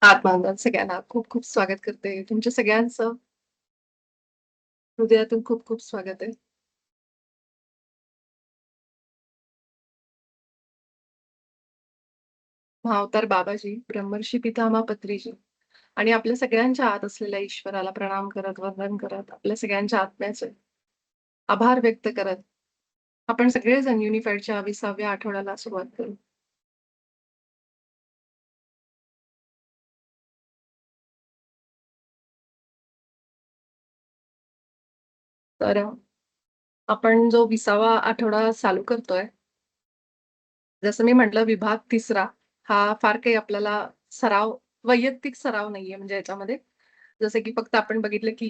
आत्मानंदात सगळ्यांना खूप खूप स्वागत करते. तुमच्या सगळ्यांचं हृदयातून खूप खूप स्वागत आहे. महाअवतार बाबाजी, ब्रह्मर्षी पितामह पत्रीजी आणि आपल्या सगळ्यांच्या आत असलेल्या ईश्वराला प्रणाम करत, वंदन करत, आपल्या सगळ्यांच्या आत्म्याचे आभार व्यक्त करत, आपण सगळेजण युनिफाईडच्या 20व्या आठवड्याला सुरुवात करू. तर आपण जो 20वा आठवडा चालू करतोय, जसं मी म्हटलं विभाग 3रा हा फार काही आपल्याला सराव वैयक्तिक सराव नाहीये म्हणजे याच्यामध्ये. जसं की फक्त आपण बघितलं की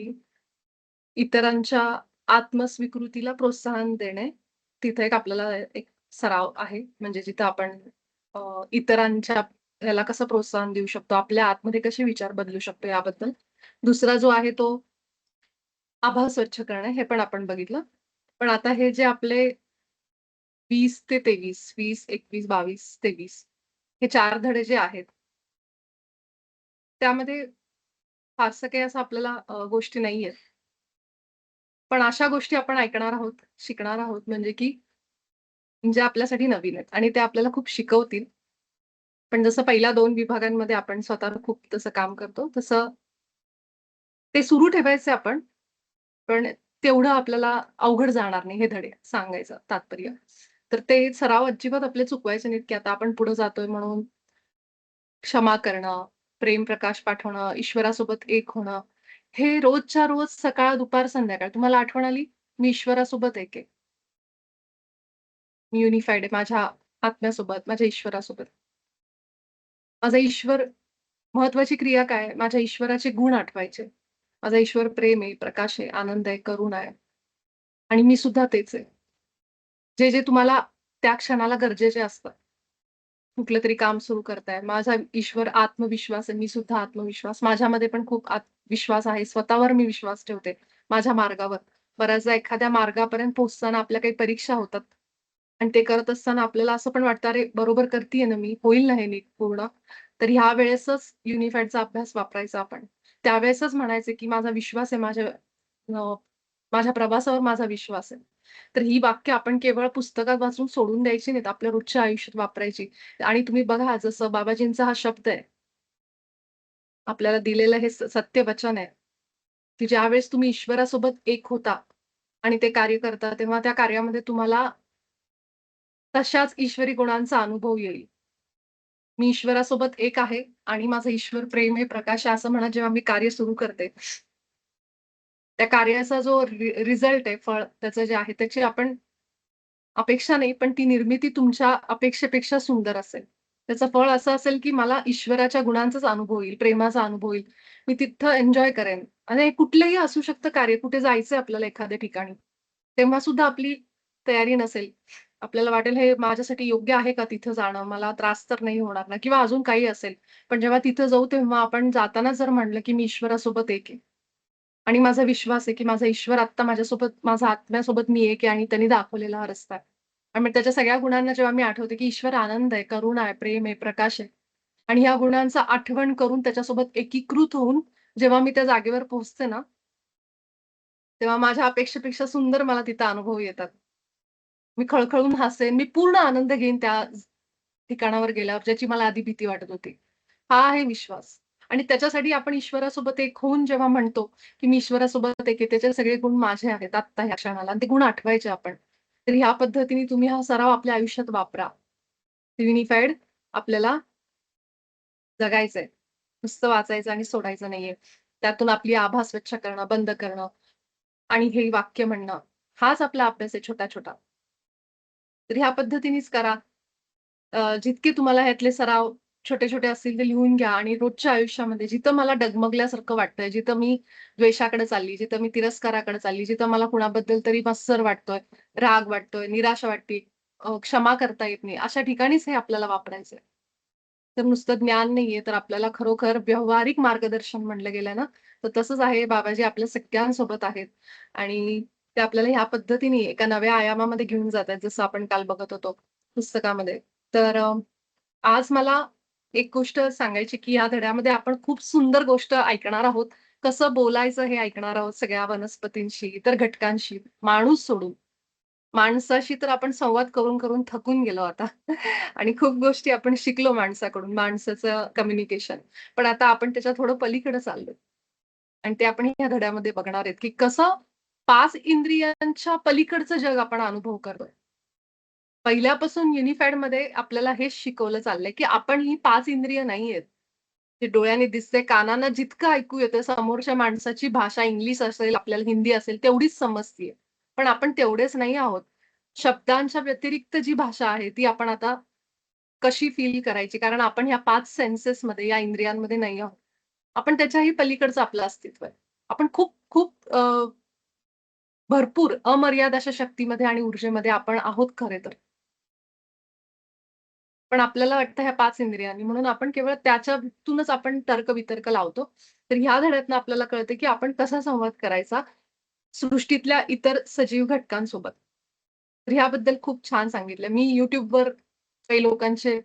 इतरांच्या आत्मस्वीकृतीला प्रोत्साहन देणे, तिथे एक आपल्याला एक सराव आहे. म्हणजे जिथं आपण इतरांच्या ह्याला कसं प्रोत्साहन देऊ शकतो, आपल्या आतमध्ये कसे विचार बदलू शकतो याबद्दल. दुसरा जो आहे तो आभार स्वच्छ करणे, हे पण आपण बघितलं. पण आता हे जे आपले 20 ते 23, 20, 21, 22, 23 हे 4 धडे जे आहेत, त्यामध्ये फारसं काही असं आपल्याला गोष्टी नाहीयेत. पण अशा गोष्टी आपण ऐकणार आहोत, शिकणार आहोत म्हणजे की जे आपल्यासाठी नवीन आहेत आणि ते आपल्याला खूप शिकवतील. पण जसं पहिल्या 2 विभागांमध्ये आपण स्वतःवर खूप तसं काम करतो, तसं ते सुरू ठेवायचे आपण, पण तेवढं आपल्याला अवघड जाणार नाही हे धडे सांगायचं तात्पर्य. तर ते सराव अजिबात आपले चुकवायचे नाहीत, की आता आपण पुढे जातोय म्हणून क्षमा करणं, प्रेम प्रकाश पाठवणं, ईश्वरासोबत एक होणं, हे रोजच्या रोज सकाळ, दुपार, संध्याकाळ तुम्हाला आठवण आली, मी ईश्वरासोबत एक आहे. मी युनिफाईड आहे माझ्या आत्म्यासोबत, माझ्या ईश्वरासोबत. माझा ईश्वर महत्वाची क्रिया काय आहे? माझ्या ईश्वराचे गुण आठवायचे. माझा ईश्वर प्रेम आहे, प्रकाश आहे, आनंद आहे, करुणा आहे आणि मी सुद्धा तेच आहे. जे तुम्हाला त्या क्षणाला गरजेचे असतं. कुठलं तरी काम सुरू करताय. माझा ईश्वर आत्मविश्वास आहे. मी सुद्धा आत्मविश्वास. माझ्यामध्ये पण खूप विश्वास आहे. स्वतःवर मी विश्वास ठेवते, माझ्या मार्गावर. बऱ्याचदा एखाद्या मार्गापर्यंत पोहोचताना आपल्या काही परीक्षा होतात आणि ते करत असताना आपल्याला असं पण वाटतं, "अरे, बरोबर करतीये ना मी? होईल ना हे नीट पूर्ण?" तर ह्या वेळेसच युनिफाईडचा अभ्यास वापरायचा आपण. त्यावेळेसच म्हणायचं, की माझा विश्वास आहे माझ्या प्रवासावर माझा विश्वास आहे. तर ही वाक्य आपण केवळ पुस्तकात वाचून सोडून द्यायची नाहीत. आपल्या रोजच्या आयुष्यात वापरायची. आणि तुम्ही बघा जसं बाबाजींचा हा शब्द आहे. आपल्याला दिलेलं हे सत्य वचन आहे, की ज्यावेळेस तुम्ही ईश्वरासोबत एक होता आणि ते कार्य करता, तेव्हा त्या कार्यामध्ये तुम्हाला तशाच ईश्वरी गुणांचा अनुभव येईल. मी ईश्वरासोबत एक आहे आणि माझा ईश्वर प्रेम आहे, प्रकाश आहे, असं म्हणत जेव्हा मी कार्य सुरू करते, त्या कार्याचा जो रिझल्ट आहे, फळ त्याचं जे आहे, त्याची आपण अपेक्षा नाही, पण ती निर्मिती तुमच्या अपेक्षेपेक्षा सुंदर असेल. त्याचं फळ असं असेल, की मला ईश्वराच्या गुणांचाच अनुभव येईल, प्रेमाचा अनुभव येईल. मी तिथं एन्जॉय करेन आणि कुठलंही असू शकतं कार्य, कुठे जायचंय आपल्याला एखाद्या ठिकाणी. तेव्हा सुद्धा आपली तयारी नसेल. आपल्याला वाटेल हे माझ्यासाठी योग्य आहे का तिथं जाणं? मला त्रास तर नाही होणार ना? किंवा अजून काही असेल. पण जेव्हा तिथं जाऊ तेव्हा आपण जाताना जर म्हटलं, की मी ईश्वरासोबत एक आहे आणि माझा विश्वास आहे, की माझा ईश्वर आत्ता माझ्यासोबत, माझ्या आत्म्यासोबत मी एक आहे आणि त्यांनी दाखवलेला हा रस्ता आहे. आणि मग त्याच्या सगळ्या गुणांना जेव्हा मी आठवते, की ईश्वर आनंद आहे, करुणा आहे, प्रेम आहे, प्रकाश आहे आणि ह्या गुणांचं आठवण करून त्याच्यासोबत एकीकृत होऊन जेव्हा मी त्या जागेवर पोहोचते ना, तेव्हा माझ्या अपेक्षेपेक्षा सुंदर मला तिथं अनुभव येतात. मी खळखळून हसेन, मी पूर्ण आनंद घेईन त्या ठिकाणावर गेल्यावर, ज्याची मला आधी भीती वाटत होती. हा आहे विश्वास आणि त्याच्यासाठी आपण ईश्वरासोबत एक होऊन जेव्हा म्हणतो, की मी ईश्वरासोबत एक आहे, त्याचे सगळे गुण माझे आहेत आत्ता ह्या क्षणाला आणि ते गुण आठवायचे आपण. तर ह्या पद्धतीने तुम्ही हा सराव आपल्या आयुष्यात वापरा. युनिफाईड आपल्याला जगायचंय. नुसतं वाचायचं आणि सोडायचं नाहीये. त्यातून आपली आभा स्वच्छ करणं, बंद करणं आणि हे वाक्य म्हणणं, हाच आपला अभ्यास आहे छोटा-छोटा. तर ह्या पद्धतीनेच करा. जितके तुम्हाला ह्यातले सराव छोटे-छोटे असतील ते लिहून घ्या आणि रोजच्या आयुष्यामध्ये जिथं मला डगमगल्यासारखं वाटतंय, जिथं मी द्वेषाकडे चालली, जिथं मी तिरस्काराकडे चालली, जिथं मला कुणाबद्दल तरी मत्सर वाटतोय, राग वाटतोय, निराशा वाटते, क्षमा करता येत नाही, अशा ठिकाणीच हे आपल्याला वापरायचंय. तर नुसतं ज्ञान नाहीये, तर आपल्याला खरोखर व्यावहारिक मार्गदर्शन म्हटलं गेलं ना, तर तसंच आहे बाबाजी आपल्या सगळ्यांसोबत आहेत आणि ते आपल्याला ह्या पद्धतीने एका नव्या आयामामध्ये घेऊन जातात, जसं आपण काल बघत होतो पुस्तकामध्ये. तर आज मला एक गोष्ट सांगायची, की या धड्यामध्ये आपण खूप सुंदर गोष्ट ऐकणार आहोत. कसं बोलायचं हे ऐकणार आहोत सगळ्या वनस्पतींशी, इतर घटकांशी, माणूस सोडून. माणसाशी तर आपण संवाद करून थकून गेलो आता आणि खूप गोष्टी आपण शिकलो माणसाकडून, माणसाचं कम्युनिकेशन. पण आता आपण त्याच्या थोडं पलीकडे चाललोय आणि ते आपण ह्या धड्यामध्ये बघणार आहेत, की कसं 5 इंद्रियांच्या पलीकडचं जग आपण अनुभव करतोय. पहिल्यापासून युनिफाईडमध्ये आपल्याला हेच शिकवलं चाललंय, की आपण ही 5 इंद्रिय नाहीयेत. ते डोळ्याने दिसते, कानानं जितकं ऐकू येतं, समोरच्या माणसाची भाषा इंग्लिश असेल, आपल्याला हिंदी असेल तेवढीच समजतीये. पण आपण तेवढेच नाही आहोत. शब्दांच्या व्यतिरिक्त जी भाषा आहे, ती आपण आता कशी फील करायची? कारण आपण ह्या 5 सेन्सेसमध्ये, या इंद्रियांमध्ये नाही आहोत. आपण त्याच्याही पलीकडचं आपलं अस्तित्व आहे. आपण खूप खूप भरपूर अमर्याद अशा शक्तीमध्ये आणि ऊर्जेमध्ये आपण आहोत खरे तर. पण आपल्याला वाटतं ह्या 5 इंद्रियांनी म्हणून आपण केवळ त्याच्यातूनच आपण तर्क-वितर्क लावतो. तर ह्या धड्यातनं आपल्याला कळतं, की आपण कसा संवाद करायचा सृष्टीतल्या इतर सजीव घटकांसोबत. तर ह्याबद्दल खूप छान सांगितलं. मी YouTubeवर काही लोकांचे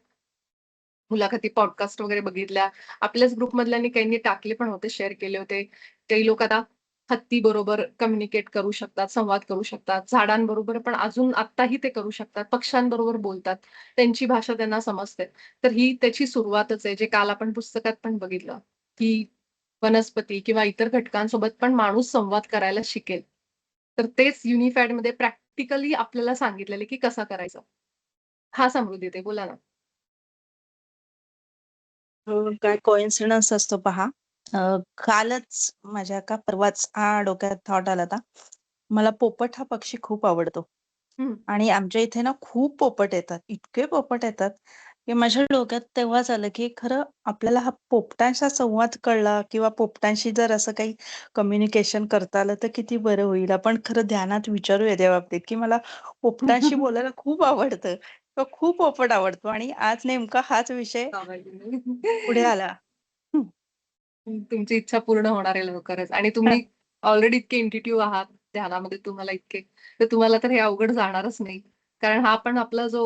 मुलाखती, पॉडकास्ट वगैरे बघितल्या. आपल्याच ग्रुपमधल्यांनी काहींनी टाकले पण होते, शेअर केले होते. काही लोक आता हत्तीबरोबर कम्युनिकेट करू शकतात, संवाद करू शकतात. झाडांबरोबर पण अजून आत्ताही ते करू शकतात. पक्ष्यांबरोबर बोलतात. त्यांची भाषा त्यांना समजते. तर ही त्याची सुरुवातच आहे, जे काल आपण पुस्तकात पण बघितलं, की वनस्पती किंवा इतर घटकांसोबत पण माणूस संवाद करायला शिकेल. तर तेच युनिफाईडमध्ये प्रॅक्टिकली आपल्याला सांगितलेलं की कसं करायचं. हां, समृद्धी ताई बोला ना. काय कोइन्सिडन्स असतो पहा. अ, कालच माझ्या का परवाच डोक्यात थॉट आला होता. मला पोपट हा पक्षी खूप आवडतो हं. आणि आमच्या इथे ना खूप पोपट येतात. इतके पोपट येतात, की माझ्या डोक्यात तेव्हाच आलं, की खरं आपल्याला हा पोपटांचा संवाद कळला किंवा पोपटांशी जर असं काही कम्युनिकेशन करता आलं तर किती बरं होईल. आपण खरं ध्यानात विचारूया त्या बाबतीत, की मला पोपटांशी बोलायला खूप आवडतं. किंवा खूप पोपट आवडतो आणि आज नेमका हाच विषय पुढे आला. हं. तुमची इच्छा पूर्ण होणार आहे लवकरच आणि तुम्ही ऑलरेडी इतके इंट्युटिव्ह आहात ध्यानामध्ये तुम्हाला इतके, तर तुम्हाला तर हे अवघड जाणारच नाही. कारण हा पण आपला जो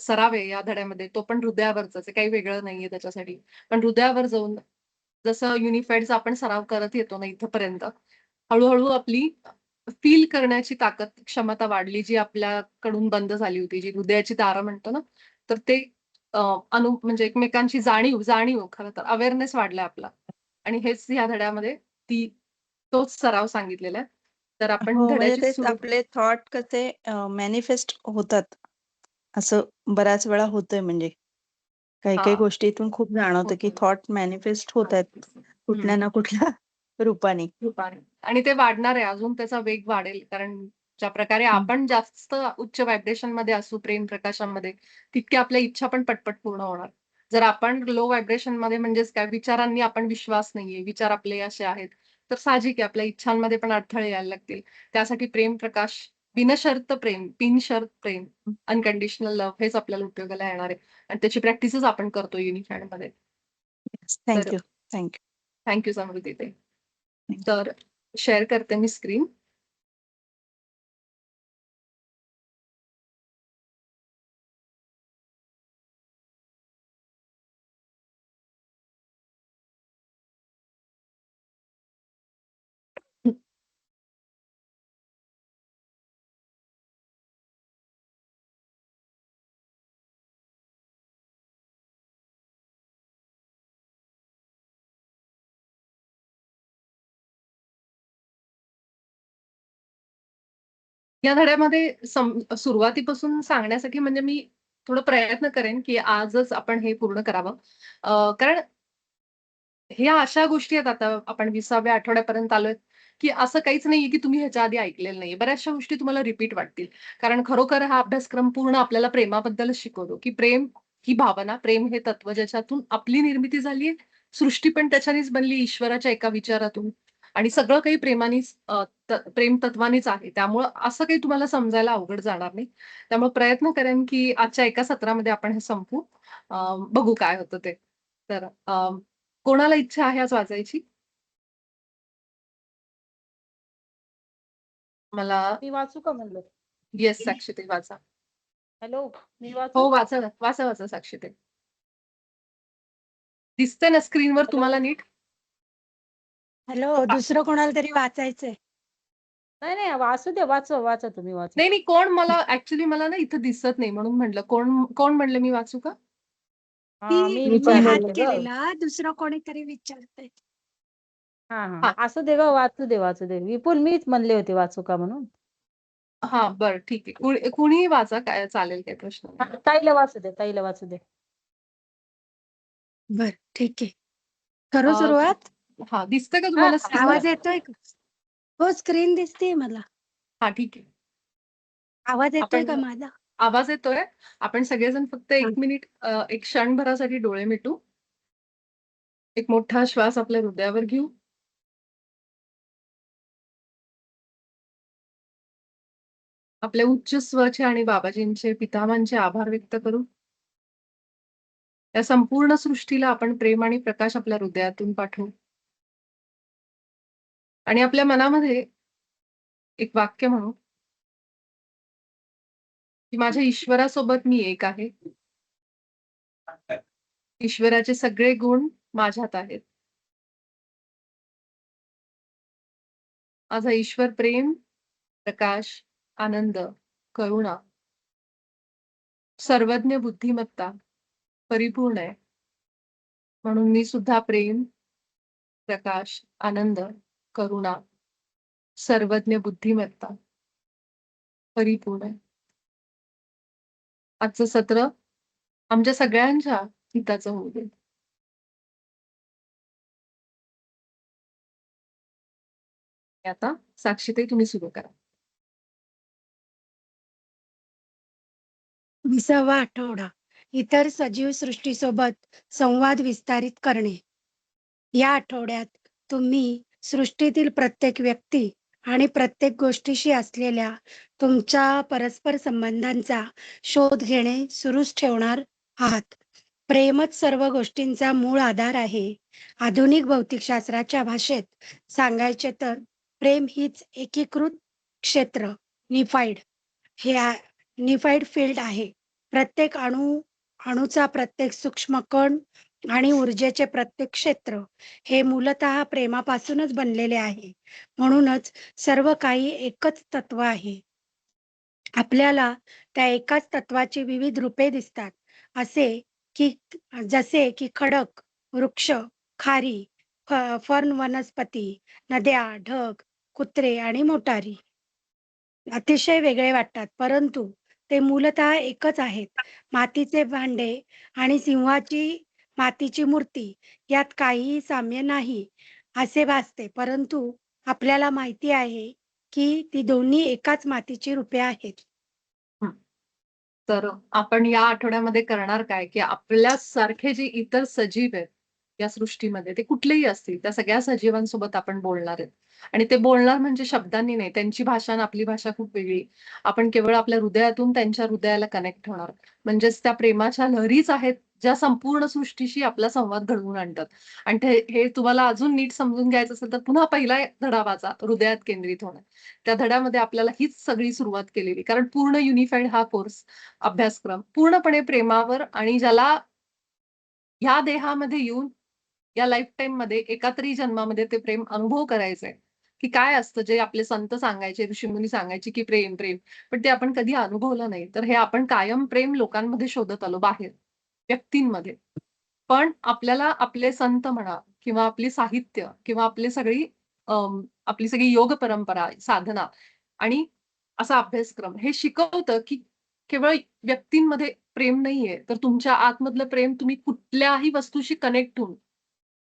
सराव आहे या धड्यामध्ये तो पण हृदयावरचाच आहे. काही वेगळं नाहीये त्याच्यासाठी. पण हृदयावर जाऊन जसं युनिफाईडचा आपण सराव करत येतो ना इथपर्यंत, हळू आपली फील करण्याची ताकद, क्षमता वाढली, जी आपल्याकडून बंद झाली होती, जी हृदयाची दारं म्हणतो ना, तर ते म्हणजे एकमेकांची जाणीव खरं तर अवेअरनेस वाढलाय आपला. आणि हेच ह्या धड्यामध्ये तोच सराव सांगितलेला आहे. तर आपण हो, म्हणजे धड्याची तेच सुरू आपले थॉट कसे मॅनिफेस्ट होतात, असं बऱ्याच वेळा होतंय म्हणजे. काही-काही हां, गोष्टीतून खूप जाणवतं, की होतं. थॉट मॅनिफेस्ट होतायत कुठल्या हं. ना कुठल्या रूपाने. रूपाने आणि ते वाढणार आहे. अजून त्याचा वेग वाढेल. कारण ज्या प्रकारे हं. आपण जास्त उच्च व्हायब्रेशनमध्ये असू, प्रेम प्रकाशामध्ये, तितक्या आपल्या इच्छा पण पटपट पूर्ण होणार. जर आपण लो व्हायब्रेशनमध्ये म्हणजेच काय विचारांनी आपण विश्वास नाहीये, विचार आपले असे आहेत, तर साहजिक आहे आपल्या इच्छांमध्ये पण अडथळे यायला लागतील. त्यासाठी प्रेम प्रकाश, बिनशर्त प्रेम, बिनशर्त प्रेम, अनकंडिशनल लव्ह हेच आपल्याला उपयोगाला येणार आहे आणि त्याची प्रॅक्टिसच आपण करतो युनिफाईडमध्ये. तर thank you. Thank you. Thank you Samruddhi ताई. तर शेअर करते मी स्क्रीन. या धड्यामध्ये सुरुवातीपासून सांगण्यासाठी म्हणजे मी थोडं प्रयत्न करेन, की आजच आपण हे पूर्ण करावं. कारण ह्या अशा गोष्टी आहेत आता आपण 20व्या आठवड्यापर्यंत आलोय, की असं काहीच नाहीये, की तुम्ही ह्याच्या आधी ऐकलेलं नाहीये. बऱ्याचशा गोष्टी तुम्हाला रिपीट वाटतील. कारण खरोखर हा अभ्यासक्रम पूर्ण आपल्याला प्रेमाबद्दलच शिकवतो, की प्रेम ही भावना, प्रेम हे तत्व ज्याच्यातून आपली निर्मिती झालीये. सृष्टी पण त्याच्यानेच बनली ईश्वराच्या एका विचारातून आणि सगळं काही प्रेमानेच प्रेम तत्वानेच आहे. त्यामुळं असं काही तुम्हाला समजायला अवघड जाणार नाही. त्यामुळे प्रयत्न करेन, की आजच्या एका सत्रामध्ये आपण हे संपवू. बघू काय होतं ते. तर कोणाला इच्छा आहे आज वाचायची? मला मी वाचू का म्हणलं? येस साक्षीताई वाचा. हॅलो, मी हो, वाचू? वाचा ना. वाचा साक्षीताई. दिसतंय ना स्क्रीनवर हॅलो तुम्हाला नीट? हॅलो, दुसरं कोणाला तरी वाचायचंय. नाही नाही वाचू दे वाचा तुम्ही वाचा. नाही नाही कोण मला ऍक्च्युली मला ना इथं दिसत नाही म्हणून म्हटलं कोण कोण म्हणलं मी वाचू का? हा ती मी मी हात विचारते ग. केलेला, दुसरं कोणीतरी विचारतंय. हा हा हा असू दे ग वाचू दे विपुल मीच म्हणले होते वाचू का म्हणून. हा बरं ठीक आहे. कुणीही वाचा काय चालेल काही प्रश्न हा, नाही. ताईला वाचू दे. बर ठीक आहे. करू अ, सुरुवात? हा दिसतंय का हा तुम्हाला हा, स्क्रीनवर? आवाज येतोय का? हो, स्क्रीन दिसतेय मला. हा ठीक आहे. आवाज येतोय का आपण माझा? आवाज येतोय. आपण सगळेजण फक्त हा. 1 मिनिट एक क्षणभरासाठी डोळे मिटू. एक मोठा श्वास आपल्या हृदयावर घेऊ. आपल्या उच्च स्वरचे आणि बाबाजींचे पितामहांचे आभार व्यक्त करू. या संपूर्ण सृष्टीला आपण प्रेम आणि प्रकाश आपल्या हृदयातून पाठवू. आणि आपल्या मनामध्ये एक वाक्य म्हणू, की माझ्या ईश्वरासोबत मी एक आहे. ईश्वराचे सगळे गुण माझ्यात आहेत. माझा ईश्वर प्रेम, प्रकाश, आनंद, करुणा, सर्वज्ञ बुद्धिमत्ता, परिपूर्ण आहे. म्हणून मी सुद्धा प्रेम, प्रकाश, आनंद, करुणा, सर्वज्ञ बुद्धिमत्ता, परिपूर्ण आहे. आजचं सत्र आमच्या सगळ्यांच्या हिताचं होऊ दे. आता साक्षीताई तुम्ही सुरू करा. 20वा आठवडा. इतर सजीव सृष्टीसोबत संवाद विस्तारित करणे. या आठवड्यात तुम्ही सृष्टीतील प्रत्येक व्यक्ती आणि प्रत्येक गोष्टीशी असलेल्या तुमच्या परस्पर संबंधांचा शोध घेणे सुरूच ठेवणार आहात. प्रेमच सर्व गोष्टींचा मूळ आधार आहे. आधुनिक भौतिकशास्त्राच्या भाषेत सांगायचे तर प्रेम हीच एकीकृत क्षेत्र युनिफाईड युनिफाईड फील्ड आहे. प्रत्येक अणूचा प्रत्येक सूक्ष्म कण आणि ऊर्जेचे प्रत्येक क्षेत्र हे मूलतः प्रेमापासूनच बनलेले आहे. म्हणूनच सर्व काही एकच तत्व आहे. आपल्याला त्या एकाच तत्वाची विविध रूपे दिसतात. जसे की खडक, वृक्ष, खारी, फर्न वनस्पती, नद्या, ढग, कुत्रे आणि मोटारी. अतिशय वेगळे वाटतात, परंतु ते मूलतः एकच आहेत. मातीचे भांडे आणि सिंहाची मातीची मूर्ती यात काहीही साम्य नाही असे भासते, परंतु आपल्याला माहिती आहे की ती दोन्ही एकाच मातीची रूपे आहेत. हं. तर आपण या आठवड्यामध्ये करणार काय, की आपल्यासारखे जे इतर सजीव आहेत या सृष्टीमध्ये, ते कुठलेही असतील, त्या सगळ्या सजीवांसोबत आपण बोलणार आहेत. आणि ते बोलणार म्हणजे शब्दांनी नाही. त्यांची भाषा आणि आपली भाषा खूप वेगळी. आपण केवळ आपल्या हृदयातून त्यांच्या हृदयाला कनेक्ट होणार. म्हणजेच त्या प्रेमाच्या लहरीच आहेत, ज्या संपूर्ण सृष्टीशी आपला संवाद घडवून आणतात. आणि हे तुम्हाला अजून नीट समजून घ्यायचं असेल, तर पुन्हा पहिला धडा वाचा, हृदयात केंद्रित होणं. त्या धड्यामध्ये आपल्याला हीच सगळी सुरुवात केलेली. कारण पूर्ण युनिफाईड हा कोर्स अभ्यासक्रम पूर्णपणे प्रेमावर आणि ज्याला ह्या देहामध्ये येऊन या लाईफटाईममध्ये एका तरी जन्मामध्ये ते प्रेम अनुभव करायचंय, की काय असतं जे आपले संत सांगायचे, ऋषीमुनी सांगायचे, की प्रेम, प्रेम. पण ते आपण कधी अनुभवलं नाही. तर हे आपण कायम प्रेम लोकांमध्ये शोधत आलो बाहेर, व्यक्तींमध्ये. पण आपल्याला आपले संत म्हणा किंवा आपली साहित्य किंवा आपली सगळी योग परंपरा, साधना आणि असा अभ्यासक्रम हे शिकवतं, की केवळ व्यक्तींमध्ये प्रेम नाहीये, तर तुमच्या आतमधलं प्रेम तुम्ही कुठल्याही वस्तूशी कनेक्ट होऊन,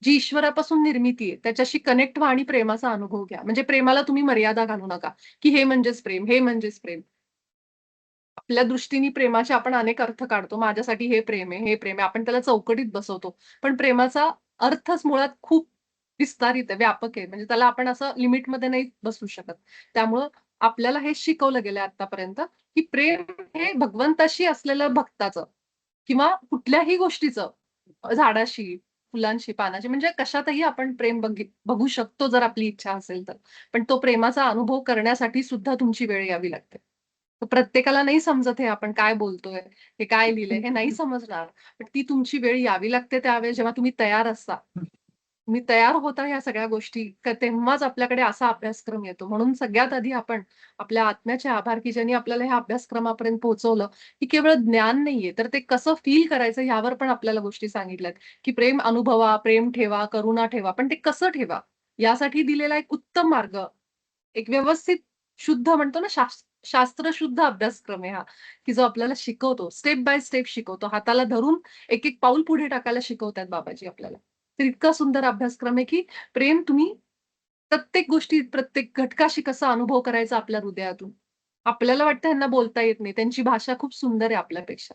जी ईश्वरापासून निर्मिती आहे, त्याच्याशी कनेक्ट व्हा आणि प्रेमाचा अनुभव घ्या. म्हणजे प्रेमाला तुम्ही मर्यादा घालू नका, की हे म्हणजेच प्रेम, हे म्हणजेच प्रेम. आपल्या दृष्टीने प्रेमाचे आपण अनेक अर्थ काढतो. माझ्यासाठी हे प्रेम आहे, हे प्रेम आहे. आपण त्याला चौकटीत बसवतो. पण प्रेमाचा अर्थच मुळात खूप विस्तारित आहे, व्यापक आहे. म्हणजे त्याला आपण असं लिमिटमध्ये नाही बसवू शकत. त्यामुळं आपल्याला हे शिकवलं गेलंय आत्तापर्यंत, की प्रेम हे भगवंताशी असलेलं भक्ताचं किंवा कुठल्याही गोष्टीचं झाडाशी, फुलांशी, पानाशी म्हणजे कशातही आपण प्रेम बघू शकतो जर आपली इच्छा असेल तर. पण तो प्रेमाचा अनुभव करण्यासाठी सुद्धा तुमची वेळ यावी लागते. तर प्रत्येकाला नाही समजत हे आपण काय बोलतोय, हे काय लिहिलंय हे नाही समजणार. पण ती तुमची वेळ यावी लागते त्यावेळेस जेव्हा तुम्ही तयार असता. तुम्ही तयार होता ह्या सगळ्या गोष्टी तेव्हाच आपल्याकडे असा अभ्यासक्रम येतो. म्हणून सगळ्यात आधी आपण आपल्या आत्म्याचे आभार की ज्यांनी आपल्याला ह्या अभ्यासक्रमापर्यंत पोहोचवलं, की केवळ ज्ञान नाहीये, तर ते कसं फील करायचं ह्यावर पण आपल्याला गोष्टी सांगितल्यात, की प्रेम अनुभवा, प्रेम ठेवा, करुणा ठेवा. पण ते कसं ठेवा? यासाठी दिलेला एक उत्तम मार्ग, एक व्यवस्थित शुद्ध म्हणतो ना शास्त्रशुद्ध अभ्यासक्रम आहे हा, की जो आपल्याला शिकवतो. स्टेप बाय स्टेप शिकवतो. हाताला धरून एक-एक पाऊल पुढे टाकायला शिकवतायत बाबाजी आपल्याला. तर इतका सुंदर अभ्यासक्रम आहे, की प्रेम तुम्ही प्रत्येक गोष्टी, प्रत्येक घटकाशी कसा अनुभव करायचा आपल्या हृदयातून. आपल्याला वाटतं ह्यांना बोलता येत नाही. त्यांची भाषा खूप सुंदर आहे आपल्यापेक्षा.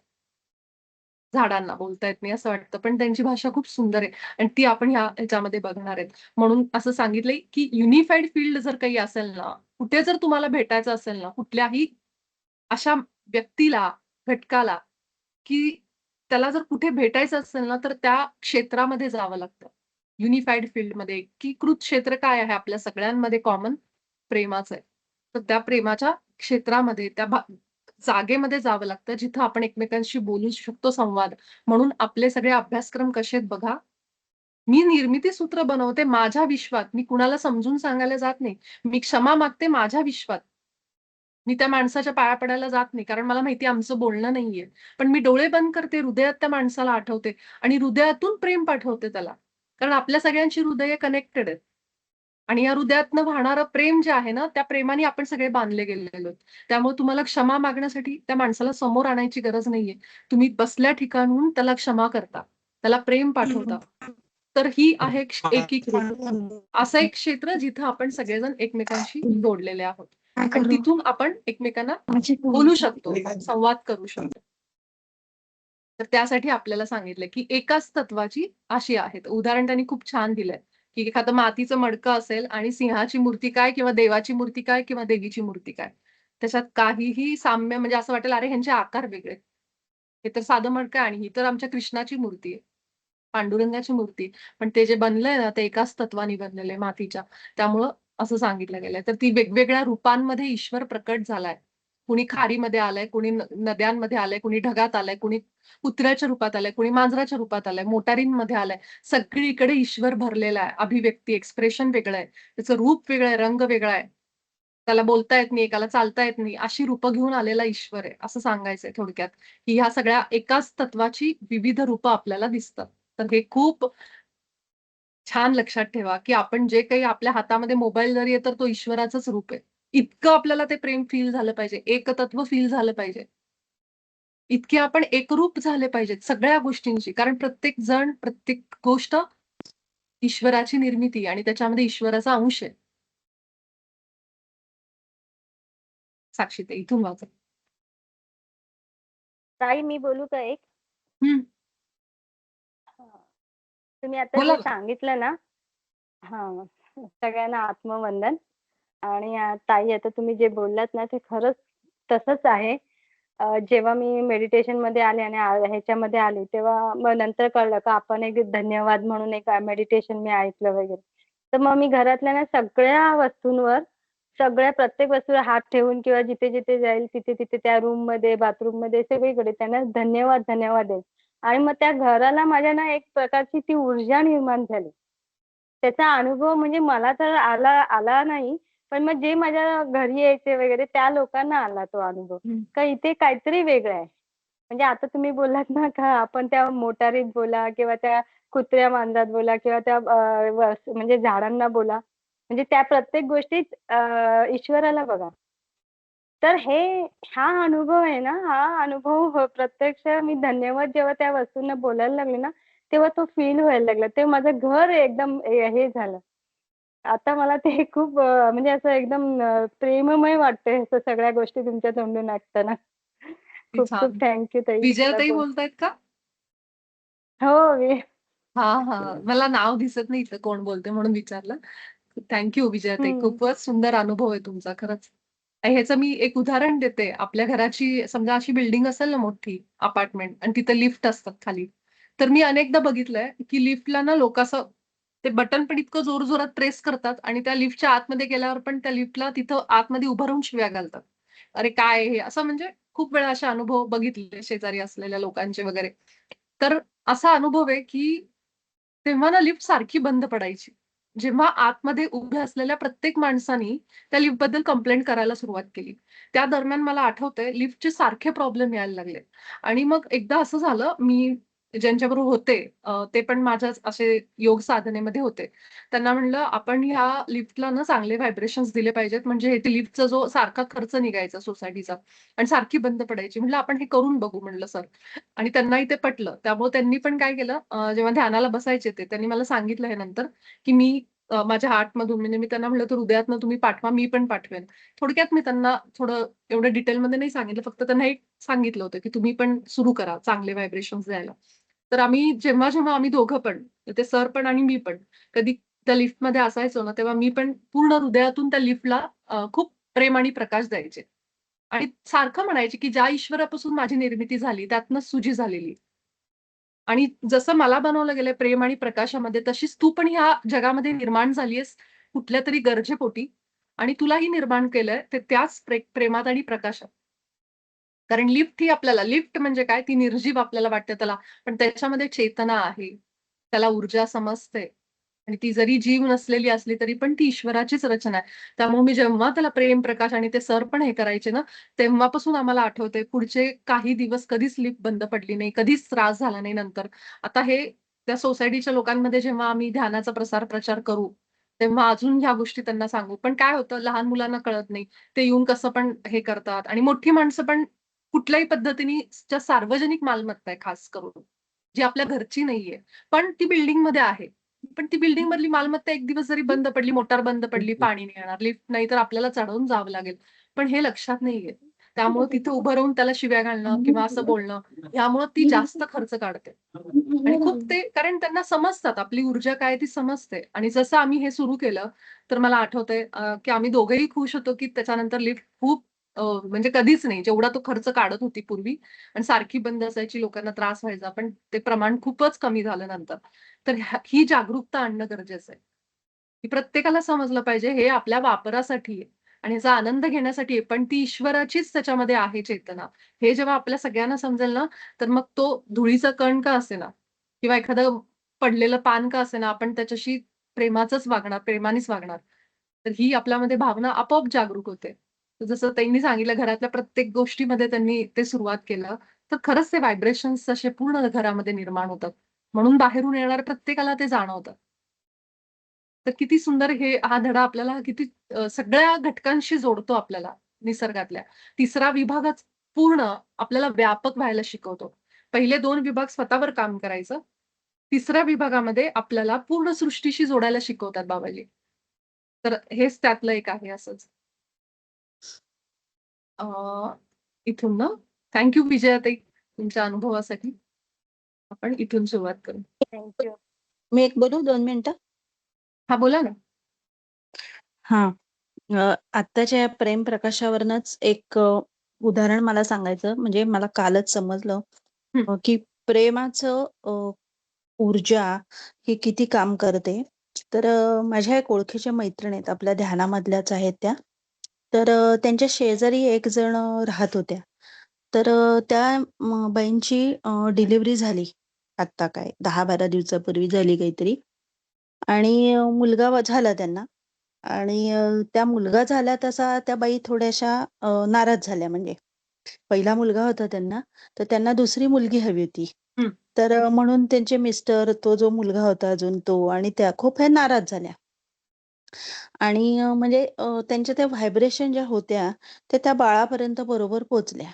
झाडांना बोलता येत नाही असं वाटतं, पण त्यांची भाषा खूप सुंदर आहे आणि ती आपण ह्याच्यामध्ये बघणार आहेत. म्हणून असं सांगितलंय, की युनिफाईड फील्ड जर काही असेल ना, कुठे जर तुम्हाला भेटायचं असेल ना, कुठल्याही अशा व्यक्तीला, घटकाला, की त्याला जर कुठे भेटायचं असेल ना, तर त्या क्षेत्रामध्ये जावं लागतं. युनिफाईड फील्डमध्ये एकीकृत क्षेत्र काय आहे आपल्या सगळ्यांमध्ये कॉमन? प्रेमाचं आहे. तर त्या प्रेमाच्या क्षेत्रामध्ये त्या जागेमध्ये जावं लागतं, जिथं आपण एकमेकांशी बोलू शकतो संवाद. म्हणून आपले सगळे अभ्यासक्रम कसे आहेत बघा. मी निर्मिती सूत्र बनवते माझ्या विश्वात. मी कुणाला समजून सांगायला जात नाही. मी क्षमा मागते माझ्या विश्वात. मी त्या माणसाच्या पाया पडायला जात नाही, कारण मला माहिती आहे आमचं बोलणं नाहीये. पण मी डोळे बंद करते, हृदयात त्या माणसाला आठवते आणि हृदयातून प्रेम पाठवते त्याला. कारण आपल्या सगळ्यांची हृदय कनेक्टेड आहेत. आणि या हृदयातनं वाहणारं प्रेम जे आहे ना, त्या प्रेमाने आपण सगळे बांधले गेलेलो आहोत. त्यामुळे तुम्हाला क्षमा मागण्यासाठी त्या माणसाला समोर आणायची गरज नाहीये. तुम्ही बसल्या ठिकाणाहून त्याला क्षमा करता. त्याला प्रेम पाठवता. तर ही आहे एकीकृत. असं एक क्षेत्र जिथं आपण सगळेजण एकमेकांशी जोडलेले आहोत. आणि तिथून आपण एकमेकांना बोलू शकतो, संवाद करू शकतो. तर त्यासाठी आपल्याला सांगितलंय, की एकाच तत्वाची अशी आहेत. उदाहरण त्यांनी खूप छान दिलंय, की एखादं मातीचं मडकं असेल आणि सिंहाची मूर्ती काय किंवा देवाची मूर्ती काय किंवा देवीची मूर्ती काय. त्याच्यात काहीही साम्य म्हणजे असं वाटेल, अरे ह्यांचे आकार वेगळे. हे तर साधं मडकं आहे आणि ही तर आमच्या कृष्णाची मूर्ती आहे. पांडुरंगाची मूर्ती. पण ते जे बनलंय ना, ते एकाच तत्वाने बनलेलं आहे मातीच्या. त्यामुळं असं सांगितलं गेलंय. तर ती वेगवेगळ्या रूपांमध्ये ईश्वर प्रकट झालाय. कुणी खारीमध्ये आलंय, कुणी नद्यांमध्ये आलंय, कुणी ढगात आलंय, कुणी कुत्र्याच्या रूपात आलंय, कुणी मांजराच्या रूपात आलंय, मोटारींमध्ये आलंय. सगळीकडे ईश्वर भरलेला आहे. अभिव्यक्ती, एक्सप्रेशन वेगळं आहे. त्याचं रूप वेगळं आहे, रंग वेगळा आहे. त्याला बोलता येत नाही, एकाला चालता येत नाही. अशी रूपं घेऊन आलेला ईश्वर आहे, असं सांगायचंय थोडक्यात, की ह्या सगळ्या एकाच तत्वाची विविध रूपं आपल्याला दिसतात. तर हे खूप छान लक्षात ठेवा, की आपण जे काही आपल्या हातामध्ये मोबाईल जरी आहे, तर तो ईश्वराचंच रूप आहे. इतकं आपल्याला ते प्रेम फील झालं पाहिजे, एकतत्व फील झालं पाहिजे. इतके आपण एकरूप झाले पाहिजेत सगळ्या गोष्टींची. कारण प्रत्येक जण, प्रत्येक गोष्ट ईश्वराची निर्मिती आणि त्याच्यामध्ये ईश्वराचा अंश आहे. साक्षीताई इथून वाचा. ताई मी बोलू का एक? हं, हां. तुम्ही आता बोला जे ना. सांगितलं ना हां, सगळ्यांना आत्मवंदन आणि ताई आता तुम्ही जे बोललात ना ते खरंच तसंच आहे. जेव्हा मी मेडिटेशनमध्ये आले आणि ह्याच्यामध्ये आले तेव्हा मग नंतर कळलं का आपण एक धन्यवाद म्हणून एक मेडिटेशन मी ऐकलं वगैरे. तर मग मी घरातल्या ना सगळ्या वस्तूंवर, सगळ्या प्रत्येक वस्तूवर हात ठेवून किंवा जिथे-जिथे जाईल तिथे-तिथे त्या रूममध्ये, बाथरूममध्ये सगळीकडे त्यांना धन्यवाद, धन्यवाद आहे. आणि मग त्या घराला माझ्या ना एक प्रकारची ती ऊर्जा निर्माण झाली. त्याचा अनुभव म्हणजे मला तर आला आला नाही, पण मग जे माझ्या घरी यायचे वगैरे त्या लोकांना आला तो अनुभव. हं. का इथे काहीतरी वेगळं आहे. म्हणजे आता तुम्ही बोललात ना का आपण त्या मोटारीत बोला किंवा त्या कुत्र्या मांजरात बोला किंवा त्या म्हणजे झाडांना बोला. म्हणजे त्या प्रत्येक गोष्टीत ईश्वराला बघा. तर हा अनुभव आहे ना, हा अनुभव प्रत्यक्ष मी धन्यवाद जेव्हा त्या वस्तूंना बोलायला लागले ना, तेव्हा तो फील व्हायला लागला. ते माझं घर एकदम हे झालं. आता मला ते खूप म्हणजे असं एकदम प्रेममय वाटतंय असं सगळ्या गोष्टी तुमच्या तोंडून ऐकताना. किती खूप खूप छान. थँक यू ताई मला विजयाताई बोल बोलतायत का? हो, मी हां, हां. मला नाव दिसत नाही इथं कोण बोलतंय म्हणून विचारलं. Thank you विजयाताई. हं. खूपच सुंदर अनुभव आहे तुमचा खरंच. ह्याचं मी एक उदाहरण देते. आपल्या घराची समजा अशी बिल्डिंग असेल ना मोठी अपार्टमेंट आणि तिथं लिफ्ट असतात खाली. तर मी अनेकदा बघितलंय, की लिफ्टला ना लोकं असं ते बटन पण इतकं जोरजोरात प्रेस करतात आणि त्या लिफ्टच्या आतमध्ये गेल्यावर पण त्या लिफ्टला तिथं आतमध्ये उभं राहून शिव्या घालतात, अरे काय हे? असं म्हणजे खूप वेळा असे अनुभव बघितले शेजारी असलेल्या लोकांचे वगैरे. तर असा अनुभव आहे, की तेव्हा ना लिफ्ट सारखी बंद पडायची. जेव्हा आतमध्ये उभ्या असलेल्या प्रत्येक माणसानी त्या लिफ्टबद्दल कंप्लेंट करायला सुरुवात केली. त्या दरम्यान मला आठवतंय लिफ्टचे सारखे प्रॉब्लेम यायला लागले आणि मग एकदा असं झालं, मी ज्यांच्याबरोबर होते ते पण माझ्याच असे योग साधनेमध्ये होते. त्यांना म्हणलं, "आपण ह्या लिफ्टला ना चांगले व्हायब्रेशन्स दिले पाहिजेत, म्हणजे हे लिफ्टचा जो सारखा खर्च निघायचा सोसायटीचा आणि सारखी बंद पडायची." म्हणलं, "आपण हे करून बघू," म्हणलं सर. आणि त्यांनाही ते पटलं. त्यामुळे त्यांनी पण काय केलं जेव्हा ध्यानाला बसायचे ते, त्यांनी मला सांगितलं हे नंतर, की मी माझ्या हार्टमधून म्हणजे मी त्यांना म्हटलं, "तर हृदयातनं तुम्ही पाठवा, मी पण पाठवेन." थोडक्यात मी त्यांना थोडं एवढं डिटेलमध्ये नाही सांगितलं. फक्त त्यांना एक सांगितलं होतं, की तुम्ही पण सुरू करा चांगले व्हायब्रेशन्स द्यायला. तर आम्ही जेव्हा-जेव्हा आम्ही दोघं पण, ते सर पण आणि मी पण, कधी त्या लिफ्टमध्ये असायचो ना, तेव्हा मी पण पूर्ण हृदयातून त्या लिफ्टला खूप प्रेम आणि प्रकाश द्यायचे. आणि सारखं म्हणायचे, की ज्या ईश्वरापासून माझी निर्मिती झाली, त्यातनंच तुझी झालेली. आणि जसं मला बनवलं गेलंय प्रेम आणि प्रकाशामध्ये, तशीच तू पण ह्या जगामध्ये निर्माण झाली आहेस कुठल्यातरी गरजेपोटी आणि तुलाही निर्माण केलंय ते त्याच प्रेमात आणि प्रकाशात. कारण लिफ्ट ही आपल्याला लिफ्ट म्हणजे काय? ती निर्जीव आपल्याला वाटते त्याला, पण त्याच्यामध्ये चेतना आहे. त्याला ऊर्जा समजते आणि ती जरी जीव नसलेली असली तरी पण ती ईश्वराचीच रचना आहे. त्यामुळे मी जेव्हा त्याला प्रेम, प्रकाश आणि ते सर पण हे करायचे ना, तेव्हापासून आम्हाला आठवतंय पुढचे काही दिवस कधीच लिफ्ट बंद पडली नाही, कधीच त्रास झाला नाही नंतर. आता हे त्या सोसायटीच्या लोकांमध्ये जेव्हा आम्ही ध्यानाचा प्रसार-प्रचार करू, तेव्हा अजून ह्या गोष्टी त्यांना सांगू. पण काय होतं लहान मुलांना कळत नाही. ते येऊन कसं पण हे करतात आणि मोठी माणसं पण कुठल्याही पद्धतीने ज्या सार्वजनिक मालमत्ता आहे खास करून, जी आपल्या घरची नाहीये, पण ती बिल्डिंगमध्ये आहे. पण ती बिल्डिंग मधली मालमत्ता एक दिवस जरी बंद पडली, मोटार बंद पडली, पाणी नाही येणार, लिफ्ट नाही तर आपल्याला चढवून जावं लागेल. पण हे लक्षात नाहीये. त्यामुळे तिथे उभं राहून त्याला शिव्या घालणं किंवा असं बोलणं, यामुळं ती जास्त खर्च काढते. आणि खूप ते कारण त्यांना समजतात आपली ऊर्जा काय ती समजते आणि जसं आम्ही हे सुरू केलं, तर मला आठवतंय की आम्ही दोघंही खुश होतो, की त्याच्यानंतर लिफ्ट खूप म्हणजे कधीच नाही, जेवढा तो खर्च काढत होती पूर्वी आणि सारखी बंद असायची, लोकांना त्रास व्हायचा. पण ते प्रमाण खूपच कमी झालं नंतर. तर ही जागरूकता आणणं गरजेचं आहे. की प्रत्येकाला समजलं पाहिजे हे आपल्या वापरासाठी आहे आणि ह्याचा आनंद घेण्यासाठी आहे, पण ती ईश्वराचीच त्याच्यामध्ये आहे चेतना. हे जेव्हा आपल्या सगळ्यांना समजेल ना, तर मग तो धुळीचा कण का असेना किंवा एखादं पडलेलं पान का असेना, आपण त्याच्याशी प्रेमाचंच वागणार, प्रेमानेच वागणार. तर ही आपल्यामध्ये भावना आपोआप जागरूक होते. तर जसं त्यांनी सांगितलं घरातल्या प्रत्येक गोष्टीमध्ये त्यांनी ते सुरुवात केलं, तर खरंच ते व्हायब्रेशन्स असे पूर्ण घरामध्ये निर्माण होतात. म्हणून बाहेरून येणाऱ्या प्रत्येकाला ते जाणवतं. तर किती सुंदर हा धडा आपल्याला किती सगळ्या घटकांशी जोडतो आपल्याला निसर्गातल्या. तिसरा विभागच पूर्ण आपल्याला व्यापक व्हायला शिकवतो. पहिले 2 विभाग स्वतःवर काम करायचं. तिसऱ्या विभागामध्ये आपल्याला पूर्ण सृष्टीशी जोडायला शिकवतात बाबाजी. तर हेच त्यातलं एक आहे असंच. अ, इथून ना थँक यू विजयाताई तुमच्या अनुभवासाठी. आपण इथून सुरुवात करू. Thank you. मी एक बोलू 2 मिनिटं? हां, बोला ना. हां. आत्ताच्या या प्रेम प्रकाशावरनंच एक उदाहरण मला सांगायचं म्हणजे मला कालच समजलं हं, की प्रेमाचं ऊर्जा ही किती काम करते. तर माझ्या एक ओळखीच्या मैत्रिणी आहेत, आपल्या ध्यानामधल्याच आहेत त्या. तर त्यांच्या शेजारी एक जण राहत होत्या. तर त्या बाईंची डिलिव्हरी झाली. आत्ता काय 10-12 दिवसापूर्वी झाली काहीतरी आणि मुलगा झाला त्यांना आणि त्या मुलगा झाला तसा त्या बाई थोड्याशा नाराज झाल्या म्हणजे. पहिला मुलगा होता त्यांना, तर त्यांना दुसरी मुलगी हवी होती. हं. तर म्हणून त्यांचे मिस्टर, तो जो मुलगा होता अजून तो आणि त्या खूप हे नाराज झाल्या. आणि म्हणजे त्यांच्या त्या व्हायब्रेशन ज्या होत्या, त्या त्या बाळापर्यंत बरोबर पोहोचल्या.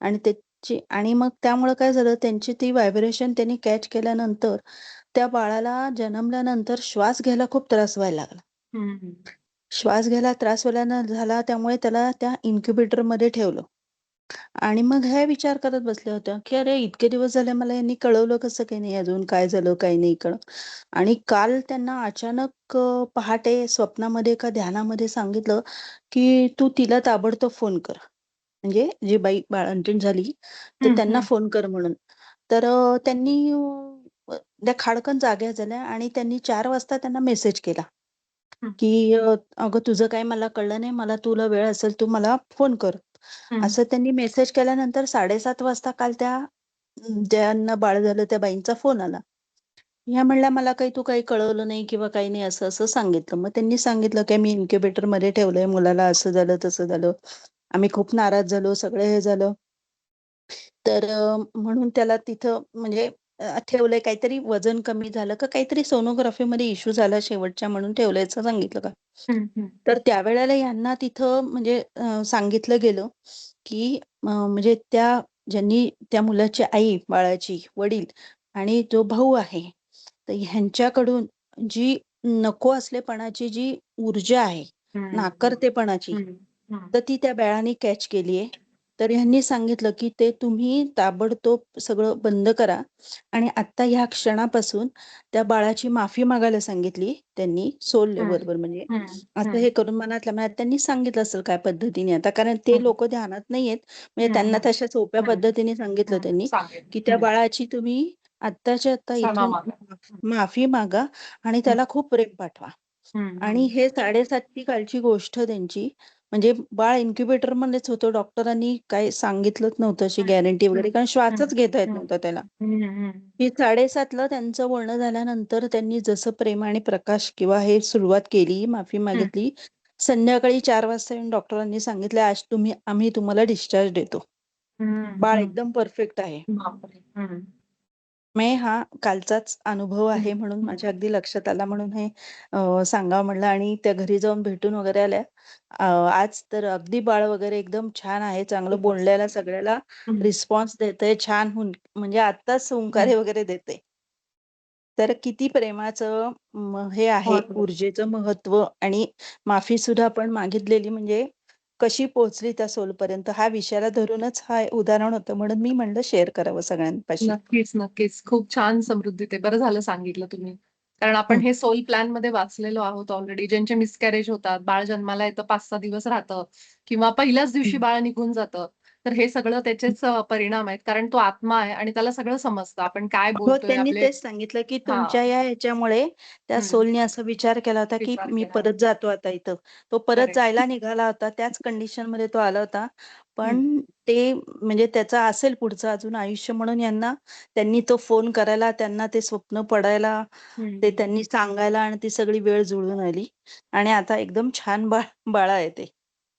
आणि त्याची आणि मग त्यामुळं काय झालं, त्यांची ती व्हायब्रेशन त्यांनी कॅच केल्यानंतर, त्या बाळाला जन्मल्यानंतर श्वास घ्यायला खूप त्रास व्हायला लागला. हं, हं. श्वास घ्यायला त्रास व्हायला झाला, त्यामुळे त्याला त्या इन्क्युबेटरमध्ये ठेवलं. आणि मग हे विचार करत बसल्या होत्या, की "अरे, इतके दिवस झाले मला यांनी कळवलं कसं काही नाही अजून, काय झालं, काय नाही कळत." आणि काल त्यांना अचानक पहाटे स्वप्नामध्ये का ध्यानामध्ये सांगितलं, की "तू तिला ताबडतोब फोन कर." म्हणजे जी बाई बाळंतीण झाली, तर हं, त्यांना हं. फोन कर म्हणून. तर त्यांनी त्या खाडकन जाग्या झाल्या आणि त्यांनी 4 वाजता त्यांना मेसेज केला, हं. की "अगं तुझं काही मला कळलं नाही. मला तुला वेळ असेल तू मला फोन कर." हं. असं त्यांनी मेसेज केल्यानंतर 7:30 वाजता काल त्या ज्यांना बाळ झालं त्या बाईंचा फोन आला. ह्या म्हणल्या, "मला काही तू काही कळवलं नाही किंवा काही नाही," असं-असं सांगितलं. मग त्यांनी सांगितलं, की "मी इन्क्युबेटरमध्ये ठेवलंय मुलाला, असं झालं, तसं झालं. आम्ही खूप नाराज झालो, सगळं हे झालं." तर म्हणून त्याला तिथं म्हणजे ठेवलंय. काहीतरी वजन कमी झालं का काहीतरी सोनोग्राफीमध्ये इश्यू झाला शेवटच्या म्हणून ठेवलंय असं सांगितलं का. हं, हं. तर त्यावेळेला यांना तिथं म्हणजे सांगितलं गेलं, की म्हणजे ज्यांनी त्या मुलाची आई, बाळाची, वडील आणि जो भाऊ आहे, तर ह्यांच्याकडून जी नको असलेपणाची जी ऊर्जा आहे, हं, नाकर्तेपणाची, हं, हं. तर ती त्या बाळाने कॅच केली आहे. तर ह्यांनी सांगितलं, की ते तुम्ही ताबडतोब सगळं बंद करा आणि आत्ता ह्या क्षणापासून त्या बाळाची माफी मागायला सांगितली त्यांनी सोल हं, लेव्हलवर म्हणजे. हं, असं हं, हे करून मनातल्या मनात त्यांनी सांगितलं असेल काय पद्धतीने आता कारण ते हं, लोकं ध्यानात नाहीयेत. म्हणजे हं, त्यांना हं, तशा सोप्या हं, पद्धतीने सांगितलं हं. त्यांनी, सांगेल. की त्या हं. बाळाची तुम्ही आत्ताच्या आत्ता क्षमा इथून मागा. हं, माफी मागा आणि हं, त्याला खूप प्रेम पाठवा. हं, आणि हं. हे 7:30 कालची गोष्ट त्यांची. म्हणजे बाळ इन्क्युबेटरमध्येच होतं. डॉक्टरांनी काही सांगितलंच नव्हतं अशी हं, गॅरंटी हं, वगैरे कारण हं, श्वासच घेता येत हं, नव्हता त्याला. हं, हं. की 7:30ला त्यांचं बोलणं झाल्यानंतर त्यांनी जसं प्रेम आणि प्रकाश किंवा हे सुरुवात केली, माफी हं, मागितली. संध्याकाळी 4 वाजता येऊन डॉक्टरांनी सांगितलं, "आज आम्ही तुम्हाला डिस्चार्ज देतो. हं, बाळ हं. एकदम परफेक्ट आहे." बापरे! हं, मी हा कालचाच अनुभव हं, आहे म्हणून हं. माझ्या अगदी लक्षात आला म्हणून हे सांगावं म्हणलं आणि त्या घरी जाऊन भेटून वगैरे आल्या. आज तर अगदी बाळ वगैरे एकदम छान आहे. चांगलं खूपच. बोलण्याला सगळ्याला हं, रिस्पॉन्स देतंय. छान म्हणजे आत्ताच हं. हुंकारे वगैरे देते. तर किती प्रेमाचं हे आहे, महत्व. ऊर्जेचं महत्त्व आणि माफीसुद्धा आपण मागितलेली म्हणजे कशी पोहोचली त्या सोलपर्यंत हा विषयाला धरूनच हा उदाहरण होतं म्हणून मी म्हणलं शेअर करावं सगळ्यांपाशी. नक्कीच, नक्कीच. खूप छान समृद्धी ते. बरं झालं सांगितलं तुम्ही. कारण आपण हं, हे सोल प्लॅनमध्ये वाचलेलो आहोत ऑलरेडी. ज्यांचे मिसकॅरेज होतात, बाळ जन्माला येतं 5-6 दिवस राहतं किंवा पहिल्याच दिवशी हं. बाळ निघून जातं. तर हे सगळं त्याचेच परिणाम आहेत. कारण तो आत्मा आहे आणि त्याला सगळं समजतं. आपण काय हो, बोलतोय त्यांनी आपले तेच सांगितलं, की हां. तुमच्या या ह्याच्यामुळे त्या हं. सोलने असा विचार केला होता, की विचार मी केला आहे. परत जातो आता इथं. तो परत करेक्ट. जायला निघाला होता. त्याच कंडिशनमध्ये तो आला होता. हं, पण ते म्हणजे त्याचं असेल पुढचं अजून आयुष्य म्हणून त्यांनी तो फोन करायला, त्यांना ते स्वप्न पडायला, हं. ते त्यांनी सांगायला आणि ती सगळी वेळ जुळून आली आणि आता एकदम छान बाळ आहे ते.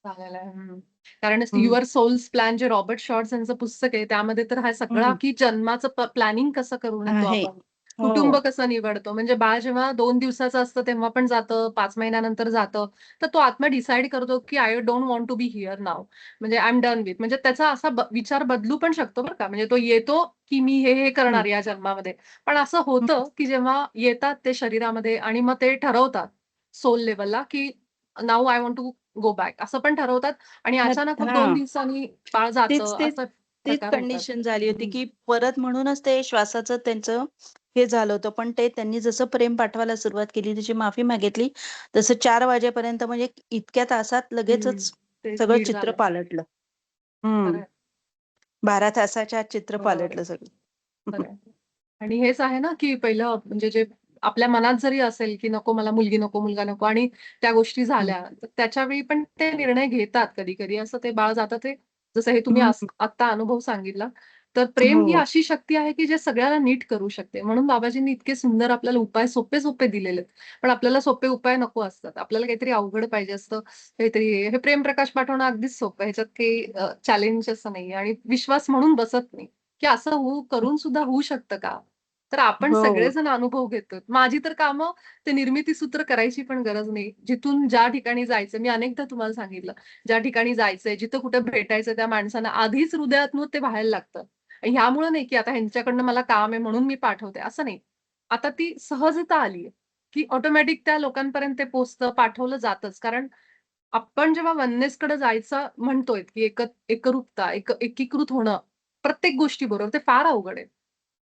झालेलं आहे. हं. कारण हं, युअर सोल्स प्लॅन जे रॉबर्ट शॉर्ट्स यांचं पुस्तक आहे, त्यामध्ये तर हा सगळा हं. की जन्माचं प्लॅनिंग कसं करून येतो आहे. आपण. कुटुंब हो. कसं निवडतो. म्हणजे बाळ जेव्हा 2 दिवसाचं असतं तेव्हा पण जातं, 5 महिन्यानंतर जातं. तर तो आत्मा डिसाईड करतो की I don't want to be here now. म्हणजे आय एम डन विथ. म्हणजे त्याचा असा विचार बदलू पण शकतो बरं का. म्हणजे तो येतो की मी हे हं, करणार या जन्मामध्ये. पण असं हं. होतं की जेव्हा येतात ते शरीरामध्ये आणि मग ते ठरवतात सोल लेव्हलला की now I want to go back असं पण ठरवतात आणि मग अचानकच 2 हां. दिवसांनी बाळ तीच जातं, तीच असा तीच प्रकार होतात. कंडिशन झाली होती, हं. की परत म्हणूनच ते श्वासाचं त्यांचं हे झालं होतं. पण ते त्यांनी जसं प्रेम पाठवायला सुरुवात केली, त्याची माफी मागितली, तसं 4 वाजेपर्यंत म्हणजे इतक्या तासात हं. लगेचच ते सगळं नीट चित्र झालं. पालटलं. हं. खरंय. 12 तासाच्या आत चित्र बरोबर आहे. पालटलं सगळं. खरंय. आणि हेच आहे ना, की पहिलं म्हणजे जे आपल्या मनात जरी असेल, की नको मला मुलगी नको, मुलगा नको आणि त्या गोष्टी हं, झाल्या, तर त्याच्या वेळी पण ते निर्णय घेतात कधी-कधी. असं ते बाळ जातं ते जसं हे तुम्ही हं. आत्ता अनुभव सांगितला. तर प्रेम ही हो. अशी शक्ती आहे, की जे सगळ्याला नीट करू शकते. म्हणून बाबाजींनी इतके सुंदर आपल्याला उपाय सोपे-सोपे दिलेले आहेत. पण आपल्याला सोपे उपाय नको असतात. आपल्याला काहीतरी अवघड पाहिजे असतं. काहीतरी हे प्रेमप्रकाश पाठवणं अगदीच सोपं आहे. ह्याच्यात काही चॅलेंज असं नाहीये आणि विश्वास म्हणून बसत नाही. की असं करून सुद्धा होऊ शकतं का? तर आपण हो. सगळेजण अनुभव घेतोय. माझी तर कामं ते निर्मिती सूत्र करायची पण गरज नाही. जिथून ज्या ठिकाणी जायचं मी अनेकदा तुम्हाला सांगितलं. ज्या ठिकाणी जायचंय, जिथं कुठे भेटायचं त्या माणसांना आधीच हृदयातनं ते व्हायला लागतं. ह्यामुळे नाही की आता ह्यांच्याकडनं मला काम आहे म्हणून मी पाठवते, असं नाही. आता ती सहजता आलीये, की ऑटोमॅटिक त्या लोकांपर्यंत ते पोहोचतं, पाठवलं जातंच. कारण आपण जेव्हा वननेसकडे जायचं म्हणतोय, की एकरूपता, एकीकृत होणं प्रत्येक गोष्टीबरोबर ते फार अवघड आहे.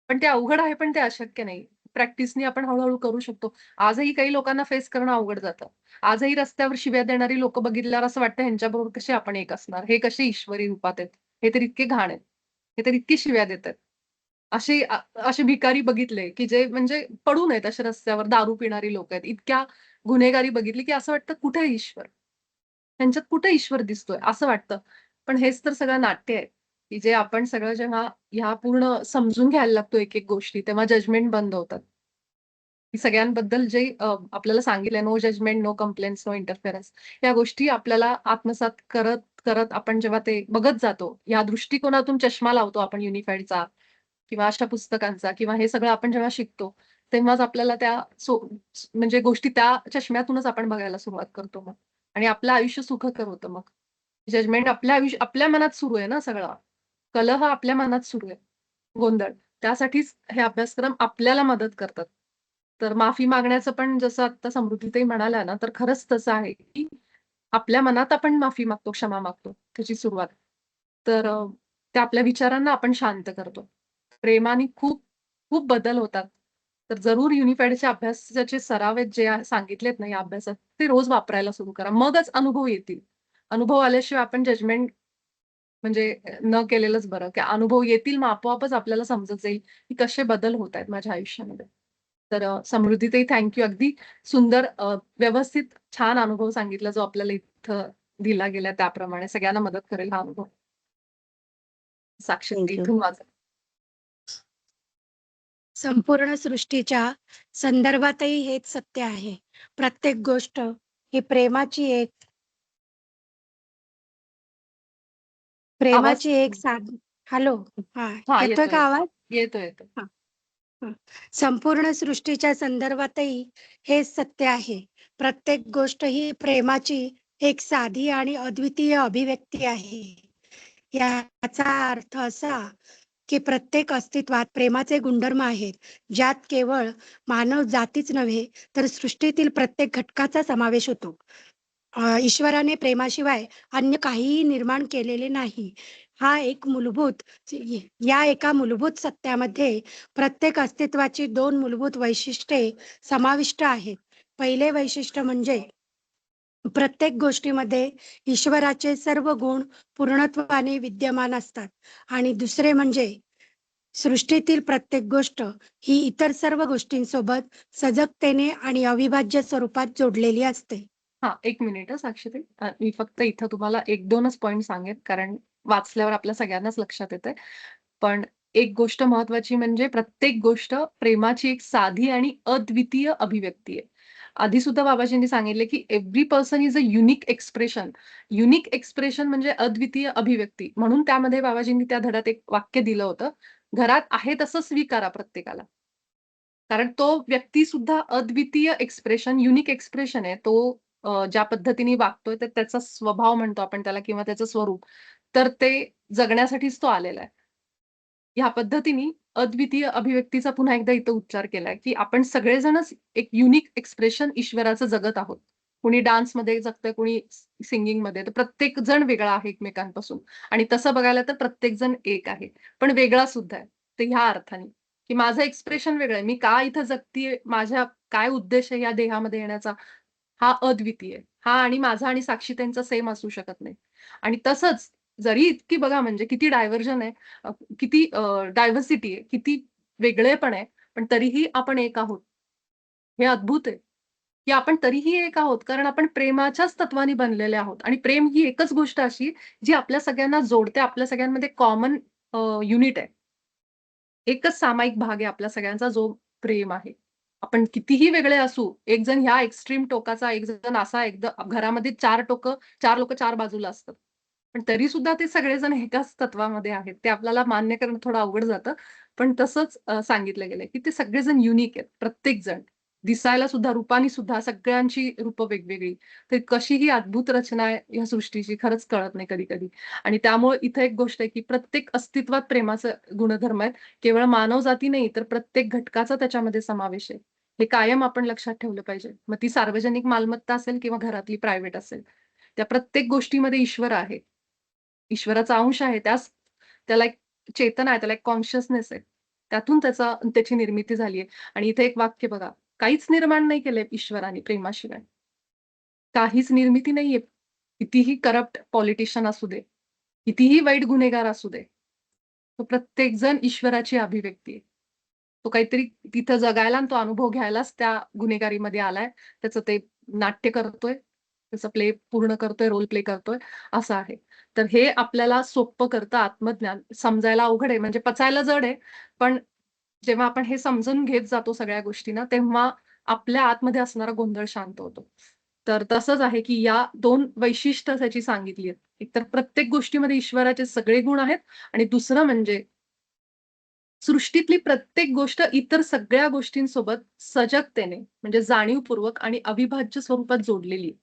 पण ते अवघड आहे, पण ते अशक्य नाही. प्रॅक्टिसनी आपण हळू-हळू करू शकतो. आजही काही लोकांना फेस करणं अवघड जातं. आजही रस्त्यावर शिव्या देणारी लोकं बघितल्यावर असं वाटतं ह्यांच्याबरोबर कसे आपण एक असणार? हे कसे ईश्वरी रूपात आहेत? हे तर इतके घाण आहेत. हे तर इतकी शिव्या देतायत. असे भिकारी बघितले, की जे म्हणजे पडून आहेत अशा रस्त्यावर दारू पिणारी लोकं आहेत. इतक्या गुन्हेगारी बघितली, की असं वाटतं कुठे ईश्वर? त्यांच्यात कुठे ईश्वर दिसतोय? असं वाटतं. पण हेच तर सगळं नाट्य आहे, की जे आपण सगळं जेव्हा ह्या पूर्ण समजून घ्यायला लागतो एक-एक गोष्टी, तेव्हा जजमेंट बंद होतात. की सगळ्यांबद्दल जे आपल्याला सांगितलंय no judgement, no complaints, no interference. या गोष्टी आपल्याला आत्मसात करत आपण जेव्हा ते बघत जातो, या दृष्टिकोनातून चष्मा लावतो आपण युनिफाईडचा किंवा अशा पुस्तकांचा किंवा हे सगळं आपण जेव्हा शिकतो, तेव्हाच आपल्याला त्या म्हणजे गोष्टी त्या चष्म्यातूनच आपण बघायला सुरुवात करतो मग आणि आपलं आयुष्य सुखकर होतं मग. जजमेंट आपल्या मनात सुरू आहे ना सगळा. कलह आपल्या मनात सुरू आहे. गोंधळ. त्यासाठीच हे अभ्यासक्रम आपल्याला मदत करतात. तर माफी मागण्याचं पण जसं आता समृद्धीताई म्हणाल्या ना, तर खरंच तसं आहे, की आपल्या मनात आपण माफी मागतो, क्षमा मागतो, त्याची सुरुवात. तर त्या आपल्या विचारांना आपण शांत करतो. प्रेमाने खूप, खूप बदल होतात. तर जरूर युनिफाईडच्या अभ्यासाचे सराव आहेत जे सांगितलेत ना या अभ्यासात, ते रोज वापरायला सुरू करा. मगच अनुभव येतील. अनुभव आल्याशिवाय आपण जजमेंट म्हणजे न केलेलंच बरं, की अनुभव येतील मग आपोआपच आपल्याला समजत जाईल, की कसे बदल होत आहेत माझ्या आयुष्यामध्ये. तर समृद्धीताई थँक यू. अगदी सुंदर व्यवस्थित छान अनुभव सांगितला जो आपल्याला इथं दिला गेला त्याप्रमाणे सगळ्यांना मदत करेल हा अनुभव. साक्षीताई थँक यू. इथून माझं. संपूर्ण सृष्टीच्या संदर्भातही हेच सत्य आहे. प्रत्येक गोष्ट ही आवाज प्रेमाची एक हॅलो. हा, हां, येतोय येतोय, का येतोय. आवाज? येतोय, येतोय. हा, हा. संपूर्ण सृष्टीच्या संदर्भातही हेच सत्य आहे. प्रत्येक गोष्ट ही प्रेमाची एक साधी आणि अद्वितीय अभिव्यक्ती आहे. याचा अर्थ असा की प्रत्येक अस्तित्वात प्रेमाचे गुणधर्म आहेत, ज्यात केवळ मानव जातीच नव्हे, तर सृष्टीतील प्रत्येक घटकाचा समावेश होतो. ईश्वराने प्रेमाशिवाय अन्य काहीही निर्माण केलेले नाही. हा एक मूलभूत या एका मूलभूत सत्यामध्ये प्रत्येक अस्तित्वाची 2 मूलभूत वैशिष्ट्ये समाविष्ट आहेत. पहिले वैशिष्ट्य म्हणजे प्रत्येक गोष्टीमध्ये ईश्वराचे सर्व गुण पूर्णत्वाने विद्यमान असतात आणि दुसरे म्हणजे सृष्टीतील प्रत्येक गोष्ट ही इतर सर्व गोष्टींसोबत सजगतेने आणि अविभाज्य स्वरूपात जोडलेली असते. हां, 1 मिनिट साक्षीताई. मी फक्त इथं तुम्हाला 1-2च पॉइंट सांगेन, कारण वाचल्यावर आपल्या सगळ्यांनाच लक्षात येतंय. पण एक गोष्ट महत्त्वाची म्हणजे प्रत्येक गोष्ट प्रेमाची एक साधी आणि अद्वितीय अभिव्यक्ती आहे. आधी सुद्धा बाबाजींनी सांगितले, की every person is a unique expression. Unique expression म्हणजे अद्वितीय अभिव्यक्ती. म्हणून त्यामध्ये बाबाजींनी त्या धड्यात एक वाक्य दिलं होतं, "घरात आहे तसं स्वीकारा प्रत्येकाला." कारण तो व्यक्ती सुद्धा अद्वितीय एक्सप्रेशन, युनिक एक्सप्रेशन आहे. तो ज्या पद्धतीने वागतोय तर त्याचा स्वभाव म्हणतो आपण त्याला किंवा त्याचं स्वरूप, तर ते जगण्यासाठीच तो आलेला आहे. ह्या पद्धतीने अद्वितीय अभिव्यक्तीचा पुन्हा एकदा इथं उच्चार केलाय, की आपण सगळेजणच एक युनिक एक्सप्रेशन ईश्वराचं जगत आहोत. कुणी डान्समध्ये जगतंय, कुणी सिंगिंगमध्ये. तर प्रत्येक जण वेगळा आहे एकमेकांपासून आणि तसं बघायला तर प्रत्येक जण एक आहे, पण वेगळा सुद्धा आहे. तर ह्या अर्थाने, की माझं एक्सप्रेशन वेगळं आहे. मी का इथं जगतीये, माझा काय उद्देश आहे या देहामध्ये येण्याचा, हा अद्वितीय आहे. हा आणि माझा आणि साक्षीताईंचा सेम असू शकत नाही. आणि तसंच जरी इतकी बघा म्हणजे किती डायव्हर्जन आहे, किती डायव्हर्सिटी आहे, किती वेगळेपण आहे, पण तरीही आपण एक आहोत. हे अद्भुत आहे, की आपण तरीही एक आहोत कारण आपण प्रेमाच्याच तत्त्वाने बनलेले आहोत आणि प्रेम ही एकच गोष्ट अशी जी आपल्या सगळ्यांना जोडते. आपल्या सगळ्यांमध्ये कॉमन युनिट आहे. एकच सामायिक भाग आहे आपल्या सगळ्यांचा जो प्रेम आहे. आपण कितीही वेगळे असू, एक जण ह्या एक्स्ट्रीम टोकाचा, एक जण असा एकदम घरामध्ये 4 टोकं 4 लोकं 4 बाजूला असतात. पण तरी सुद्धा ते सगळेजण एकाच तत्वामध्ये आहेत. ते आपल्याला मान्य करणं थोडं अवघड जातं. पण तसंच सांगितलं गेलंय, की ते सगळेजण युनिक आहेत. प्रत्येक जण. दिसायला सुद्धा, रूपाने सुद्धा सगळ्यांची रूपं वेगवेगळी. तर कशी ही अद्भुत रचना आहे या सृष्टीची खरंच कळत नाही कधी-कधी. आणि त्यामुळे इथं एक गोष्ट आहे, की प्रत्येक अस्तित्वात प्रेमाचं गुणधर्म आहेत. केवळ मानवजाती नाही, तर प्रत्येक घटकाचा त्याच्यामध्ये समावेश आहे. हे कायम आपण लक्षात ठेवलं पाहिजे. मग ती सार्वजनिक मालमत्ता असेल किंवा घरातली प्रायव्हेट असेल. त्या प्रत्येक गोष्टीमध्ये ईश्वर आहे. ईश्वराचा अंश आहे. त्याला एक चेतना आहे, त्याला एक कॉन्शियसनेस आहे. त्यातून त्याची निर्मिती झाली आहे. आणि इथे एक वाक्य बघा, काहीच निर्माण नाही केलंय ईश्वराने प्रेमाशिवाय. काहीच निर्मिती नाहीये. कितीही करप्ट पॉलिटिशियन असू दे, कितीही वाईट गुन्हेगार असू दे. तो प्रत्येकजण ईश्वराची अभिव्यक्ती आहे. तो काहीतरी तिथं जगायला आणि तो अनुभव घ्यायलाच त्या गुन्हेगारीमध्ये आलाय. त्याचं ते नाट्य करतोय त्याचा प्ले पूर्ण करतोय, रोल प्ले करतोय असं आहे. तर हे आपल्याला सोप्पं करतं आत्मज्ञान. समजायला अवघड आहे म्हणजे पचायला जड आहे. पण जेव्हा आपण हे समजून घेत जातो सगळ्या गोष्टींना, तेव्हा आपल्या आतमध्ये असणारा गोंधळ शांत होतो. तर तसंच आहे, की या 2 वैशिष्ट्य त्याची सांगितली आहेत. एकतर प्रत्येक गोष्टीमध्ये ईश्वराचे सगळे गुण आहेत आणि दुसरं म्हणजे सृष्टीतली प्रत्येक गोष्ट इतर सगळ्या गोष्टींसोबत सजगतेने म्हणजे जाणीवपूर्वक आणि अविभाज्य स्वरूपात जोडलेली आहे.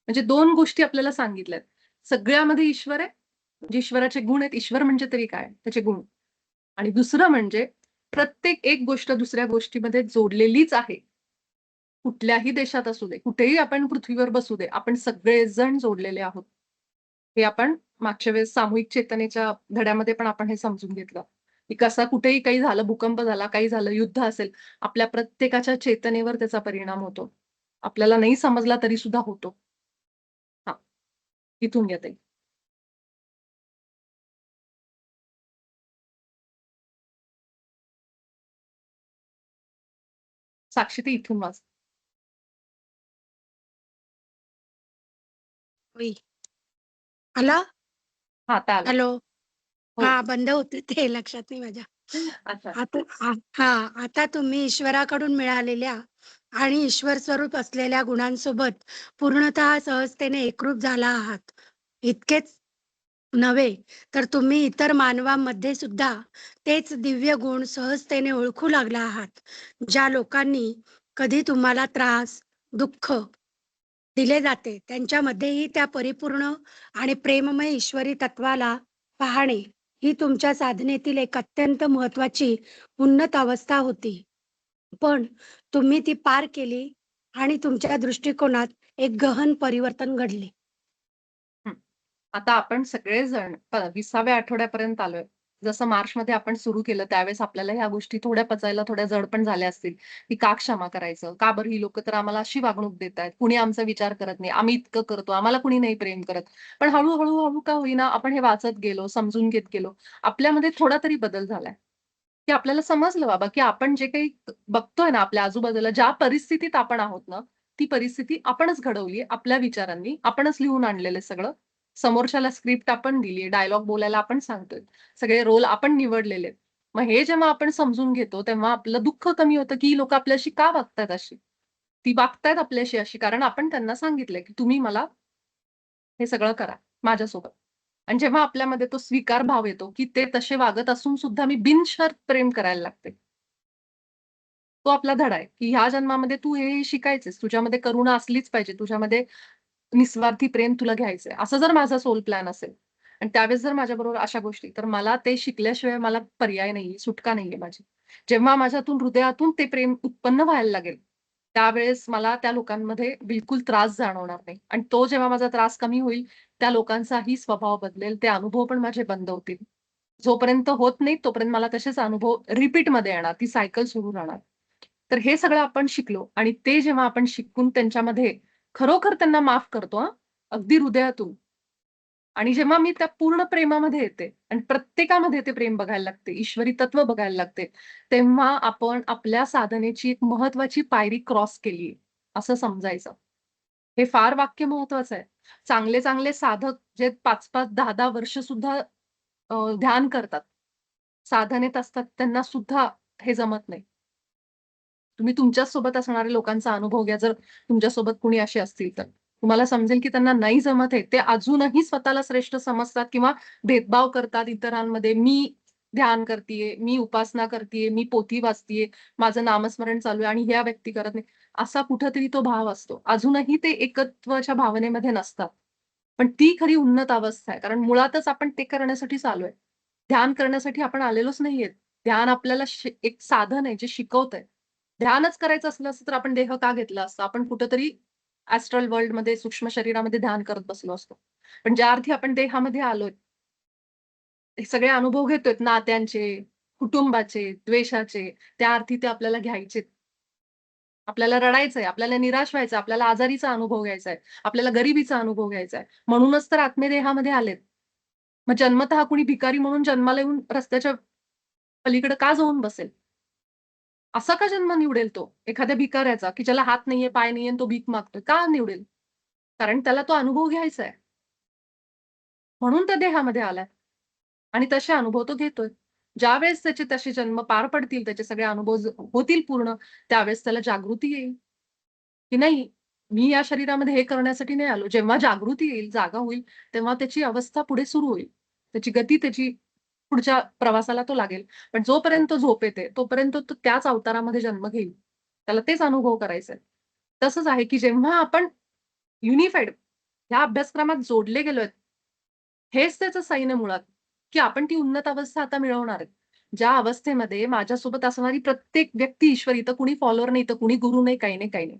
म्हणजे 2 गोष्टी आपल्याला सांगितल्यात. सगळ्यामध्ये ईश्वर आहे, म्हणजे ईश्वराचे गुण आहेत. ईश्वर म्हणजे तरी काय? त्याचे गुण. आणि दुसरं म्हणजे प्रत्येक एक गोष्ट दुसऱ्या गोष्टीमध्ये जोडलेलीच आहे. कुठल्याही देशात असू दे, कुठेही आपण पृथ्वीवर बसू दे, आपण सगळेजण जोडलेले आहोत. हे आपण मागच्या वेळेस सामूहिक चेतनेच्या धड्यामध्ये पण आपण हे समजून घेतलं, की कसा कुठेही काही झालं, भूकंप झाला, काही झालं, युद्ध असेल, आपल्या प्रत्येकाच्या चेतनेवर त्याचा परिणाम होतो. आपल्याला नाही समजला तरी सुद्धा होतो. हां, इथून घ्या ताई. साक्षी ताई इथून वाच. होय. आला? हां, आता आलं. हॅलो. हो. हा, बंद होते ते लक्षात नाही माझ्या. अच्छा. आता तुम्ही ईश्वराकडून मिळालेल्या आणि ईश्वर स्वरूप असलेल्या गुणांसोबत पूर्णतः सहजतेने एकरूप झाला आहात. इतकेच नव्हे, तर तुम्ही इतर मानवांमध्ये सुद्धा तेच दिव्य गुण सहजतेने ओळखू लागला आहात. ज्या लोकांनी कधी तुम्हाला त्रास, दुःख दिले जाते, त्यांच्यामध्येही त्या परिपूर्ण आणि प्रेममय ईश्वरी तत्वाला पाहणे ही तुमच्या साधनेतील एक अत्यंत महत्वाची उन्नत अवस्था होती. पण तुम्ही ती पार केली आणि तुमच्या दृष्टिकोनात एक गहन परिवर्तन घडले. हं. आता आपण सगळेजण 20व्या आठवड्यापर्यंत आलोय. जसं मार्चमध्ये आपण सुरू केलं त्यावेळेस आपल्याला ह्या गोष्टी थोड्या पचायला थोड्या जड पण झाल्या असतील, की का क्षमा करायचं? का बरं ही लोकं तर आम्हाला अशी वागणूक देतायत. कुणी आमचा विचार करत नाही. आम्ही इतकं करतो. आम्हाला कुणी नाही प्रेम करत. पण हळू का होईना आपण हे वाचत गेलो, समजून घेत गेलो. आपल्यामध्ये थोडा तरी बदल झालाय, की आपल्याला समजलं बाबा, की आपण जे काही बघतोय ना आपल्या आजूबाजूला ज्या परिस्थितीत आपण आहोत ना, ती परिस्थिती आपणच घडवली आपल्या विचारांनी. आपणच लिहून आणलेलं सगळं. समोरच्याला स्क्रिप्ट आपण दिलीये, डायलॉग बोलायला आपण सांगतोय. सगळे रोल आपण निवडलेले आहेत. मग हे जेव्हा आपण समजून घेतो, तेव्हा आपलं दुःख कमी होतं, की ही लोकं आपल्याशी का वागतायत अशी? ती वागतायत आपल्याशी अशी कारण आपण त्यांना सांगितलंय, की तुम्ही मला हे सगळं करा माझ्यासोबत. आणि जेव्हा आपल्यामध्ये तो स्वीकार भाव येतो, की ते तसे वागत असून सुद्धा मी बिनशर्त प्रेम करायला लागते. तो आपला धडा आहे, की ह्या जन्मामध्ये तू हे शिकायचंस. तुझ्यामध्ये करुणा असलीच पाहिजे. तुझ्यामध्ये निस्वार्थी प्रेम तुला घ्यायचंय. असं जर माझा सोल प्लॅन असेल आणि त्यावेळेस जर माझ्याबरोबर अशा गोष्टी, तर मला ते शिकल्याशिवाय मला पर्याय नाहीये, सुटका नाहीये माझी. जेव्हा माझ्यातून हृदयातून ते प्रेम उत्पन्न व्हायला लागेल, त्यावेळेस मला त्या लोकांमध्ये बिलकुल त्रास जाणवणार नाही आणि तो जेव्हा माझा त्रास कमी होईल, त्या लोकांचाही स्वभाव बदलेल. ते अनुभव पण माझे बंद होतील. जोपर्यंत होत नाही, तोपर्यंत मला तसेच अनुभव रिपीटमध्ये येणार. ती सायकल सुरू राहणार. तर हे सगळं आपण शिकलो आणि ते जेव्हा आपण शिकून त्यांच्यामध्ये खरोखर त्यांना माफ करतो हां, अगदी हृदयातून. आणि जेव्हा मी त्या पूर्ण प्रेमामध्ये येते आणि प्रत्येकामध्ये ते प्रेम बघायला लागते, ईश्वरी तत्व बघायला लागते, तेव्हा आपण आपल्या साधनेची एक महत्वाची पायरी क्रॉस केली असं समजायचं. हे फार वाक्य महत्वाचं आहे. चांगले-चांगले साधक जे 5-5, 10-10 वर्ष सुद्धा ध्यान करतात. साधनेत असतात त्यांना सुद्धा हे जमत नाही. तुम्ही तुमच्याच सोबत असणाऱ्या लोकांचा अनुभव घ्या, जर तुमच्यासोबत कुणी असे असतील तर. तुम्हाला समजेल की त्यांना नाही जमत आहे. ते अजूनही स्वतःला श्रेष्ठ समजतात किंवा भेदभाव करतात इतरांमध्ये. मी ध्यान करतीये, मी उपासना करतीये, मी पोथी वाचतीये, माझं नामस्मरण चालू आहे आणि ह्या व्यक्ती करत नाही. असा कुठेतरी तो भाव असतो. अजूनही ते एकत्वाच्या भावनेमध्ये नसतात. पण ती खरी उन्नत अवस्था आहे. कारण मुळातच आपण ते करण्यासाठीच आलोय. ध्यान करण्यासाठी आपण आलेलोच नाहीये. ध्यान आपल्याला एक साधन आहे जे शिकवतंय. ध्यानच करायचं असलं असतं तर आपण देह का घेतला असता? आपण कुठेतरी ॲस्ट्रल वर्ल्डमध्ये सूक्ष्म शरीरामध्ये ध्यान करत बसलो असतो. पण ज्या अर्थी आपण देहामध्ये आलोय, हे सगळे अनुभव घेतोय नात्यांचे, कुटुंबाचे, द्वेषाचे, त्या अर्थी ते आपल्याला घ्यायचेत. आपल्याला रडायचंय, आपल्याला निराश व्हायचंय, आपल्याला आजारीचा अनुभव घ्यायचा आहे, आपल्याला गरिबीचा अनुभव घ्यायचा आहे. म्हणूनच तर आत्मेदेहामध्ये आलेत. मग जन्मतः कुणी भिकारी म्हणून जन्माला येऊन रस्त्याच्या पलीकडे का जाऊन बसेल? असा का जन्म निवडेल तो? एखाद्या भिकाऱ्याचा, की ज्याला हात नाहीये, पाय नाहीये आणि तो भीक मागतोय. का निवडेल? कारण त्याला तो अनुभव घ्यायचा आहे. म्हणून त्या देहामध्ये आलाय आणि तसे अनुभव तो घेतोय. ज्यावेळेस त्याचे तसे जन्म पार पडतील, त्याचे सगळे अनुभव होतील पूर्ण, त्यावेळेस त्याला जागृती येईल, की नाही, मी या शरीरामध्ये हे करण्यासाठी नाही आलो. जेव्हा जागृती येईल, जागा होईल, तेव्हा त्याची अवस्था पुढे सुरू होईल. त्याची गती त्याची पुढच्या प्रवासाला तो लागेल. पण जोपर्यंत झोपेत आहे, तोपर्यंत तो त्याच अवतारामध्ये जन्म घेईल. त्याला तेच अनुभव करायचे आहेत. तसंच आहे, की जेव्हा आपण युनिफाईड ह्या अभ्यासक्रमात जोडले गेलोय, हेच त्याचं साईन आहे मुळात, की आपण ती उन्नत अवस्था आता मिळवणार आहेत. ज्या अवस्थेमध्ये माझ्यासोबत असणारी प्रत्येक व्यक्ती ईश्वर, इथं कुणी फॉलोअर नाही, इथं कुणी गुरु नाही, काही नाही, काही नाही.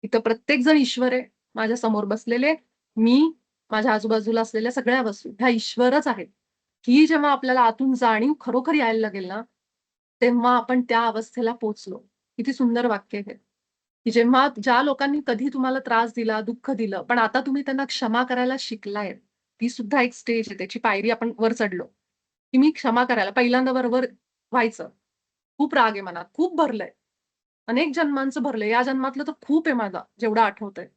इथं प्रत्येक जण ईश्वर आहे. माझ्या समोर बसलेले मी, माझ्या आजूबाजूला असलेल्या सगळ्या वस्तू ह्या ईश्वरच आहेत. ही जेव्हा आपल्याला आतून जाणीव खरोखर यायला लागेल ना, तेव्हा आपण त्या अवस्थेला पोहोचलो. किती सुंदर वाक्य आहे हे, की जेव्हा ज्या लोकांनी कधी तुम्हाला त्रास दिला, दुःख दिलं, पण आता तुम्ही त्यांना क्षमा करायला शिकलाय. ती सुद्धा एक स्टेज आहे. त्याची पायरी आपण वर चढलो, की मी क्षमा करायला पहिल्यांदा बरोबर व्हायचं. खूप राग आहे मनात, खूप भरलंय. अनेक जन्मांचं भरलंय. या जन्मातलं तर खूप आहे माझा, जेवढं आठवतंय.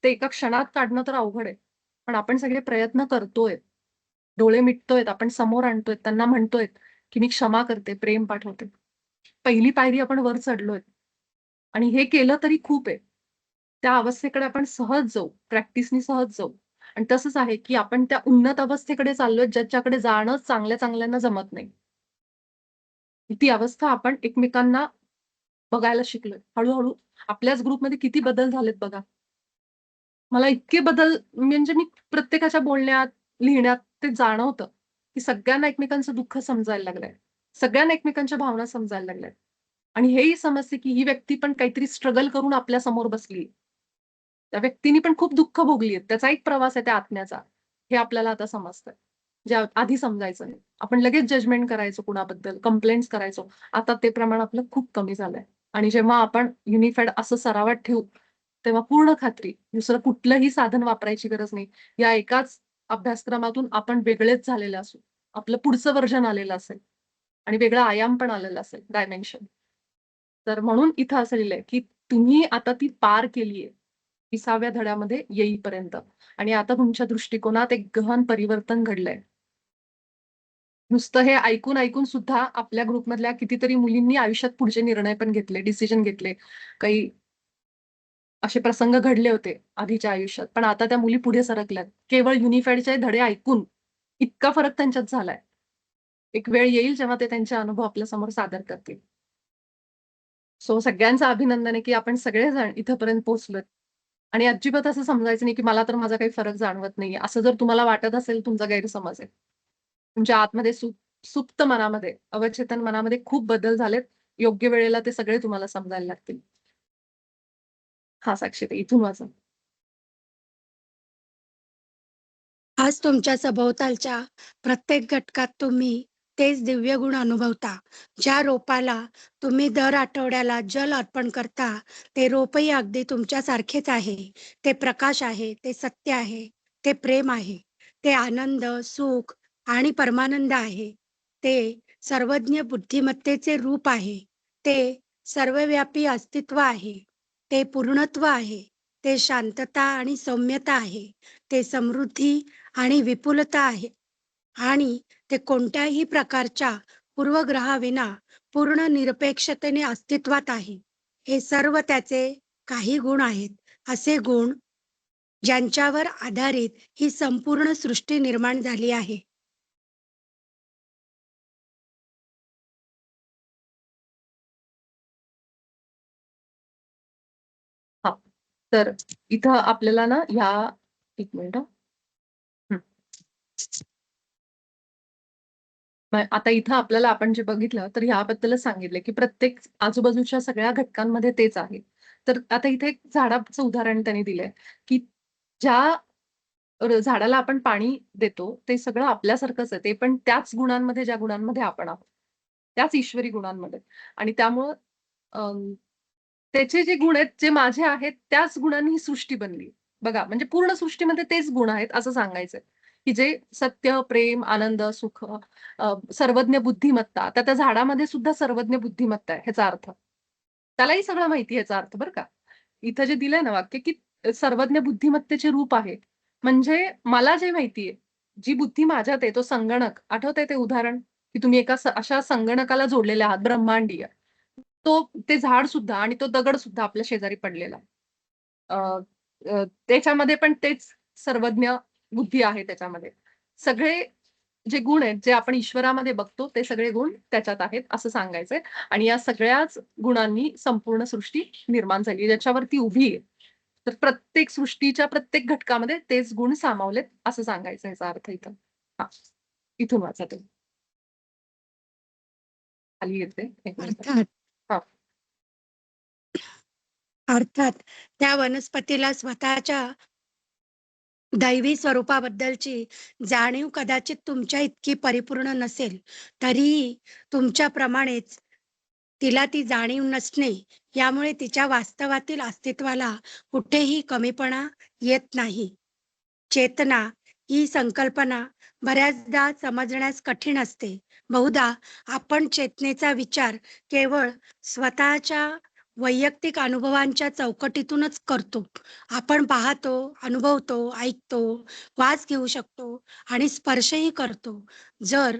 ते एका क्षणात काढणं तर अवघड आहे. पण आपण सगळे प्रयत्न करतोय. डोळे मिटतोयत, आपण समोर आणतोय, त्यांना म्हणतोय, की मी क्षमा करते, प्रेम पाठवते. पहिली पायरी आपण वर चढलोय आणि हे केलं तरी खूप आहे. त्या अवस्थेकडे आपण सहज जाऊ, प्रॅक्टिसनी सहज जाऊ. आणि तसंच आहे, की आपण त्या उन्नत अवस्थेकडे चाललोय, ज्याच्याकडे जाणं चांगल्या-चांगल्यांना जमत नाही. ती अवस्था आपण एकमेकांना बघायला शिकलोय. हळू आपल्याच ग्रुपमध्ये किती बदल झालेत बघा. मला इतके बदल म्हणजे मी प्रत्येकाच्या बोलण्यात, लिहिण्यात ते जाणवतं, की सगळ्यांना एकमेकांचं दुःख समजायला लागलंय. सगळ्यांना एकमेकांच्या भावना समजायला लागल्यात. आणि हेही समजते, की ही व्यक्ती पण काहीतरी स्ट्रगल करून आपल्या समोर बसली. त्या व्यक्तीने पण खूप दुःख भोगली आहेत. त्याचा एक प्रवास आहे त्या आत्म्याचा. हे आपल्याला आता समजतंय. जे आधी समजायचं नाही. आपण लगेच जजमेंट करायचो कुणाबद्दल, कंप्लेंट्स करायचो. आता ते प्रमाण आपलं खूप कमी झालंय. आणि जेव्हा आपण युनिफाईड असं सरावात ठेवू, तेव्हा पूर्ण खात्री, दुसरं कुठलंही साधन वापरायची गरज नाही. या एकाच अभ्यासक्रमातून आपण वेगळेच झालेले असू. आपलं पुढचं व्हर्जन आलेलं असेल आणि वेगळा आयाम पण आलेला असेल, डायमेन्शन. तर म्हणून इथं असं लिहिलंय, की तुम्ही आता ती पार केलीये 20व्या धड्यामध्ये येईपर्यंत आणि आता तुमच्या दृष्टिकोनात एक गहन परिवर्तन घडलंय. नुसतं हे ऐकून सुद्धा आपल्या ग्रुपमधल्या कितीतरी मुलींनी आयुष्यात पुढचे निर्णय पण घेतले, डिसिजन घेतले. काही असे प्रसंग घडले होते आधीच्या आयुष्यात. पण आता त्या मुली पुढे सरकल्यात. केवळ युनिफाईडचे धडे ऐकून इतका फरक त्यांच्यात झालाय. एक वेळ येईल जेव्हा ते त्यांचे अनुभव आपल्यासमोर सादर करतील. सो सगळ्यांचं अभिनंदन आहे, की आपण सगळेजण इथपर्यंत पोहोचलोत. आणि अजिबात असं समजायचं नाही, की मला तर माझा काही फरक जाणवत नाहीये. असं जर तुम्हाला वाटत असेल, तुमचा गैरसमज आहे. तुमच्या आतमध्ये सुप्त मनामध्ये, अवचेतन मनामध्ये खूप बदल झालेत. योग्य वेळेला ते सगळे तुम्हाला समजायला लागतील. हां, साक्षी ताई इथून वाचा. आज तुमच्या सभोवतालच्या प्रत्येक घटकात तुम्ही तेच दिव्य गुण अनुभवता. ज्या रोपाला तुम्ही दर आठवड्याला जल अर्पण करता, ते रोपही अगदी तुमच्यासारखेच आहे. ते प्रकाश आहे, ते सत्य आहे, ते प्रेम आहे, ते आनंद, सुख आणि परमानंद आहे. ते सर्वज्ञ बुद्धिमत्तेचे रूप आहे. ते सर्वव्यापी अस्तित्व आहे. ते पूर्णत्व आहे. ते शांतता आणि सौम्यता आहे. ते समृद्धी आणि विपुलता आहे आणि ते कोणत्याही प्रकारच्या पूर्वग्रहाविना पूर्ण निरपेक्षतेने अस्तित्वात आहे. हे सर्व त्याचे काही गुण आहेत. असे गुण ज्यांच्यावर आधारित ही संपूर्ण सृष्टी निर्माण झाली आहे. हां. तर इथं आपल्याला ना ह्या एक मिनिट हं. मग आता इथं आपल्याला आपण जे बघितलं, तर ह्याबद्दलच सांगितलं, की प्रत्येक आजूबाजूच्या सगळ्या घटकांमध्ये तेच आहे. तर आता इथे एक झाडाचं उदाहरण त्यांनी दिलंय, की ज्या झाडाला आपण पाणी देतो, ते सगळं आपल्यासारखंच आहे. ते पण त्याच गुणांमध्ये, ज्या गुणांमध्ये आपण आहोत. त्याच ईश्वरी गुणांमध्ये आणि त्यामुळं त्याचे जे गुण आहेत, जे माझे आहेत, त्याच गुणांनी ही सृष्टी बनली. बघा, म्हणजे पूर्ण सृष्टीमध्ये तेच गुण आहेत असं सांगायचंय, की जे सत्य, प्रेम, आनंद, सुख, सर्वज्ञ बुद्धिमत्ता. तर त्या झाडामध्ये सुद्धा सर्वज्ञ बुद्धिमत्ता आहे ह्याचा अर्थ. त्यालाही सगळं माहिती आहे याचा अर्थ बरं का. इथं जे दिलंय ना वाक्य, की सर्वज्ञ बुद्धिमत्तेचे रूप आहे. म्हणजे मला जे माहितीये, जी बुद्धी माझ्यात आहे, तो संगणक आठवतंय ते उदाहरण, की तुम्ही एका अशा संगणकाला जोडलेले आहात ब्रह्मांडीय. ते झाड सुद्धा आणि तो दगड सुद्धा आपल्या शेजारी पडलेला आहे. अ, त्याच्यामध्ये पण तेच सर्वज्ञ बुद्धी आहे त्याच्यामध्ये. सगळे जे गुण आहेत, जे आपण ईश्वरामध्ये बघतो, ते सगळे गुण त्याच्यात आहेत असं सांगायचंय आणि या सगळ्याच गुणांनी संपूर्ण सृष्टी निर्माण झाली, ज्याच्यावर ती उभी आहे. तर प्रत्येक सृष्टीच्या प्रत्येक घटकामध्ये तेच गुण सामावलेत असं सांगायचं याचा अर्थ इथं. हां, इथून वाचा तुम्ही. खाली येते. 1 मिनिट. अर्थात हां. अर्थात त्या वनस्पतीला स्वतःच्या दैवी स्वरूपाबद्दलची जाणीव कदाचित तुमच्या इतकी परिपूर्ण नसेल, तरीही तुमच्याप्रमाणेच तिला ती जाणीव नसणे, यामुळे तिच्या वास्तवातील अस्तित्वाला कुठेही कमीपणा येत नाही. चेतना ही संकल्पना बऱ्याचदा समजण्यास कठीण असते. बहुधा आपण चेतनेचा विचार केवळ स्वतःच्या वैयक्तिक अनुभवांच्या चौकटीतूनच करतो. आपण पाहतो, अनुभवतो, ऐकतो, वास घेऊ शकतो आणि स्पर्शही करतो. जर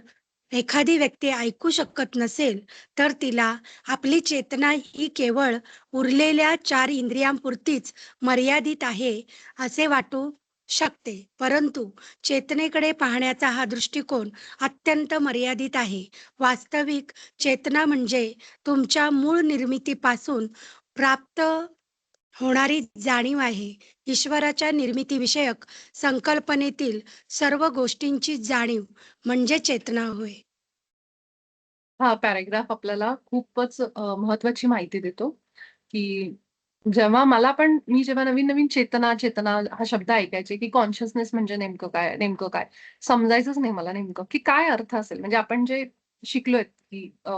एखादी व्यक्ती ऐकू शकत नसेल, तर तिला आपली चेतना ही केवळ उरलेल्या 4 इंद्रियांपुरतीच मर्यादित आहे, असे वाटू शकते. परंतु चेतनेकडे पाहण्याचा हा दृष्टिकोन अत्यंत मर्यादित आहे. वास्तविक चेतना म्हणजे तुमच्या मूळ निर्मितीपासून प्राप्त होणारी जाणीव आहे. ईश्वराच्या निर्मितीविषयक संकल्पनेतील सर्व गोष्टींची जाणीव म्हणजे चेतना होय. हा पॅराग्राफ आपल्याला खूपच महत्वाची माहिती देतो, की मी जेव्हा नवीन-नवीन चेतना, चेतना हा शब्द ऐकायचे, की कॉन्शियसनेस म्हणजे नेमकं काय? नेमकं काय? समजायचंच नाही मला नेमकं, की काय अर्थ असेल? म्हणजे आपण जे शिकलोय, की अ,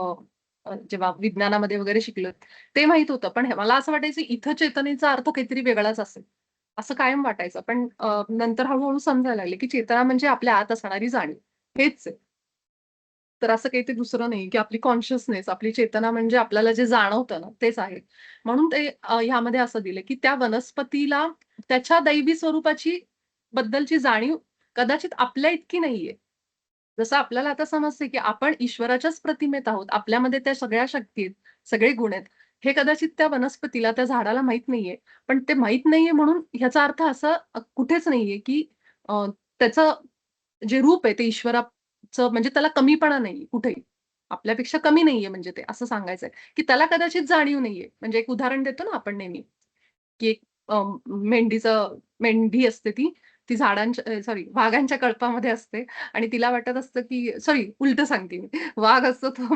अ, जेव्हा विज्ञानामध्ये वगैरे शिकलोय, ते माहीत होतं. पण मला असं वाटायचं इथं चेतनेचा अर्थ काहीतरी वेगळाच असेल, असं कायम वाटायचं. पण नंतर हळू समजायला लागले, की चेतना म्हणजे आपल्या आत असणारी जाणीव, हेच आहे. तर असं काही ते दुसरं नाही, की आपली कॉन्शियसनेस, आपली चेतना म्हणजे आपल्याला जे जाणवतं ना, तेच आहे. म्हणून ते ह्यामध्ये असं दिलं, की त्या वनस्पतीला त्याच्या दैवी स्वरूपाची बद्दलची जाणीव कदाचित आपल्या इतकी नाहीये. जसं आपल्याला आता समजतंय, की आपण ईश्वराच्याच प्रतिमेत आहोत. आपल्यामध्ये त्या सगळ्या शक्ती आहेत, सगळे गुण आहेत. हे कदाचित त्या वनस्पतीला, त्या झाडाला माहीत नाहीये. पण ते माहीत नाहीये म्हणून ह्याचा अर्थ असा कुठेच नाहीये, की त्याचं जे रूप आहे ते ईश्वराचं म्हणजे त्याला कमीपणा नाहीये कुठेही. आपल्यापेक्षा कमी नाहीये म्हणजे ते असं सांगायचंय, की त्याला कदाचित जाणीव नाहीये. म्हणजे एक उदाहरण देतो ना आपण नेहमी, की एक मेंढी असते ती, ती झाडांच्या सॉरी वाघांच्या कळपामध्ये असते आणि तिला वाटत असतं, की सॉरी उलटं सांगते मी. वाघ असतो तो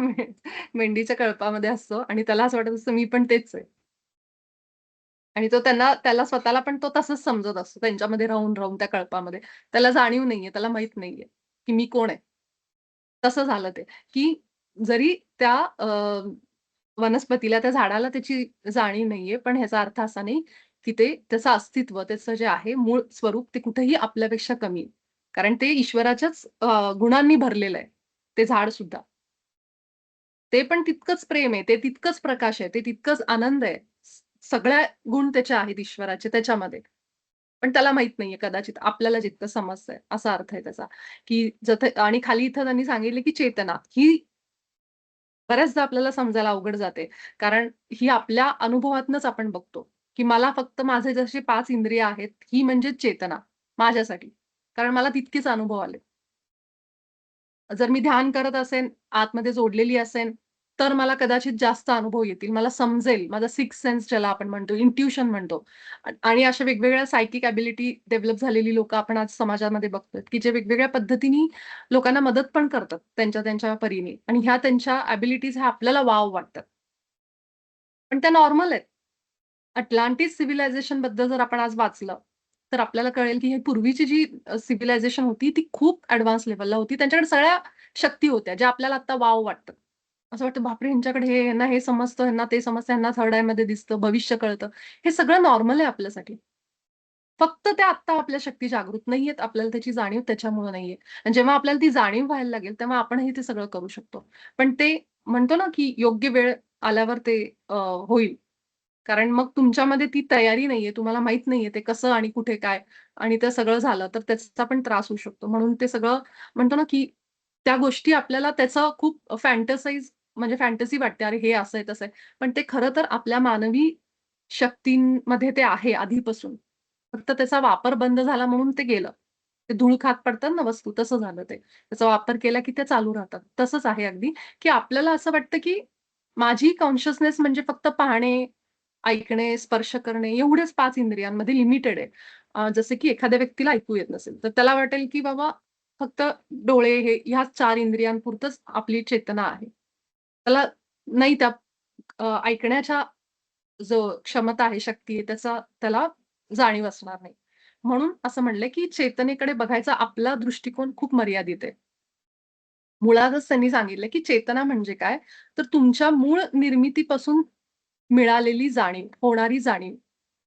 मेंढीच्या कळपामध्ये असतो आणि त्याला असं वाटत असतं मी पण तेच आहे. आणि तो त्याला स्वतःला पण तो तसंच समजत असतो त्यांच्यामध्ये राहून त्या कळपामध्ये. त्याला जाणीव नाहीये, त्याला माहीत नाहीये, की मी कोण आहे? तसं झालं ते, की जरी त्या वनस्पतीला, त्या झाडाला त्याची जाणीव नाहीये, पण ह्याचा अर्थ असा नाही, की ते त्याचं अस्तित्व, त्याचं जे आहे मूळ स्वरूप ते कुठेही आपल्यापेक्षा कमी आहे. कारण ते ईश्वराच्याच गुणांनी भरलेलं आहे, ते झाड सुद्धा. ते पण तितकंच प्रेम आहे, ते तितकंच प्रकाश आहे, ते तितकंच आनंद आहे. सगळ्या गुण त्याचे आहेत ईश्वराचे त्याच्यामध्ये. पण त्याला माहीत नाहीये कदाचित आपल्याला जितकं समजतंय, असा अर्थ आहे त्याचा, की आणि खाली इथं त्यांनी सांगितले, की चेतना ही बऱ्याचदा आपल्याला समजायला अवघड जाते. कारण ही आपल्या अनुभवातनंच आपण बघतो, की मला फक्त माझे जसे 5 इंद्रिय आहेत, ही म्हणजे चेतना माझ्यासाठी. कारण मला तितकेच अनुभव आले. जर मी ध्यान करत असेन, आतमध्ये जोडलेली असेन, तर मला कदाचित जास्त अनुभव येतील. मला समजेल. माझा सिक्स्थ सेन्स ज्याला आपण म्हणतो, इंट्युशन म्हणतो. आणि अशा वेगवेगळ्या सायकिक एबिलिटी डेव्हलप झालेली लोकं आपण आज समाजामध्ये बघतोय, की जे वेगवेगळ्या पद्धतीने लोकांना मदत पण करतात त्यांच्या परीने आणि ह्या त्यांच्या एबिलिटीज ह्या आपल्याला वॉव वाटतात. पण त्या नॉर्मल आहेत. अटलांटिस सिव्हिलायझेशन बद्दल जर आपण आज वाचलं, तर आपल्याला कळेल की ही पूर्वीची जी सिव्हिलायझेशन होती ती खूप एडवान्स लेव्हलला होती. त्यांच्याकडे सगळ्या शक्ती होत्या, ज्या आपल्याला आता वॉव वाटतात. असं वाटतं बापरे! ह्यांच्याकडे ह्यांना हे समजतं, ह्यांना ते समजतं, ह्यांना थर्ड आयमध्ये दिसतं, भविष्य कळतं. हे सगळं नॉर्मल आहे आपल्यासाठी. फक्त त्या आत्ता आपल्या शक्ती जागृत नाहीयेत. आपल्याला त्याची जाणीव त्याच्यामुळे नाहीये. आणि जेव्हा आपल्याला ती जाणीव व्हायला लागेल, तेव्हा आपणही ते सगळं करू शकतो. पण ते म्हणतो ना, की योग्य वेळ आल्यावर ते होईल. कारण मग तुमच्यामध्ये ती तयारी नाहीये. तुम्हाला माहीत नाहीये ते कसं आणि कुठे काय आणि ते सगळं झालं तर त्याचा पण त्रास होऊ शकतो. म्हणून ते सगळं म्हणतो ना, की त्या गोष्टी आपल्याला त्याचं खूप म्हणजे फॅन्टसी वाटते. अरे हे असं आहे, तसं आहे. पण ते खरं तर आपल्या मानवी शक्तींमध्ये ते आहे आधीपासून. फक्त त्याचा वापर बंद झाला म्हणून ते गेलं. ते धूळ खात पडतात ना वस्तू, तसं झालं ते. त्याचा वापर केला की ते चालू राहतात. तसंच आहे अगदी, की आपल्याला असं वाटतं की माझी कॉन्शियसनेस म्हणजे फक्त पाहणे, ऐकणे, स्पर्श करणे एवढेच 5 इंद्रियांमध्ये लिमिटेड आहे. जसं की एखाद्या व्यक्तीला ऐकू येत नसेल, तर त्याला वाटेल की बाबा फक्त डोळे हे ह्या 4 इंद्रियांपुरतंच आपली चेतना आहे. त्याला नाही त्या ऐकण्याच्या जो क्षमता आहे, शक्ती आहे त्याचा त्याला जाणीव असणार नाही. म्हणून असं म्हणलंय की चेतनेकडे बघायचा आपला दृष्टिकोन खूप मर्यादित आहे. मुळातच त्यांनी सांगितलं की चेतना म्हणजे काय? तर तुमच्या मूळ निर्मितीपासून मिळालेली जाणीव, होणारी जाणीव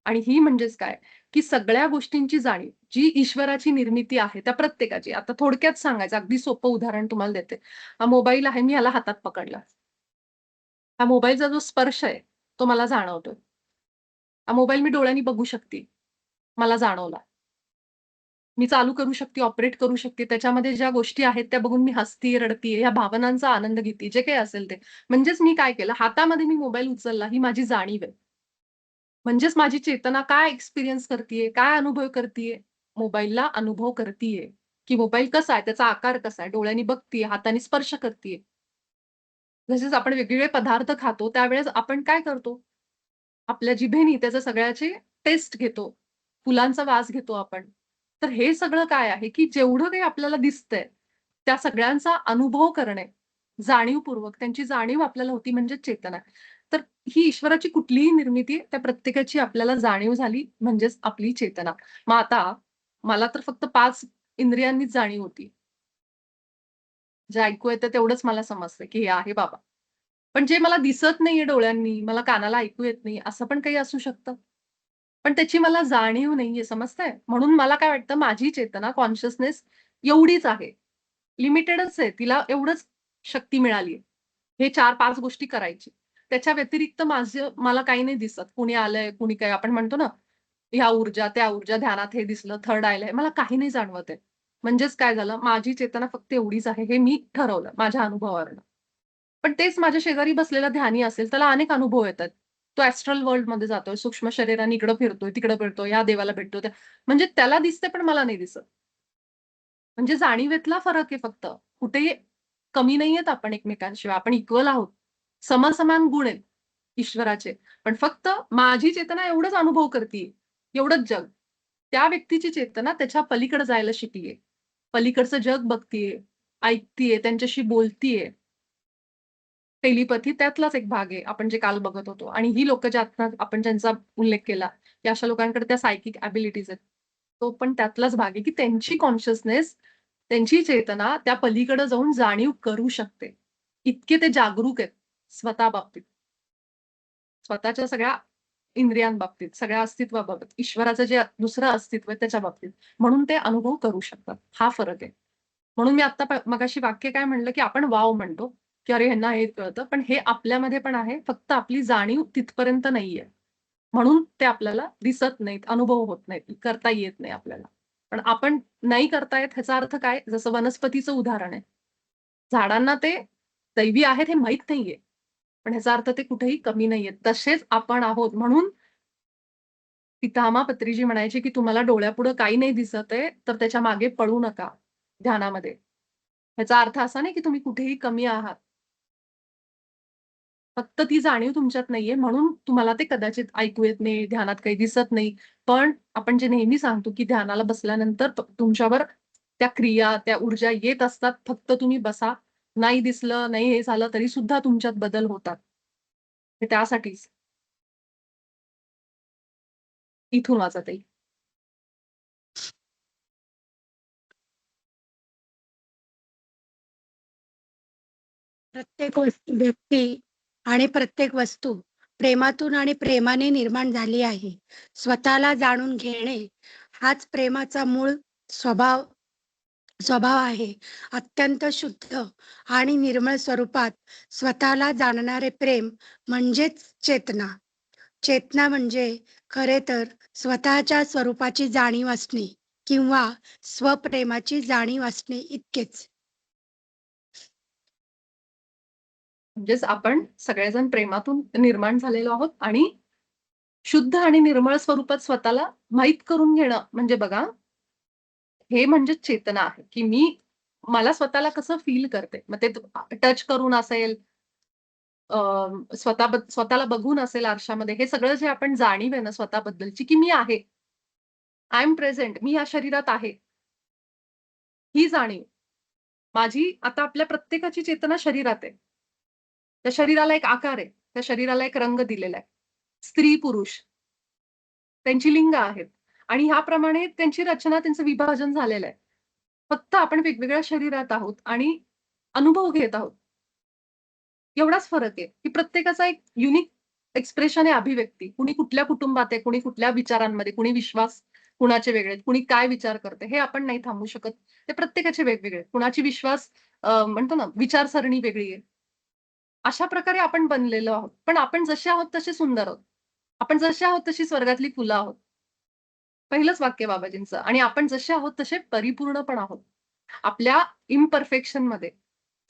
आणि ही म्हणजेच काय, की सगळ्या गोष्टींची जाणीव, जी ईश्वराची निर्मिती आहे त्या प्रत्येकाची. आता थोडक्यात सांगायचं, अगदी सोपं उदाहरण तुम्हाला देते. हा मोबाईल आहे, मी ह्याला हातात पकडला. हा मोबाईलचा जो स्पर्श आहे, तो मला जाणवतोय. हा मोबाईल मी डोळ्यांनी बघू शकते, मला जाणवला. मी चालू करू शकते, ऑपरेट करू शकते. त्याच्यामध्ये ज्या गोष्टी आहेत त्या बघून मी हसतीये, रडतीये, ह्या भावनांचा आनंद घेते, जे काही असेल ते. म्हणजेच मी काय केलं, हातामध्ये मी मोबाईल उचलला, ही माझी जाणीव आहे. म्हणजेच माझी चेतना काय एक्सपिरियन्स करतीये, काय अनुभव करतीये? मोबाईलला अनुभव करतीये, की मोबाईल कसा आहे, त्याचा आकार कसा आहे, डोळ्यांनी बघतीये, हाताने स्पर्श करतीये. जसेच आपण वेगवेगळे पदार्थ खातो, त्यावेळेस आपण काय करतो? आपल्या जिभेनी त्याच्या सगळ्याची टेस्ट घेतो. फुलांचा वास घेतो आपण. तर हे सगळं काय आहे, की जेवढं काही आपल्याला दिसतंय, त्या सगळ्यांचा अनुभव करणे, जाणीवपूर्वक त्यांची जाणीव आपल्याला होती म्हणजे चेतना. तर ही ईश्वराची कुठलीही निर्मिती त्या प्रत्येकाची आपल्याला जाणीव झाली म्हणजेच आपली चेतना. मग आता मला तर फक्त 5 इंद्रियांनीच जाणीव होती. जे ऐकू येतं तेवढंच मला समजतं, की हे आहे बाबा. पण जे मला दिसत नाहीये डोळ्यांनी, मला कानाला ऐकू येत नाही, असं पण काही असू शकतं. पण त्याची मला जाणीव नाहीये, समजतंय? म्हणून मला काय वाटतं, माझी चेतना, कॉन्शियसनेस एवढीच आहे. लिमिटेडच आहे. तिला एवढंच शक्ती मिळाली आहे. हे 4-5 गोष्टी करायची. त्याच्या व्यतिरिक्त मला काही नाही दिसत. कुणी आलंय, कुणी काय आपण म्हणतो ना, ह्या ऊर्जा, त्या ऊर्जा, ध्यानात हे दिसलं, थर्ड आयला मला काही नाही जाणवत आहे. म्हणजेच काय झालं, माझी चेतना फक्त एवढीच आहे, हे मी ठरवलं माझ्या अनुभवावरून. पण तेच माझ्या शेजारी बसलेला ध्यानी असेल, त्याला अनेक अनुभव येतात. तो ॲस्ट्रल वर्ल्डमध्ये जातोय, सूक्ष्म शरीराने इकडं फिरतोय, तिकडं फिरतोय, या देवाला भेटतो, म्हणजे त्याला दिसते पण मला नाही दिसत. म्हणजे जाणीवेतला फरक आहे फक्त. कुठेही कमी नाहीयेत आपण एकमेकांशिवाय. आपण इक्वल आहोत. समसमान गुण आहेत ईश्वराचे. पण फक्त माझी चेतना एवढाच अनुभव करतीये. एवढंच जग. त्या व्यक्तीची चेतना त्याच्या पलीकडे जायला शिकलीये. पलीकडचं जग बघतीये, ऐकतीये, त्यांच्याशी बोलतीये. टेलिपॅथी त्यातलाच एक भाग आहे. आपण जे काल बघत होतो आणि ही लोकं जे आता आपण ज्यांचा उल्लेख केला, की अशा लोकांकडे त्या सायकिक एबिलिटीज आहेत. तो पण त्यातलाच भाग आहे, की त्यांची कॉन्शियसनेस, त्यांची चेतना त्या पलीकडे जाऊन जाणीव करू शकते. इतके ते जागरूक आहेत स्वतःबाबतीत. स्वतःच्या सगळ्या इंद्रियांबाबतीत, सगळ्या अस्तित्वाबाबत, ईश्वराचं जे दुसरं अस्तित्व आहे त्याच्या बाबतीत. म्हणून ते अनुभव करू शकतात. हा फरक आहे. म्हणून मी आत्ता मगाशी वाक्य काय म्हणलं, की आपण वॉव म्हणतो, की अरे ह्यांना हे कळतं. पण हे आपल्यामध्ये पण आहे. फक्त आपली जाणीव तिथपर्यंत नाहीये. म्हणून ते आपल्याला दिसत नाहीत, अनुभव होत नाहीत, करता येत नाही आपल्याला. पण आपण नाही करता येत ह्याचा अर्थ काय? जसं वनस्पतीचं उदाहरण आहे. झाडांना ते दैवी आहेत हे माहीत नाहीये. पण ह्याचा अर्थ ते कुठेही कमी नाहीयेत. तसेच आपण आहोत. म्हणून पितामह पत्रीजी म्हणायचे, की तुम्हाला डोळ्यापुढं काही नाही दिसत आहे, तर त्याच्या मागे पळू नका ध्यानामध्ये. ह्याचा अर्थ असा नाही, की तुम्ही कुठेही कमी आहात. फक्त ती जाणीव तुमच्यात नाहीये म्हणून तुम्हाला ते कदाचित ऐकू येत नाही, ध्यानात काही दिसत नाही. पण आपण जे नेहमी सांगतो, की ध्यानाला बसल्यानंतर तुमच्यावर त्या क्रिया, त्या ऊर्जा येत असतात. फक्त तुम्ही बसा. नाही दिसलं, नाही हे झालं तरी सुद्धा तुमच्यात बदल होतात. हे त्यासाठीच. इथून वाचत आहे. प्रत्येक व्यक्ती आणि प्रत्येक वस्तू प्रेमातून आणि प्रेमाने निर्माण झाली आहे. स्वतःला जाणून घेणे हाच प्रेमाचा मूळ स्वभाव स्वभाव आहे. अत्यंत शुद्ध आणि निर्मळ स्वरूपात स्वतःला जाणणारे प्रेम म्हणजेच चेतना. चेतना म्हणजे खरे तर स्वतःच्या स्वरूपाची जाणीव असणे किंवा स्वप्रेमाची जाणीव असणे इतकेच. म्हणजेच आपण सगळेजण प्रेमातून निर्माण झालेलो आहोत आणि शुद्ध आणि निर्मळ स्वरूपात स्वतःला माहीत करून घेणं म्हणजे बघा, हे म्हणजे चेतना आहे, की मला स्वतःला कसं फील करते. मग ते टच करून असेल, स्वतःला बघून असेल आरशामध्ये, हे सगळं जे आपण जाणीव आहे ना स्वतःबद्दलची, की मी आहे. I am present. मी या शरीरात आहे. ही जाणीव. माझी आता आपल्या प्रत्येकाची चेतना शरीरात आहे. त्या शरीराला एक आकार आहे. त्या शरीराला एक रंग दिलेला आहे. स्त्री, पुरुष त्यांची लिंग आहेत आणि ह्याप्रमाणे त्यांची रचना, त्यांचं विभाजन झालेलं आहे. फक्त आपण वेगवेगळ्या शरीरात आहोत आणि अनुभव घेत आहोत. एवढाच फरक आहे, की प्रत्येकाचा एक युनिक एक्सप्रेशन आहे, अभिव्यक्ती. कुणी कुठल्या कुटुंबात आहे, कुणी कुठल्या विचारांमध्ये, कुणी विश्वास कुणाचे वेगळे, कुणी काय विचार करते, हे आपण नाही थांबवू शकत. ते प्रत्येकाचे वेगवेगळे. कुणाची विश्वास म्हणतो ना, विचारसरणी वेगळी आहे. अशा प्रकारे आपण बनलेलो आहोत. पण आपण जसे आहोत तसे सुंदर आहोत. आपण जसे आहोत तशी स्वर्गातली फुलं आहोत. पहिलंच वाक्य बाबाजींचं. आणि आपण जसे आहोत तसे परिपूर्ण पण आहोत. आपल्या इम्परफेक्शनमध्ये.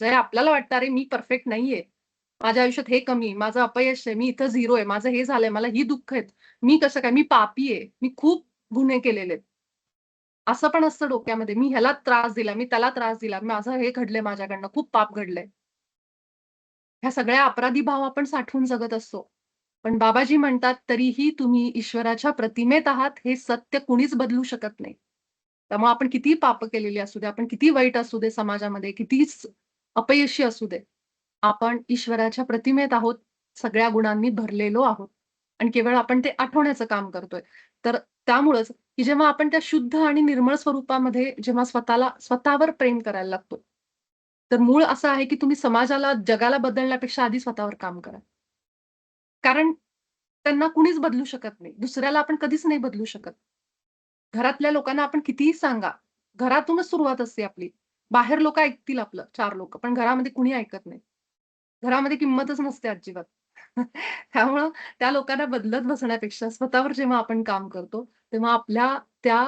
जर आपल्याला वाटतं, "अरे, मी परफेक्ट नाहीये. माझ्या आयुष्यात हे कमी आहे. माझं अपयश आहे. मी इथं झिरो आहे. माझं हे झालंय. मला ही दुःख आहेत. मी कसं काय? मी पापी आहे. मी खूप गुन्हे केलेले आहेत." असं पण असतं डोक्यामध्ये. मी ह्याला त्रास दिला, मी त्याला त्रास दिला, माझं हे घडलंय माझ्याकडनं, खूप पाप घडलंय. ह्या सगळ्या अपराधी भाव आपण साठवून जगत असतो. पण बाबाजी म्हणतात, "तरीही तुम्ही ईश्वराच्या प्रतिमेत आहात, हे सत्य कुणीच बदलू शकत नाही." त्यामुळे आपण कितीही पाप केलेली असू दे, आपण किती वाईट असू दे समाजामध्ये, कितीच अपयशी असू दे, आपण ईश्वराच्या प्रतिमेत आहोत, सगळ्या गुणांनी भरलेलो आहोत आणि केवळ आपण ते आठवण्याचं काम करतोय. तर त्यामुळंच की जेव्हा आपण त्या शुद्ध आणि निर्मळ स्वरूपामध्ये जेव्हा स्वतःवर प्रेम करायला लागतो, तर मूळ असं आहे की तुम्ही समाजाला, जगाला बदलण्यापेक्षा आधी स्वतःवर काम करा. कारण त्यांना कुणीच बदलू शकत नाही. दुसऱ्याला आपण कधीच नाही बदलू शकत. घरातल्या लोकांना आपण कितीही सांगा, घरातूनच सुरुवात असते आपली. बाहेर लोकं ऐकतील आपलं, 4 लोकं, पण घरामध्ये कुणी ऐकत नाही. घरामध्ये किंमतच नसते अजिबात. त्यामुळं त्या लोकांना बदलत बसण्यापेक्षा स्वतःवर जेव्हा आपण काम करतो, तेव्हा आपल्या त्या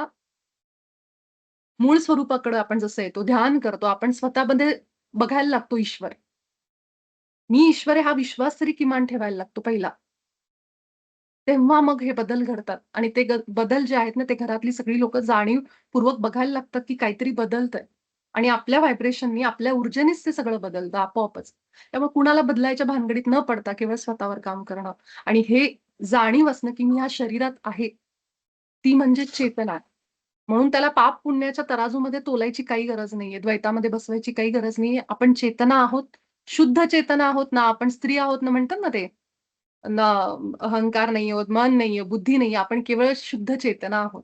मूळ स्वरूपाकडे आपण जसं येतो, ध्यान करतो, आपण स्वतःमध्ये बघायला लागतो ईश्वर. मी ईश्वर आहे हा विश्वास तरी किमान ठेवायला लागतो पहिला. तेव्हा मग हे बदल घडतात आणि ते बदल जे आहेत ना, ते घरातली सगळी लोकं जाणीवपूर्वक बघायला लागतात, की काहीतरी बदलतंय आणि आपल्या व्हायब्रेशननी, आपल्या ऊर्जेनेच ते सगळं बदलतं आपोआपच. त्यामुळे कुणाला बदलायच्या भानगडीत न पडता केवळ स्वतःवर काम करणं आणि हे जाणीव असणं, की मी ह्या शरीरात आहे, ती म्हणजे चेतना. म्हणून त्याला पाप पुण्याच्या तराजूमध्ये तोलायची काही गरज नाहीये. द्वैतामध्ये बसवायची काही गरज नाहीये. आपण चेतना आहोत, शुद्ध चेतना आहोत ना, आपण स्त्री आहोत ना म्हणतात ना ते. ना अहंकार नाही आहोत, मन नाहीये, बुद्धी नाहीये. आपण केवळ शुद्ध चेतना आहोत.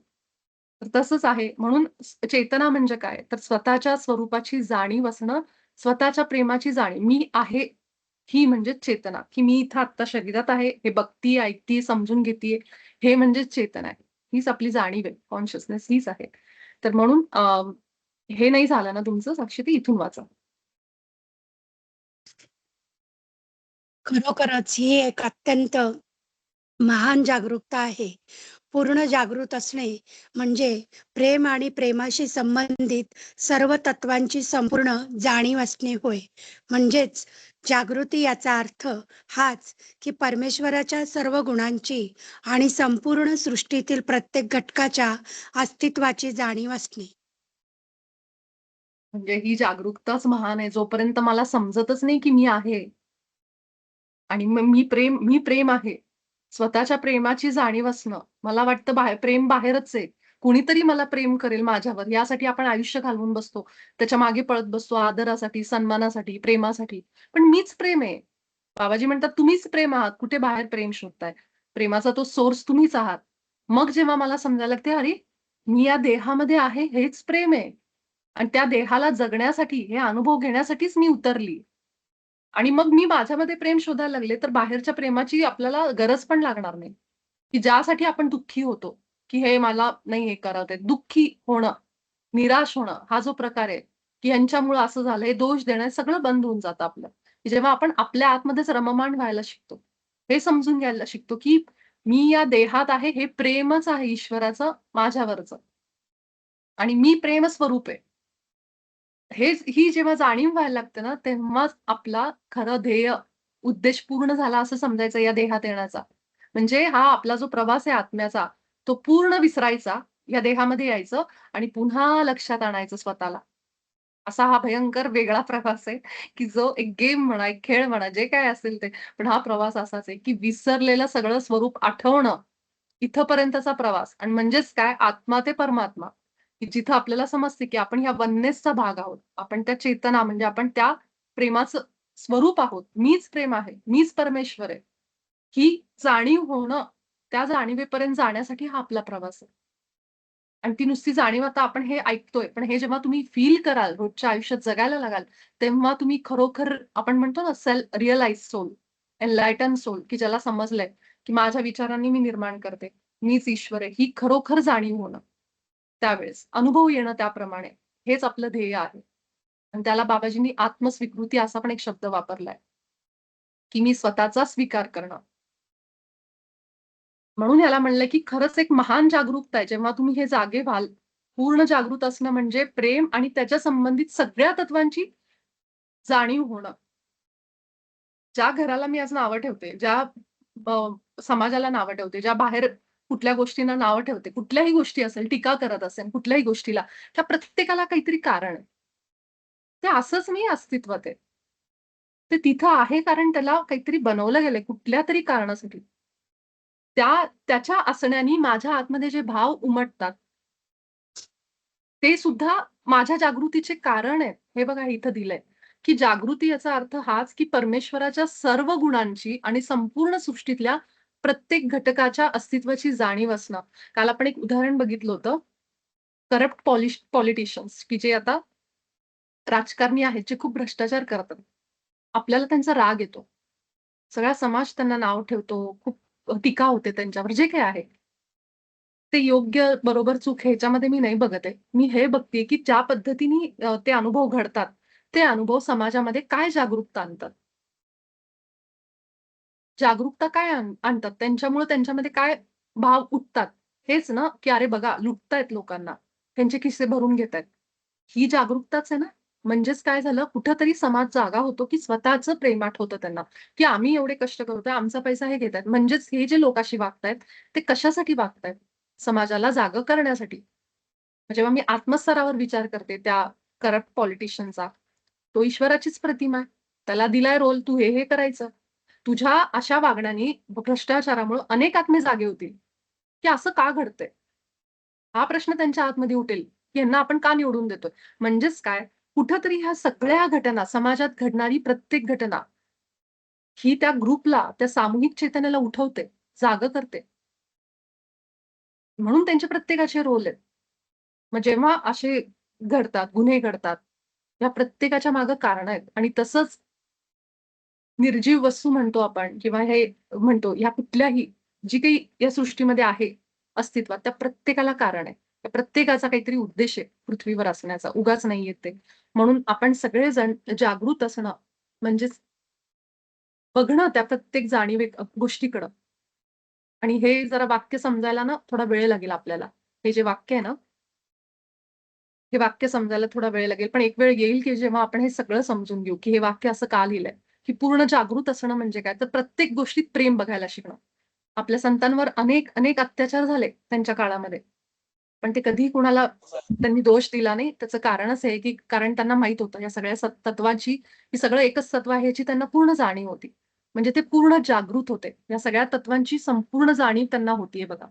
तर तसंच आहे. म्हणून चेतना म्हणजे काय? तर स्वतःच्या स्वरूपाची जाणीव असणं, स्वतःच्या प्रेमाची जाणीव. मी आहे, ही म्हणजे चेतना, की मी इथं आत्ता शरीरात आहे, हे बघतीये, ऐकतीये, समजून घेतीये, हे म्हणजेच चेतना आहे. हीच आपली जाणीव आहे, कॉन्शियसनेस हीच आहे. तर म्हणून हे नाही झालं ना तुमचं साक्षी, ते इथून वाचा. खरोखरच ही एक अत्यंत महान जागरूकता आहे. पूर्ण जागृत असणे म्हणजे प्रेम आणि प्रेमाशी संबंधित सर्व तत्वांची संपूर्ण जाणीव असणे होय. म्हणजेच जागृती याचा अर्थ हाच की परमेश्वराच्या सर्व गुणांची आणि संपूर्ण सृष्टीतील प्रत्येक घटकाच्या अस्तित्वाची जाणीव असणे. म्हणजे ही जागरूकताच महान आहे. जोपर्यंत मला समजतच नाही, की मी आहे आणि मग मी प्रेम आहे. स्वतःच्या प्रेमाची जाणीव असणं. मला वाटतं प्रेम बाहेरच आहे. कुणीतरी मला प्रेम करेल माझ्यावर यासाठी आपण आयुष्य घालवून बसतो. त्याच्या मागे पळत बसतो आदरासाठी, सन्मानासाठी, प्रेमासाठी. पण मीच प्रेम आहे. बाबाजी म्हणतात, "तुम्हीच प्रेम आहात. कुठे बाहेर प्रेम शोधताय? प्रेमाचा तो सोर्स तुम्हीच आहात." मग जेव्हा मला समजायला लागते, "अरे, मी या देहामध्ये आहे हेच प्रेम आहे आणि त्या देहाला जगण्यासाठी, हे अनुभव घेण्यासाठीच मी उतरली." आणि मग मी माझ्यामध्ये प्रेम शोधायला लागले, तर बाहेरच्या प्रेमाची आपल्याला गरज पण लागणार नाही, की ज्यासाठी आपण दुःखी होतो, की हे मला नाही हे करत आहे. दुःखी होणं, निराश होणं हा जो प्रकार आहे, की ह्यांच्यामुळं असं झालं, हे दोष देणं हे सगळं बंद होऊन जातं आपलं. की जेव्हा आपण आपल्या आतमध्येच रममाण व्हायला शिकतो. हे समजून घ्यायला शिकतो, की मी या देहात आहे हे प्रेमच आहे ईश्वराचं माझ्यावरचं आणि मी प्रेम स्वरूप आहे. ही जेव्हा जाणीव व्हायला लागते ना, तेव्हाच आपला खरं ध्येय, उद्देश पूर्ण झाला असं समजायचं या देहात येण्याचा. म्हणजे हा आपला जो प्रवास आहे आत्म्याचा, तो पूर्ण विसरायचा, या देहामध्ये यायचं आणि पुन्हा लक्षात आणायचं स्वतःला. असा हा भयंकर वेगळा प्रवास आहे, की जो एक गेम म्हणा, एक खेळ म्हणा, जे काही असेल ते. पण हा प्रवास असाच आहे, की विसरलेलं सगळं स्वरूप आठवणं, इथपर्यंतचा प्रवास आणि म्हणजेच काय आत्मा ते परमात्मा, की जिथं आपल्याला समजते, की आपण ह्या वननेसचा भाग आहोत. आपण त्या चेतना म्हणजे आपण त्या प्रेमाचं स्वरूप आहोत. मीच प्रेम आहे, मीच परमेश्वर आहे. ही जाणीव होणं, त्या जाणीवेपर्यंत जाण्यासाठी हा आपला प्रवास आहे. आणि ती नुसती जाणीव आता आपण हे ऐकतोय, पण हे जेव्हा तुम्ही फील कराल, रोजच्या आयुष्यात जगायला लागाल, तेव्हा तुम्ही खरोखर आपण म्हणतो ना self realise soul, enlighten soul, की ज्याला समजलंय, की माझ्या विचारांनी मी निर्माण करते. मीच ईश्वर आहे. ही खरोखर जाणीव होणं. त्यावेळेस अनुभव येणं त्याप्रमाणे. हेच आपलं ध्येय आहे. आणि त्याला बाबाजींनी आत्मस्वीकृती असा पण एक शब्द वापरलाय, की मी स्वतःचा स्वीकार करणं. म्हणून ह्याला म्हणलं, की खरंच एक महान जागरूकता आहे. जेव्हा तुम्ही हे जागे व्हाल, पूर्ण जागृत असणं म्हणजे प्रेम आणि त्याच्या संबंधित सगळ्या तत्वांची जाणीव होणं. ज्या घराला मी आज नावं ठेवते, ज्या समाजाला नावं ठेवते, ज्या बाहेर कुठल्या गोष्टींना नावं ठेवते, कुठल्याही गोष्टी असेल, टीका करत असेल कुठल्याही गोष्टीला, त्या प्रत्येकाला काहीतरी कारण आहे. ते असंच नाही अस्तित्वात आहे. ते तिथं आहे कारण त्याला काहीतरी बनवलं गेलंय कुठल्यातरी कारणासाठी. त्याच्या असण्याने माझ्या आतमध्ये जे भाव उमटतात, ते सुद्धा माझ्या जागृतीचे कारण आहेत. हे बघा इथं दिलंय, की जागृती याचा अर्थ हाच, की परमेश्वराच्या सर्व गुणांची आणि संपूर्ण सृष्टीतल्या प्रत्येक घटकाच्या अस्तित्वाची जाणीव असणं. काल आपण एक उदाहरण बघितलं होतं. करप्ट पॉलिटिशियन्स, की जे आता राजकारणी आहेत, जे खूप भ्रष्टाचार करतात. आपल्याला त्यांचा राग येतो. सगळा समाज त्यांना नाव ठेवतो. खूप टीका होते त्यांच्यावर, जे काही आहे. ते योग्य, बरोबर, चूक ह्याच्यामध्ये मी नाही बघत आहे. मी हे बघतेय, की ज्या पद्धतीने ते अनुभव घडतात, ते अनुभव समाजामध्ये काय जागरूकता आणतात. जागरूकता काय आणतात? त्यांच्यामुळे त्यांच्यामध्ये काय भाव उठतात? हेच ना, की अरे बघा लुटतायत लोकांना. त्यांचे खिसे भरून घेतायत. ही जागरूकताच आहे ना. म्हणजेच काय झालं, कुठेतरी समाज जागा होतो, की स्वतःचं प्रेम आठवतं त्यांना, की आम्ही एवढे कष्ट करतोय, आमचा पैसा हे घेतायत. म्हणजेच हे जे लोक अशी वागतायत, ते कशासाठी वागतायत? समाजाला जागं करण्यासाठी. जेव्हा मी आत्मस्तरावर विचार करते त्या करप्ट पॉलिटिशियनचा, तो ईश्वराचीच प्रतिमा आहे. त्याला दिलाय रोल, तू हे करायचं. तुझ्या अशा वागण्याने, भ्रष्टाचारामुळे अनेक आत्मे जागे होतील, की असं का घडतंय? हा प्रश्न त्यांच्या आतमध्ये उठेल, की यांना आपण का निवडून देतोय? म्हणजेच काय, कुठेतरी ह्या सगळ्या घटना, समाजात घडणारी प्रत्येक घटना, ही त्या ग्रुपला, त्या सामूहिक चेतनेला उठवते, जागं करते. म्हणून त्यांचे प्रत्येकाचे रोल आहेत. मग जेव्हा असे घडतात, गुन्हे घडतात, या प्रत्येकाच्या मागे कारण आहेत आणि तसंच निर्जीव वस्तू म्हणतो आपण किंवा हे म्हणतो, ह्या कुठल्याही जी काही या सृष्टीमध्ये आहे अस्तित्वात, त्या प्रत्येकाला कारण आहे. त्या प्रत्येकाचा काहीतरी उद्देश आहे पृथ्वीवर असण्याचा, उगाच नाहीये ते. म्हणून आपण सगळेजण जागृत असणं म्हणजेच बघणं त्या प्रत्येक गोष्टीकडं. आणि हे जरा वाक्य समजायला ना थोडा वेळ लागेल आपल्याला. हे जे वाक्य आहे ना, हे वाक्य समजायला थोडा वेळ लागेल. पण एक वेळ येईल, की जेव्हा आपण हे सगळं समजून घेऊ, की हे वाक्य असं का लिहिलंय, की पूर्ण जागृत असणं म्हणजे काय? तर प्रत्येक गोष्टीत प्रेम बघायला शिकणं. आपल्या संतांवर अनेक, अनेक अत्याचार झाले त्यांच्या काळामध्ये. पण ते कधीही कुणाला त्यांनी दोष दिला नाही. त्याचं कारणच आहे, की कारण त्यांना माहीत होतं या सगळ्या तत्वाची, ही सगळं एकच तत्व आहे याची त्यांना पूर्ण जाणीव होती. म्हणजे ते पूर्ण जागृत होते. या सगळ्या तत्वांची संपूर्ण जाणीव त्यांना होतीये बघा.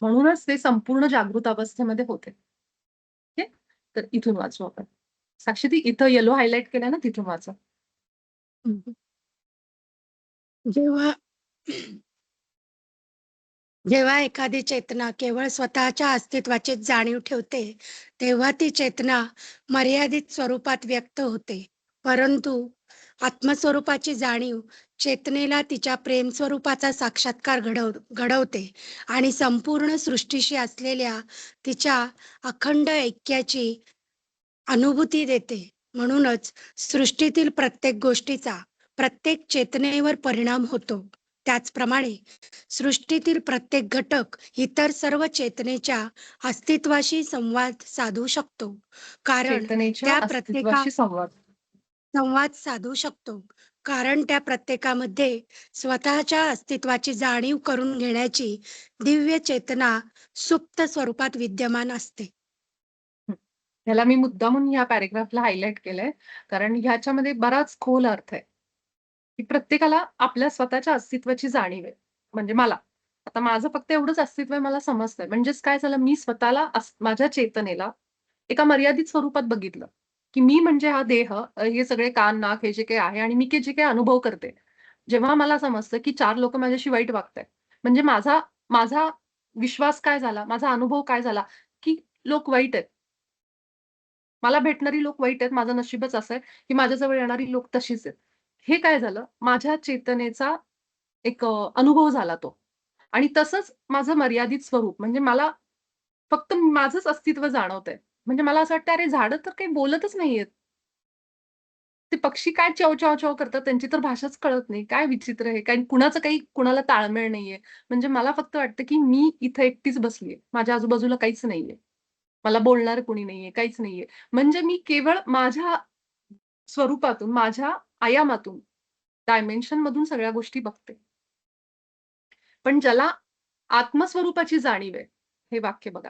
म्हणूनच ते संपूर्ण जागृत अवस्थेमध्ये होते. ओके. तर इथून वाचू आपण. साक्षी इथं येलो हायलाइट केलंय ना, तिथून वाचा. जेव्हा जेव्हा एखादी चेतना केवळ स्वतःच्या अस्तित्वाची जाणीव ठेवते, तेव्हा ती चेतना मर्यादित स्वरूपात व्यक्त होते. परंतु आत्मस्वरूपाची जाणीव चेतनेला तिच्या प्रेम स्वरूपाचा साक्षात्कार घडवते आणि संपूर्ण सृष्टीशी असलेल्या तिच्या अखंड ऐक्याची अनुभूती देते. म्हणूनच सृष्टीतील प्रत्येक गोष्टीचा प्रत्येक चेतनेवर परिणाम होतो. त्याचप्रमाणे सृष्टीतील प्रत्येक घटक इतर सर्व चेतनेच्या अस्तित्वाशी संवाद साधू शकतो. कारण चेतनेच्या त्या अस्तित्वाशी संवाद साधू शकतो. कारण त्या प्रत्येकामध्ये स्वतःच्या अस्तित्वाची जाणीव करून घेण्याची दिव्य चेतना सुप्त स्वरूपात विद्यमान असते. ह्याला मी मुद्दामून ह्या पॅरेग्राफला हायलाइट केलंय, कारण ह्याच्यामध्ये बराच खोल अर्थ आहे, की प्रत्येकाला आपल्या स्वतःच्या अस्तित्वाची जाणीव आहे. म्हणजे मला आता माझं फक्त एवढंच अस्तित्व आहे मला समजतंय. म्हणजेच काय झालं, मी स्वतःला माझ्या चेतनेला एका मर्यादित स्वरूपात बघितलं, की मी म्हणजे हा देह, हे सगळे कान, नाक हे जे काही आहे आणि मी जे काही अनुभव करते. जेव्हा मला समजतं, की 4 लोकं माझ्याशी वाईट वागतायत, म्हणजे माझा माझा विश्वास काय झाला, माझा अनुभव काय झाला, की लोक वाईट आहेत. मला भेटणारी लोक वाईट आहेत. माझं नशीबच असं आहे, की माझ्याजवळ येणारी लोक तशीच आहेत. हे काय झालं, माझ्या चेतनेचा एक अनुभव झाला तो. आणि तसंच माझं मर्यादित स्वरूप म्हणजे मला फक्त माझंच अस्तित्व जाणवतंय. म्हणजे मला असं वाटतं, अरे झाडं तर काही बोलतच नाहीयेत. ते पक्षी काय चव करतात, त्यांची तर भाषाच कळत नाही. काय विचित्र आहे. काही कुणाचं काही कुणाला ताळमेळ नाहीये. म्हणजे मला फक्त वाटतं, की मी इथं एकटीच बसलीये. माझ्या आजूबाजूला काहीच नाहीये. मला बोलणारं कोणी नाहीये, काहीच नाहीये. म्हणजे मी केवळ माझ्या स्वरूपातून, माझ्या आयामातून, डायमेन्शनमधून सगळ्या गोष्टी बघते. पण ज्याला आत्मस्वरूपाची जाणीव आहे, हे वाक्य बघा.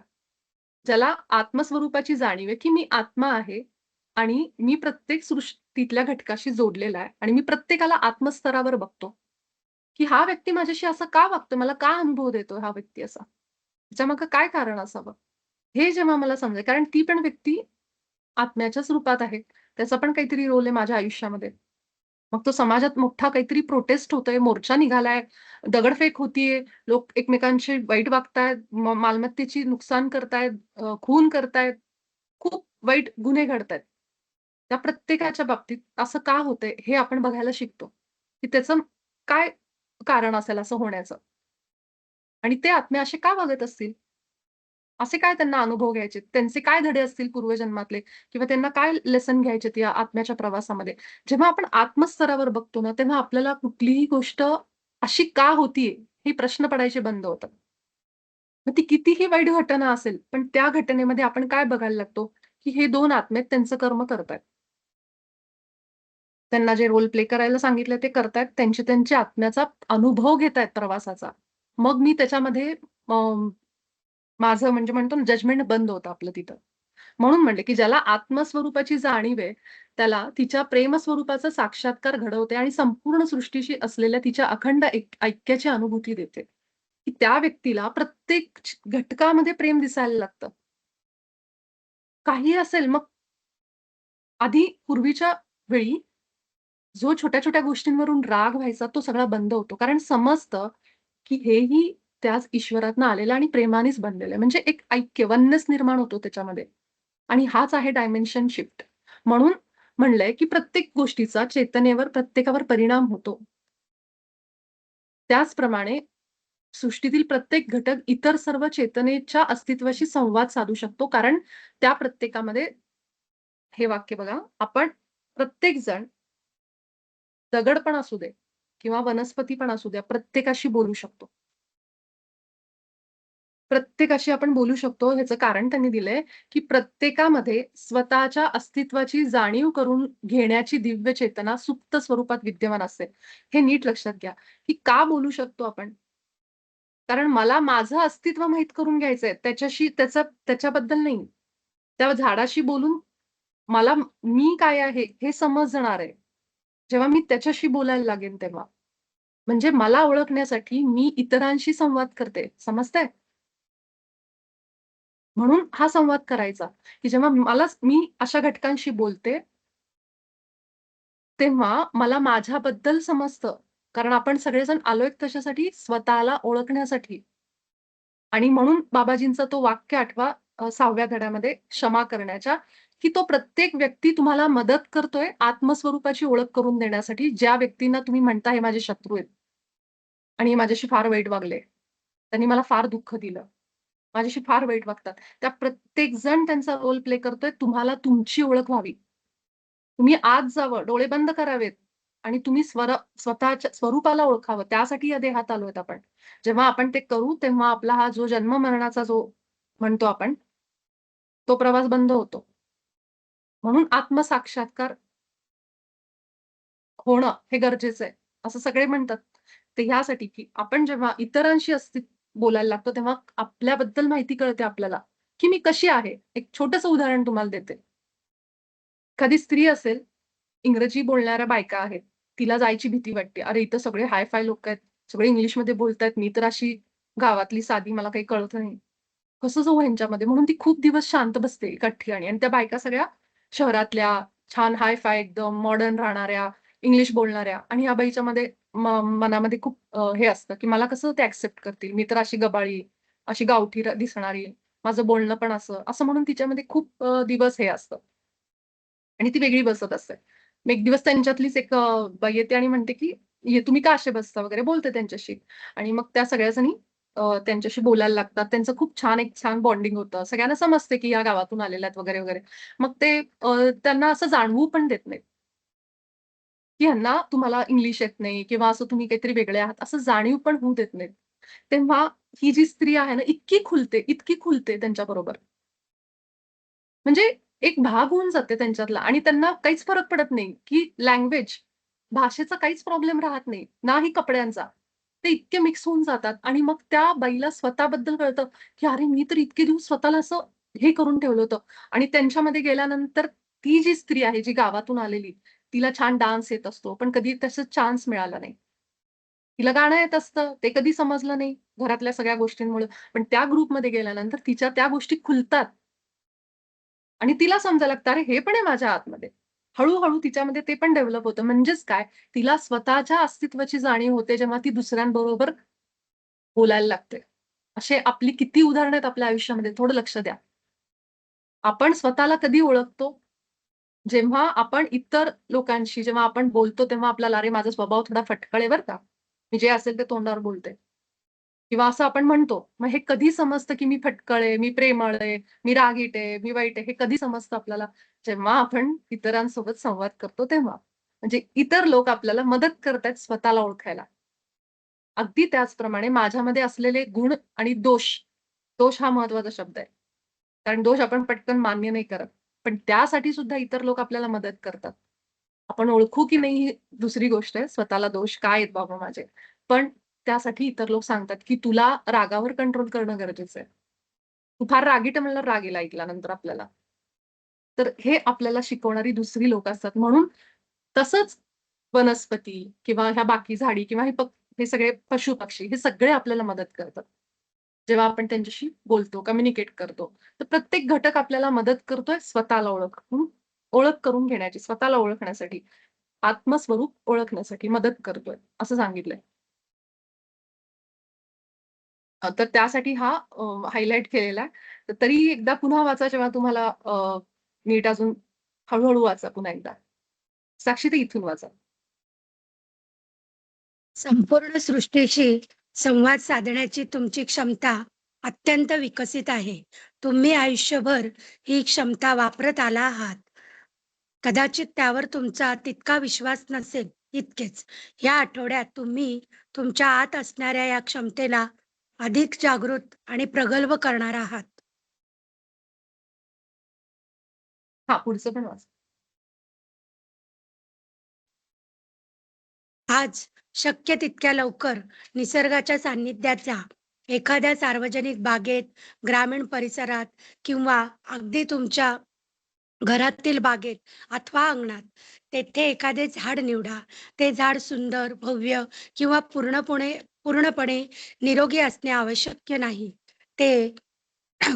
ज्याला आत्मस्वरूपाची जाणीव आहे, की मी आत्मा आहे आणि मी प्रत्येक सृष्टीतल्या घटकाशी जोडलेला आहे आणि मी प्रत्येकाला आत्मस्तरावर बघतो, की हा व्यक्ती माझ्याशी असं का वागतोय? मला का अनुभव देतोय हा व्यक्ती असा? त्याच्यामागे काय कारण असावं? हे जेव्हा मला समजेल, कारण ती पण व्यक्ती आत्म्याच्याच रूपात आहे. त्याचा पण काहीतरी रोल आहे माझ्या आयुष्यामध्ये. मग तो समाजात मोठा काहीतरी प्रोटेस्ट होतोय, मोर्चा निघालाय, दगडफेक होतीये, लोक एकमेकांशी वाईट वागतायत, मालमत्तेची नुकसान करतायत, खून करतायत, खूप वाईट गुन्हे घडतायत. त्या प्रत्येकाच्या बाबतीत असं का होतंय हे आपण बघायला शिकतो, की त्याचं काय कारण असेल असं होण्याचं आणि ते आत्मे असे का वागत असतील? असे काय त्यांना अनुभव घ्यायचे? त्यांचे काय धडे असतील पूर्वजन्मातले किंवा त्यांना काय लेसन घ्यायचेत या आत्म्याच्या प्रवासामध्ये? जेव्हा आपण आत्मस्तरावर बघतो ना, तेव्हा आपल्याला कुठलीही गोष्ट अशी का होतीये? हे प्रश्न पडायचे बंद होतात. मग ती कितीही वाईट घटना असेल, पण त्या घटनेमध्ये आपण काय बघायला लागतो, की हे 2 आत्मे आहेत त्यांचं कर्म करतायत. त्यांना जे रोल प्ले करायला सांगितलंय ते करतायत. त्यांच्या आत्म्याचा अनुभव घेतायत प्रवासाचा. मग मी त्याच्यामध्ये माझं म्हणजे म्हणतो ना जजमेंट बंद होतं आपलं तिथं. म्हणून म्हणले, की ज्याला आत्मस्वरूपाची जाणीव आहे, त्याला तिच्या प्रेमस्वरूपाचा साक्षात्कार घडवते आणि संपूर्ण सृष्टीशी असलेल्या तिच्या अखंड ऐक्याची अनुभूती देते. की त्या व्यक्तीला प्रत्येक घटकामध्ये प्रेम दिसायला लागतं. काहीही असेल मग आधी पूर्वीच्या वेळी जो छोट्या-छोट्या गोष्टींवरून राग व्हायचा तो सगळा बंद होतो. कारण समजतं, की हेही त्याच ईश्वरातनं आलेलं आणि प्रेमानेच बनलेलं आहे. म्हणजे एक ऐक्य, वननेस निर्माण होतो त्याच्यामध्ये. आणि हाच आहे डायमेन्शन शिफ्ट. म्हणून म्हणलंय, की प्रत्येक गोष्टीचा चेतनेवर प्रत्येकावर परिणाम होतो. त्याचप्रमाणे सृष्टीतील प्रत्येक घटक इतर सर्व चेतनेच्या अस्तित्वाशी संवाद साधू शकतो. कारण त्या प्रत्येकामध्ये हे वाक्य बघा, आपण प्रत्येक जण दगड पण असू दे किंवा वनस्पती पण असू द्या, प्रत्येकाशी बोलू शकतो. प्रत्येकाशी आपण बोलू शकतो. ह्याचं कारण त्यांनी दिलंय, की प्रत्येकामध्ये स्वतःच्या अस्तित्वाची जाणीव करून घेण्याची दिव्य चेतना सुप्त स्वरूपात विद्यमान असते. हे नीट लक्षात घ्या, की का बोलू शकतो आपण? कारण मला माझं अस्तित्व माहीत करून घ्यायचंय. त्याच्याबद्दल नाही. त्या झाडाशी बोलून मला मी काय आहे हे समजणार आहे. जेव्हा मी त्याच्याशी बोलायला लागेन तेव्हा. म्हणजे मला ओळखण्यासाठी मी इतरांशी संवाद करते. समजतंय? म्हणून हा संवाद करायचा, की जेव्हा मी अशा घटकांशी बोलते, तेव्हा मला माझ्याबद्दल समजतं. कारण आपण सगळेजण आलोय कशासाठी? स्वतःला ओळखण्यासाठी. आणि म्हणून बाबाजींचा तो वाक्य आठवा 6व्या धड्यामध्ये क्षमा करण्याच्या, की तो प्रत्येक व्यक्ती तुम्हाला मदत करतोय आत्मस्वरूपाची ओळख करून देण्यासाठी, ज्या व्यक्तींना तुम्ही म्हणता हे माझे शत्रू आहेत आणि हे माझ्याशी फार वाईट वागले. त्यांनी मला फार दुःख दिलं. माझ्याशी फार वाईट वागतात. त्या प्रत्येक जण त्यांचा रोल प्ले करतोय तुम्हाला तुमची ओळख व्हावी. तुम्ही आत जावं, डोळे बंद करावेत आणि तुम्ही स्वतःच्या स्वरूपाला ओळखावं त्यासाठी या देहात आलोय आपण. जेव्हा आपण ते करू तेव्हा आपला हा जो जन्म मरणाचा जो म्हणतो आपण, तो प्रवास बंद होतो. म्हणून आत्मसाक्षात्कार होणं हे गरजेचं आहे, असं सगळे म्हणतात. ते ह्यासाठी की आपण जेव्हा इतरांशी बोलायला लागतो, तेव्हा आपल्याबद्दल माहिती कळते आपल्याला, की मी कशी आहे. एक छोटंसं उदाहरण तुम्हाला देते. एखादी स्त्री असेल, इंग्रजी बोलणाऱ्या बायका आहेत. तिला जायची भीती वाटते. अरे, इथं सगळे हाय-फाय लोकं आहेत. सगळे इंग्लिशमध्ये बोलतायत. मी तर अशी गावातली साधी, मला काही कळत नाही. कसं जाऊ ह्यांच्यामध्ये? म्हणून ती खूप दिवस शांत बसते एका ठिकाणी आणि त्या बायका सगळ्या शहरातल्या, छान हाय-फाय एकदम मॉडर्न राहणाऱ्या, इंग्लिश बोलणाऱ्या आणि ह्या बाईच्यामध्ये मनामध्ये खूप हे असतं, की मला कसं ते एक्सेप्ट करतील? मी तर अशी गबाळी, अशी गावठी दिसणारी, माझं बोलणं पण असं, असं म्हणून तिच्यामध्ये खूप दिवस हे असतं. आणि ती वेगळी बसत असते. मग एक दिवस त्यांच्यातलीच एक बाई येते आणि म्हणते, की "हे तुम्ही का असे बसता?" वगैरे बोलते त्यांच्याशी. आणि मग त्या सगळ्या जणी त्यांच्याशी बोलायला लागतात. त्यांचं खूप छान एक छान बॉन्डिंग होतं. सगळ्यांना समजते, की या गावातून आलेल्या आहेत वगैरे, वगैरे. मग ते त्यांना असं जाणवू पण देत नाहीत, की ह्यांना तुम्हाला इंग्लिश येत नाही किंवा असं तुम्ही काहीतरी वेगळे आहात, असं जाणीव पण होऊ देत नाहीत. तेव्हा ही जी स्त्री आहे ना, इतकी खुलते त्यांच्याबरोबर. म्हणजे एक भाग होऊन जाते त्यांच्यातला आणि त्यांना काहीच फरक पडत नाही, की लँग्वेज, भाषेचा काहीच प्रॉब्लेम राहत नाही, नाही कपड्यांचा. ते इतके मिक्स होऊन जातात आणि मग त्या बाईला स्वतःबद्दल कळतं, की अरे मी तर इतके दिवस स्वतःला असं हे करून ठेवलं होतं आणि त्यांच्यामध्ये गेल्यानंतर ती जी स्त्री आहे, जी गावातून आलेली, तिला छान डान्स येत असतो, पण कधी तसं चान्स मिळाला नाही. तिला गाणं येत असतं, ते कधी समजलं नाही घरातल्या सगळ्या गोष्टींमुळे. पण त्या ग्रुपमध्ये गेल्यानंतर तिच्या त्या गोष्टी खुलतात. आणि तिला समजायला लागतं, अरे हे पण आहे माझ्या आतमध्ये. हळू-हळू तिच्यामध्ये ते पण डेव्हलप होतं. म्हणजेच काय, तिला स्वतःच्या अस्तित्वाची जाणीव होते, जेव्हा ती दुसऱ्यांबरोबर बोलायला लागते. असे आपली किती उदाहरणं आहेत आपल्या आयुष्यामध्ये, थोडं लक्ष द्या. आपण स्वतःला कधी ओळखतो? जेव्हा आपण इतर लोकांशी जेव्हा आपण बोलतो, तेव्हा आपल्याला, अरे माझा स्वभाव थोडा फटकळ आहे बरं का. मी जे असेल ते तोंडावर बोलते. किंवा असं आपण म्हणतो. मग हे कधी समजतं, की मी फटकळ आहे, मी प्रेमळ आहे, मी रागीट आहे, मी वाईट आहे, हे कधी समजतं आपल्याला? जेव्हा आपण इतरांसोबत संवाद करतो तेव्हा. म्हणजे इतर लोक आपल्याला मदत करतायत स्वतःला ओळखायला. अगदी त्याचप्रमाणे माझ्यामध्ये असलेले गुण आणि दोष, दोष हा महत्वाचा शब्द आहे. कारण दोष आपण पटकन मान्य नाही करत. पण त्यासाठी सुद्धा इतर लोक आपल्याला मदत करतात. आपण ओळखू की नाही ही दुसरी गोष्ट आहे. स्वतःला दोष काय आहेत बाबा माझे. पण त्यासाठी इतर लोक सांगतात, की तुला रागावर कंट्रोल करणं गरजेचं आहे. तू फार रागीट आहे म्हणल्यावर राग येईल ऐकल्यानंतर आपल्याला. तर हे आपल्याला शिकवणारी दुसरी लोक असतात. म्हणून तसंच वनस्पती किंवा ह्या बाकी झाडी किंवा हे सगळे पशु-पक्षी हे सगळे आपल्याला मदत करतात. जेव्हा आपण त्यांच्याशी बोलतो, कम्युनिकेट करतो. तर प्रत्येक घटक आपल्याला मदत करतोय स्वतःला ओळख करून घेण्याची, स्वतःला ओळखण्यासाठी, आत्मस्वरूप ओळखण्यासाठी मदत करतोय, असं सांगितलंय. तर त्यासाठी हा हायलाइट केलेला आहे. तर तरीही एकदा पुन्हा वाचा जेव्हा तुम्हाला नीट अजून हळू वाचा पुन्हा एकदा. साक्षी ते इथून वाचा. संपूर्ण सृष्टीशी संवाद साधण्याची तुमची क्षमता अत्यंत विकसित आहे. तुम्ही आयुष्यभर ही क्षमता वापरत आला आहात. कदाचित त्यावर तुमचा तितका विश्वास नसेल, इतकेच. या आठवड्यात तुम्ही तुमच्या आत असणाऱ्या या क्षमतेला अधिक जागृत आणि प्रगल्भ करणार आहात. हां, पुढचं पण वाचा. आज शक्य तितक्या लवकर निसर्गाच्या सान्निध्यात जा. एखाद्या सार्वजनिक बागेत, ग्रामीण परिसरात किंवा अगदी तुमच्या घरातील बागेत अथवा अंगणात. तेथे एखादे झाड निवडा. ते झाड सुंदर, भव्य किंवा पूर्णपणे निरोगी असणे आवश्यक नाही. ते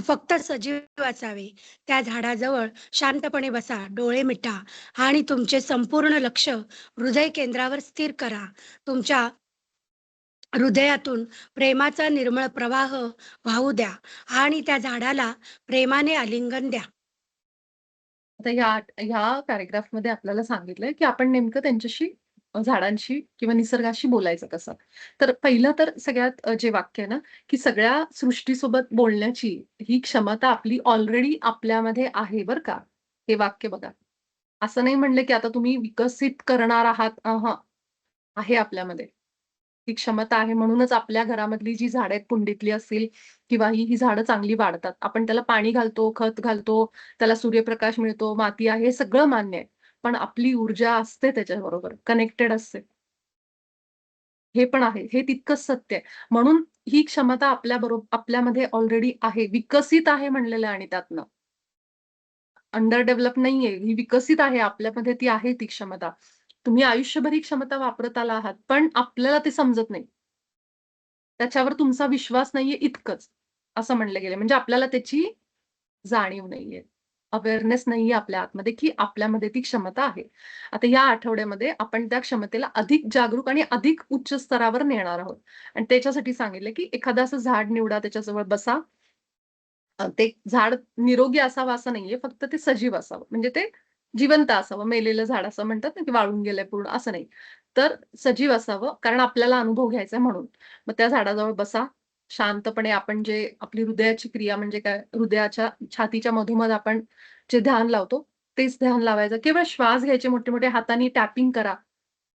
फक्त सजीव असावे. त्या झाडाजवळ शांतपणे बसा, डोळे मिटा आणि तुमचे संपूर्ण लक्ष हृदय केंद्रावर स्थिर करा. तुमच्या हृदयातून प्रेमाचा निर्मळ प्रवाह वाहू द्या आणि त्या झाडाला प्रेमाने आलिंगन द्या. आता ह्या पॅराग्राफमध्ये आपल्याला सांगितलंय, की आपण नेमकं त्यांच्याशी झाडांशी किंवा निसर्गाशी बोलायचं कसं. तर पहिलं तर सगळ्यात जे वाक्य आहे ना, की सगळ्या सृष्टीसोबत बोलण्याची ही क्षमता आपली ऑलरेडी आपल्यामध्ये आहे बरं का. हे वाक्य बघा. असं नाही म्हणलं की आता तुम्ही विकसित करणार आहात. आहे आपल्यामध्ये. ती क्षमता आहे म्हणूनच आपल्या घरामधली जी झाडं आहेत कुंडीतली असतील किंवा ही झाडं चांगली वाढतात. आपण त्याला पाणी घालतो, खत घालतो, त्याला सूर्यप्रकाश मिळतो, माती आहे, हे सगळं मान्य आहे. पण आपली ऊर्जा असते त्याच्याबरोबर, कनेक्टेड असते. हे पण आहे. हे तितकंच सत्य आहे. म्हणून ही क्षमता आपल्यामध्ये ऑलरेडी आहे. विकसित आहे म्हणलेलं आहे आणि त्यातनं. अंडर डेव्हलप नाहीये. ही विकसित आहे. आपल्यामध्ये ती आहे ती क्षमता. तुम्ही आयुष्यभर ही क्षमता वापरत आला आहात, पण आपल्याला ते समजत नाही. त्याच्यावर तुमचा विश्वास नाहीये इतकंच, असं म्हणलं गेलं. म्हणजे आपल्याला त्याची जाणीव नाहीये. अवेअरनेस नाहीये आपल्या आतमध्ये, की आपल्यामध्ये ती क्षमता आहे. आता या आठवड्यामध्ये आपण त्या क्षमतेला अधिक जागरूक आणि अधिक उच्च स्तरावर नेणार आहोत. आणि त्याच्यासाठी सांगितलं, की एखादं असं झाड निवडा, त्याच्याजवळ बसा. ते झाड निरोगी असावं असं नाहीये, फक्त ते सजीव असावं. म्हणजे ते जिवंत असावं. मेलेलं झाड असं म्हणतात ना, की वाळून गेलंय पूर्ण, असं नाही. तर सजीव असावं, कारण आपल्याला अनुभव घ्यायचा आहे म्हणून. मग त्या झाडाजवळ बसा. शांतपणे आपण जे आपली हृदयाची क्रिया म्हणजे काय, हृदयाच्या छातीच्या मधोमध आपण जे ध्यान लावतो, तेच ध्यान लावायचं. केवळ श्वास घ्यायचे मोठे-मोठे हातांनी टॅपिंग करा.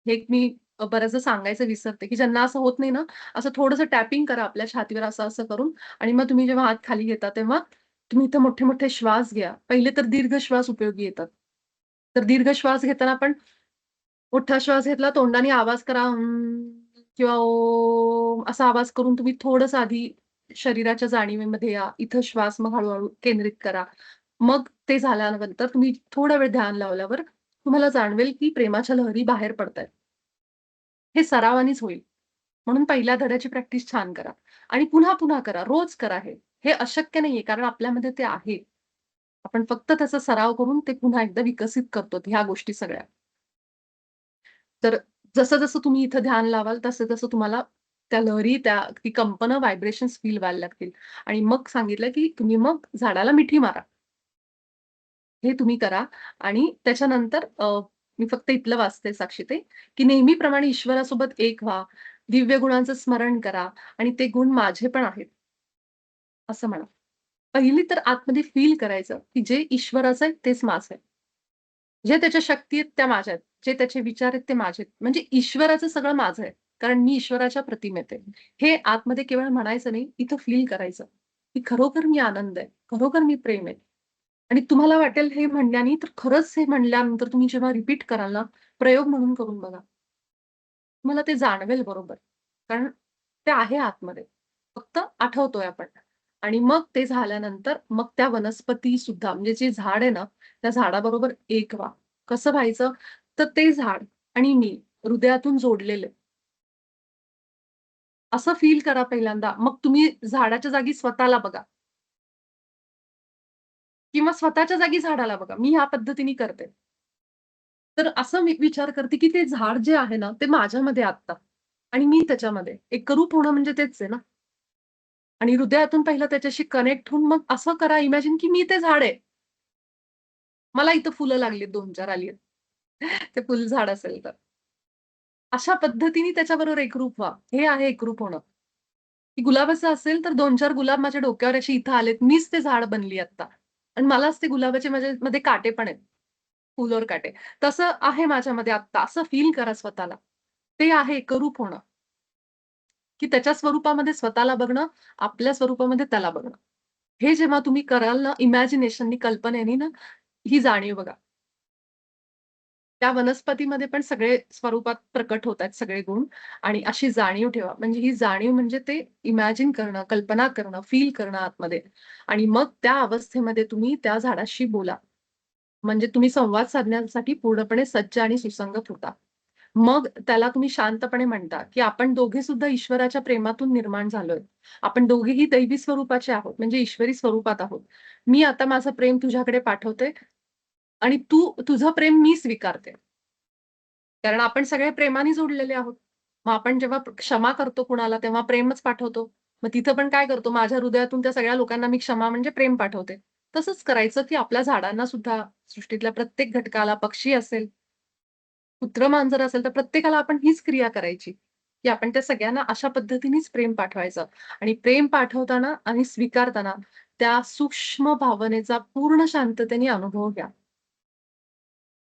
हे एक मी बऱ्याचदा सांगायचं विसरते, की ज्यांना असं होत नाही ना, असं थोडंसं टॅपिंग करा आपल्या छातीवर असं-असं करून आणि मग तुम्ही जेव्हा हात खाली घेता, तेव्हा तुम्ही इथं मोठे-मोठे श्वास घ्या. पहिले तर दीर्घ श्वास उपयोगी येतात. तर दीर्घ श्वास घेताना आपण मोठा श्वास घेतला, तोंडाने आवाज करा किंवा ओम असा आवाज करून तुम्ही थोडंसं आधी शरीराच्या जाणीवेमध्ये या. इथं श्वास मग हळू केंद्रित करा. मग ते झाल्यानंतर तुम्ही थोडा वेळ ध्यान लावल्यावर तुम्हाला जाणवेल, की प्रेमाच्या लहरी बाहेर पडतायत. हे सरावानेच होईल. म्हणून पहिल्या धड्याची प्रॅक्टिस छान करा आणि पुन्हा-पुन्हा करा. रोज करा हे. हे अशक्य नाहीये कारण आपल्यामध्ये ते आहे. आपण फक्त त्याचा सराव करून ते पुन्हा एकदा विकसित करतो ह्या गोष्टी सगळ्या. तर जसं-जसं तुम्ही इथं ध्यान लावाल, तसं-तसं तुम्हाला त्या लहरी, ती कंपनं, व्हायब्रेशन्स फील व्हायला लागतील आणि मग सांगितलं, की तुम्ही मग झाडाला मिठी मारा. हे तुम्ही करा आणि त्याच्यानंतर मी फक्त इथलं वाचते साक्षीते, की नेहमीप्रमाणे ईश्वरासोबत एक व्हा, दिव्य गुणांचं स्मरण करा आणि ते गुण माझे पण आहेत, असं म्हणा. पहिली तर आतमध्ये फील करायचं, की जे ईश्वराचं आहे तेच माझं आहे. जे त्याच्या शक्ती आहेत त्या माझ्या आहेत. जे त्याचे विचार आहेत ते माझे आहेत. म्हणजे ईश्वराचं सगळं माझं आहे. कारण मी ईश्वराच्या प्रतिमेत आहे. हे आतमध्ये केवळ म्हणायचं नाही, इथं फील करायचं, की खरोखर मी आनंद आहे. खरोखर मी प्रेम आहे. आणि तुम्हाला वाटेल हे म्हणल्याने, तर खरंच हे म्हणल्यानंतर तुम्ही जेव्हा रिपीट कराल ना, प्रयोग म्हणून करून बघा. तुम्हाला ते जाणवेल बरोबर. कारण ते आहे आतमध्ये. फक्त आठवतोय आपण. आणि मग ते झाल्यानंतर मग त्या वनस्पती सुद्धा म्हणजे जे झाड आहे ना, त्या झाडाबरोबर एक व्हा. कसं व्हायचं? तर ते झाड आणि मी हृदयातून जोडलेले. असं फील करा पहिल्यांदा. मग तुम्ही झाडाच्या जागी स्वतःला बघा किंवा स्वतःच्या जागी झाडाला बघा. मी ह्या पद्धतीने करते. तर असं मी विचार करते, की ते झाड जे आहे ना, ते माझ्यामध्ये आत्ता आणि मी त्याच्यामध्ये. एकरूप होणं म्हणजे तेच आहे ना. आणि हृदयातून पहिलं त्याच्याशी कनेक्ट होऊन मग असं करा इमॅजिन, की मी ते झाड आहे. मला इथं फुलं लागलीत 2-4 आलीयेत. ते फुलझाड असेल तर. अशा पद्धतीने त्याच्याबरोबर एकरूप व्हा. हे आहे एकरूप होणं. की गुलाबाचं असेल तर 2-4 गुलाब माझ्या डोक्यावर असे इथं आलेत. मीच ते झाड बनली आता. आणि मलाच ते गुलाबाचे माझ्यामध्ये काटे पण आहेत. फुलवर काटे. तसं आहे माझ्यामध्ये आत्ता. असं फील करा स्वतःला. ते आहे एकरूप होणं. की त्याच्या स्वरूपामध्ये स्वतःला बघणं, आपल्या स्वरूपामध्ये त्याला बघणं. हे जेव्हा तुम्ही कराल ना, इमॅजिनेशननी, कल्पनेनी ना, ही जाणीव बघा. त्या वनस्पतीमध्ये पण सगळे स्वरूपात प्रकट होत आहेत सगळे गुण आणि अशी जाणीव ठेवा. म्हणजे ही जाणीव म्हणजे ते इमॅजिन करणं, कल्पना करणं, फील करणं आतमध्ये आणि मग त्या अवस्थेमध्ये तुम्ही त्या झाडाशी बोला. म्हणजे तुम्ही संवाद साधण्यासाठी पूर्णपणे सज्ज आणि सुसंगत होता. मग त्याला तुम्ही शांतपणे म्हणता, की आपण दोघे सुद्धा ईश्वराच्या प्रेमातून निर्माण झालोय. आपण दोघेही दैवी स्वरूपाचे आहोत, म्हणजे ईश्वरी स्वरूपात आहोत. मी आता माझं प्रेम तुझ्याकडे पाठवते आणि तू तुझं प्रेम मी स्वीकारते. कारण आपण सगळे प्रेमाने जोडलेले आहोत. मग आपण जेव्हा क्षमा करतो कुणाला, तेव्हा प्रेमच पाठवतो. मग तिथं पण काय करतो, माझ्या हृदयातून त्या सगळ्या लोकांना मी क्षमा म्हणजे प्रेम पाठवते. तसंच करायचं, की आपल्या झाडांना सुद्धा, सृष्टीतल्या प्रत्येक घटकाला, पक्षी असेल, कुत्रं-मांजर असेल, तर प्रत्येकाला आपण हीच क्रिया करायची, की आपण त्या सगळ्यांना अशा पद्धतीनेच प्रेम पाठवायचं आणि प्रेम पाठवताना आणि स्वीकारताना त्या सूक्ष्म भावनेचा पूर्ण शांततेने अनुभव घ्या.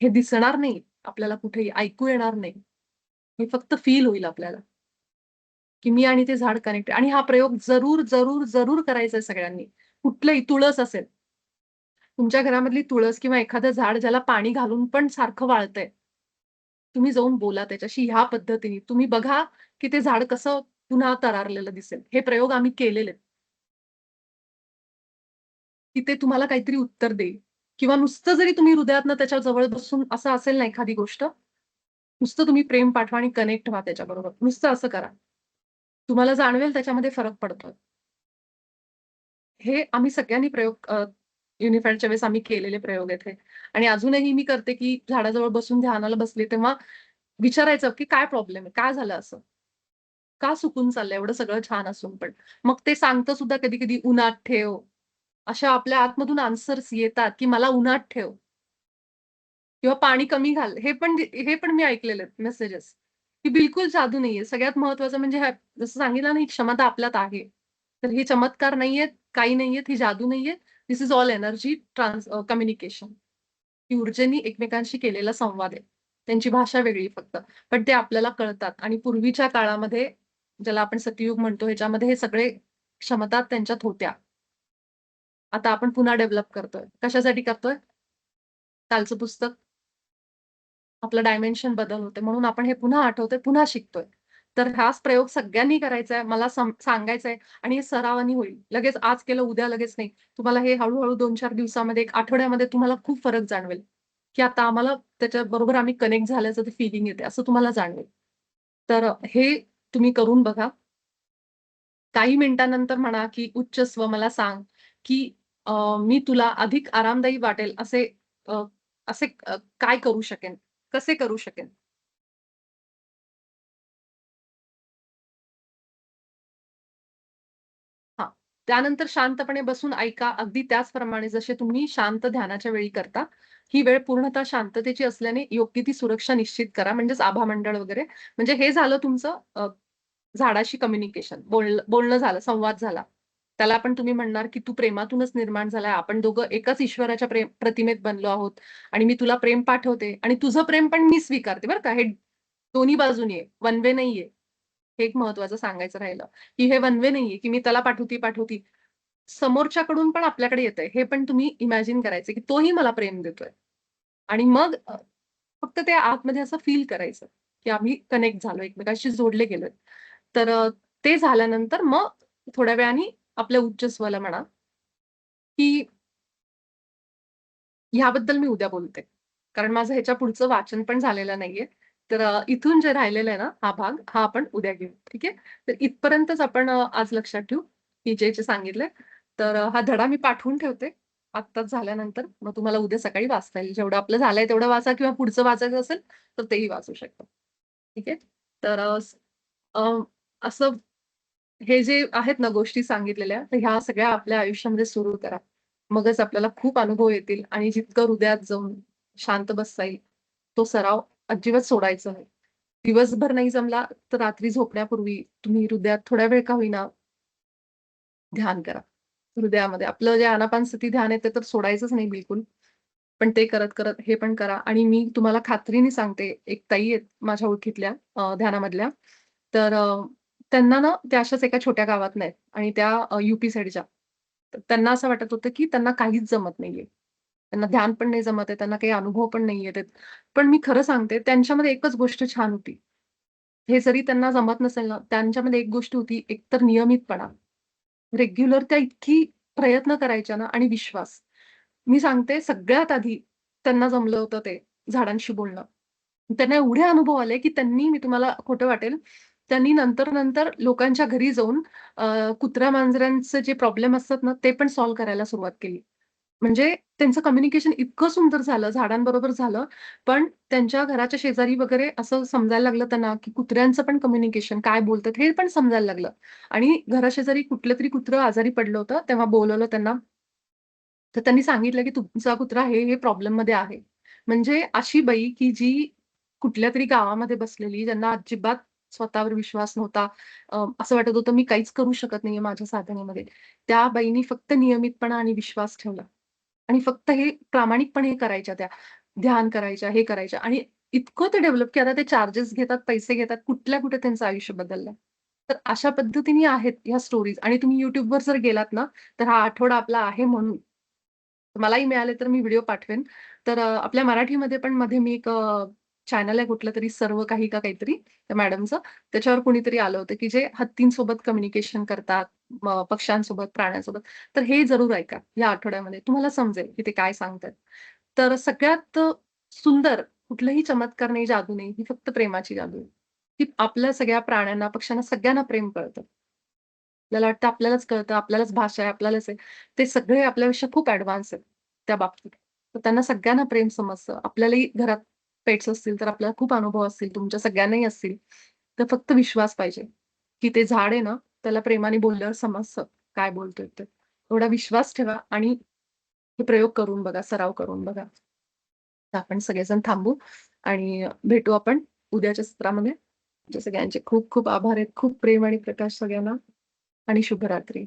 हे दिसणार नाही आपल्याला कुठेही, ऐकू येणार नाही. हे फक्त फील होईल आपल्याला, की मी आणि ते झाड कनेक्ट. आणि हा प्रयोग जरूर, जरूर, जरूर करायचा आहे सगळ्यांनी. कुठलंही तुळस असेल, तुमच्या घरामधली तुळस किंवा एखादं झाड ज्याला पाणी घालून पण सारखं वाळतंय, तुम्ही जाऊन बोला त्याच्याशी ह्या पद्धतीने. तुम्ही बघा, की ते झाड कसं पुन्हा तरारलेलं दिसेल. हे प्रयोग आम्ही केलेले आहेत, की ते तुम्हाला काहीतरी उत्तर देईल. किंवा नुसतं जरी तुम्ही हृदयातनं त्याच्या जवळ बसून असं असेल ना एखादी गोष्ट, नुसतं तुम्ही प्रेम पाठवा आणि कनेक्ट व्हा त्याच्याबरोबर. नुसतं असं करा. तुम्हाला जाणवेल त्याच्यामध्ये फरक पडतोय. हे आम्ही सगळ्यांनी प्रयोग युनिफाईडच्या वेळेस आम्ही केलेले प्रयोग आहेत हे. आणि अजूनही मी करते, की झाडाजवळ बसून ध्यानाला बसले तेव्हा विचारायचं, की काय प्रॉब्लेम आहे? काय झालं असं? का सुकून चाललंय एवढं सगळं छान असून पण? मग ते सांगतं सुद्धा कधी-कधी उन्हात ठेव. अशा आपल्या आतमधून आन्सर्स येतात, की मला उन्हात ठेव किंवा पाणी कमी घाल. हे पण मी ऐकलेले आहेत मेसेजेस, की बिलकुल जादू नाहीये. सगळ्यात महत्त्वाचं म्हणजे जसं सांगितलं ना, ही क्षमता आपल्यात आहे. तर हे चमत्कार नाहीयेत, काही नाहीयेत, ही जादू नाहीये. This is all energy communication. ही ऊर्जेनी एकमेकांशी केलेला संवाद आहे. त्यांची भाषा वेगळी फक्त. पण ते आपल्याला कळतात आणि पूर्वीच्या काळामध्ये ज्याला आपण सतयुग म्हणतो ह्याच्यामध्ये हे सगळे क्षमता त्यांच्यात होत्या. आता आपण पुन्हा डेव्हलप करतोय. कशासाठी करतोय? कालचं पुस्तक आपलं डायमेन्शन बदल होते म्हणून आपण हे पुन्हा आठवतोय, पुन्हा शिकतोय. तर हाच प्रयोग सगळ्यांनी करायचा आहे. मला सांगायचं आहे आणि हे सरावानी होईल. लगेच आज केलं, उद्या लगेच नाही. तुम्हाला हे हळू-हळू 2-4 दिवसामध्ये, 1 आठवड्यामध्ये तुम्हाला खूप फरक जाणवेल, की आता आम्हाला त्याच्याबरोबर आम्ही कनेक्ट झाल्याचं ते फीलिंग येते, असं तुम्हाला जाणवेल. तर हे तुम्ही करून बघा. काही मिनिटांनंतर म्हणा, की उच्च स्व मला सांग, की अ, मी तुला अधिक आरामदायी वाटेल अ, असे काय करू शकेन? कसे करू शकेन? हां. त्यानंतर शांतपणे बसून ऐका. अगदी त्याचप्रमाणे जसे तुम्ही शांत ध्यानाच्या वेळी करता, ही वेळ पूर्णतः शांततेची असल्याने योग्य ती सुरक्षा निश्चित करा. म्हणजेच आभामंडळ वगैरे. म्हणजे हे झालं तुमचं झाडाशी कम्युनिकेशन. बोलणं झालं, संवाद झाला. त्याला पण तुम्ही म्हणणार, की तू प्रेमातूनच निर्माण झालाय. आपण दोघं एकाच ईश्वराच्या प्रतिमेत बनलो आहोत आणि मी तुला प्रेम पाठवते आणि तुझं प्रेम पण मी स्वीकारते बरं का. हे दोन्ही बाजूनी आहे. वन वे नाहीये. हे एक महत्त्वाचं सांगायचं राहिलं, की हे वन वे नाहीये, की मी त्याला पाठवती. समोरच्याकडून पण आपल्याकडे येतंय. हे पण तुम्ही इमॅजिन करायचं, की तोही मला प्रेम देतोय. आणि मग फक्त ते आतमध्ये असं फील करायचं, की आम्ही कनेक्ट झालोय, एकमेकांशी जोडले गेलोय. तर ते झाल्यानंतर मग थोड्या वेळाने आपल्या उच्च स्वर म्हणा, की ह्याबद्दल मी उद्या बोलते. कारण माझं ह्याच्या पुढचं वाचन पण झालेलं नाहीये. तर इथून जे राहिलेलं आहे ना, हा भाग, हा आपण उद्या घेऊ. ठीक आहे? तर इथपर्यंतच आपण आज लक्षात ठेवू, की जे सांगितलंय. तर हा धडा मी पाठवून ठेवते. आत्ताच झाल्यानंतर. मग तुम्हाला उद्या सकाळी वाचता येईल. जेवढं आपलं झालंय तेवढं वाचा किंवा पुढचं वाचायचं असेल, तर तेही वाचू शकता. ठीक आहे? तर अ, असं हे जे आहेत ना गोष्टी सांगितलेल्या, तर ह्या सगळ्या आपल्या आयुष्यामध्ये सुरू करा. मगच आपल्याला खूप अनुभव येतील आणि जितकं हृदयात जाऊन शांत बसता येईल, तो सराव अजिबात सोडायचा नाही. दिवसभर नाही जमला, तर रात्री झोपण्यापूर्वी तुम्ही हृदयात थोड्या वेळ का होईना ध्यान करा. हृदयामध्ये आपलं जे आनापानसती ध्यान आहे ते तर सोडायचंच नाही बिलकुल. पण ते करत-करत हे पण करा आणि मी तुम्हाला खात्रीने सांगते, एक ताई आहेत माझ्या ओळखीतल्या ध्यानामधल्या. तर त्यांना ना त्या अशाच एका छोट्या गावातल्या आहेत आणि त्या यूपी साइडच्या. तर त्यांना असं वाटत होतं, की त्यांना काहीच जमत नाहीये. त्यांना ध्यान पण नाही जमत आहे, त्यांना काही अनुभव पण नाही येत आहेत. पण मी खरं सांगते त्यांच्यामध्ये एकच गोष्ट छान होती. हे जरी त्यांना जमत नसेल ना, त्यांच्यामध्ये एक गोष्ट होती, एकतर नियमितपणा. रेग्युलर त्या इतकी प्रयत्न करायच्या ना आणि विश्वास. मी सांगते सगळ्यात आधी त्यांना जमलं होतं ते झाडांशी बोलणं. त्यांना एवढे अनुभव आले, की त्यांनी मी तुम्हाला खोटं वाटेल, त्यांनी नंतर लोकांच्या घरी जाऊन कुत्र्या-मांजरांचे जे प्रॉब्लेम असतात ना, ते पण सॉल्व्ह करायला सुरुवात केली. म्हणजे त्यांचं कम्युनिकेशन इतकं सुंदर झालं, झाडांबरोबर झालं. पण त्यांच्या घराच्या शेजारी वगैरे असं समजायला लागलं त्यांना, की कुत्र्यांचं पण कम्युनिकेशन काय बोलतात हे पण समजायला लागलं. आणि घराशेजारी कुठलं तरी कुत्रं आजारी पडलं होतं, तेव्हा बोलावलं त्यांना. तर त्यांनी सांगितलं, की तुमचा कुत्रा हे प्रॉब्लेममध्ये आहे. म्हणजे अशी बाई, की जी कुठल्यातरी गावामध्ये बसलेली, ज्यांना अजिबात स्वतःवर विश्वास नव्हता. असं वाटत होतं, मी काहीच करू शकत नाहीये माझ्या साधनेमध्ये. त्या बाईंनी फक्त नियमितपणा आणि विश्वास ठेवला. आणि फक्त हे प्रामाणिकपणे करायच्या त्या. ध्यान करायच्या, हे करायच्या आणि इतकं ते डेव्हलप की आता ते चार्जेस घेतात, पैसे घेतात, कुठे त्यांचं आयुष्य बदललंय. तर अशा पद्धतीने आहेत ह्या स्टोरीज आणि तुम्ही YouTubeवर जर गेलात ना, तर हा आठवडा आपला आहे म्हणून मलाही मिळाले तर मी व्हिडिओ पाठवेन. तर आपल्या मराठीमध्ये पण मध्ये मी एक चॅनल आहे कुठलं तरी सर्व काही का काहीतरी त्या मॅडमचं. त्याच्यावर कुणीतरी आलं होतं, की जे हत्तींसोबत कम्युनिकेशन करतात, पक्ष्यांसोबत, प्राण्यांसोबत. तर हे जरूर ऐका या आठवड्यामध्ये. तुम्हाला समजेल, की ते काय सांगतायत. तर सगळ्यात सुंदर कुठलंही चमत्कार नाही, जादू नाही. ही फक्त प्रेमाची जादू आहे. की आपल्या सगळ्या प्राण्यांना, पक्ष्यांना सगळ्यांना प्रेम कळतं. आपल्याला वाटतं आपल्यालाच कळतं, आपल्यालाच भाषा आहे, आपल्यालाच आहे. ते सगळे आपल्यापेक्षा खूप ॲडव्हान्स आहेत त्या बाबतीत. तर त्यांना सगळ्यांना प्रेम समजतं. आपल्यालाही घरात पेट्स असतील, तर आपल्याला खूप अनुभव असतील, तुमच्या सगळ्यांनाही असतील. तर फक्त विश्वास पाहिजे, की ते झाड आहे ना, त्याला प्रेमाने बोलल्यावर समजतं काय बोलतोय ते. एवढा विश्वास ठेवा आणि हे प्रयोग करून बघा, सराव करून बघा. तर आपण सगळेजण थांबू आणि भेटू आपण उद्याच्या सत्रामध्ये. तुमच्या सगळ्यांचे खूप खूप आभार आहेत. खूप प्रेम आणि प्रकाश सगळ्यांना आणि शुभरात्री.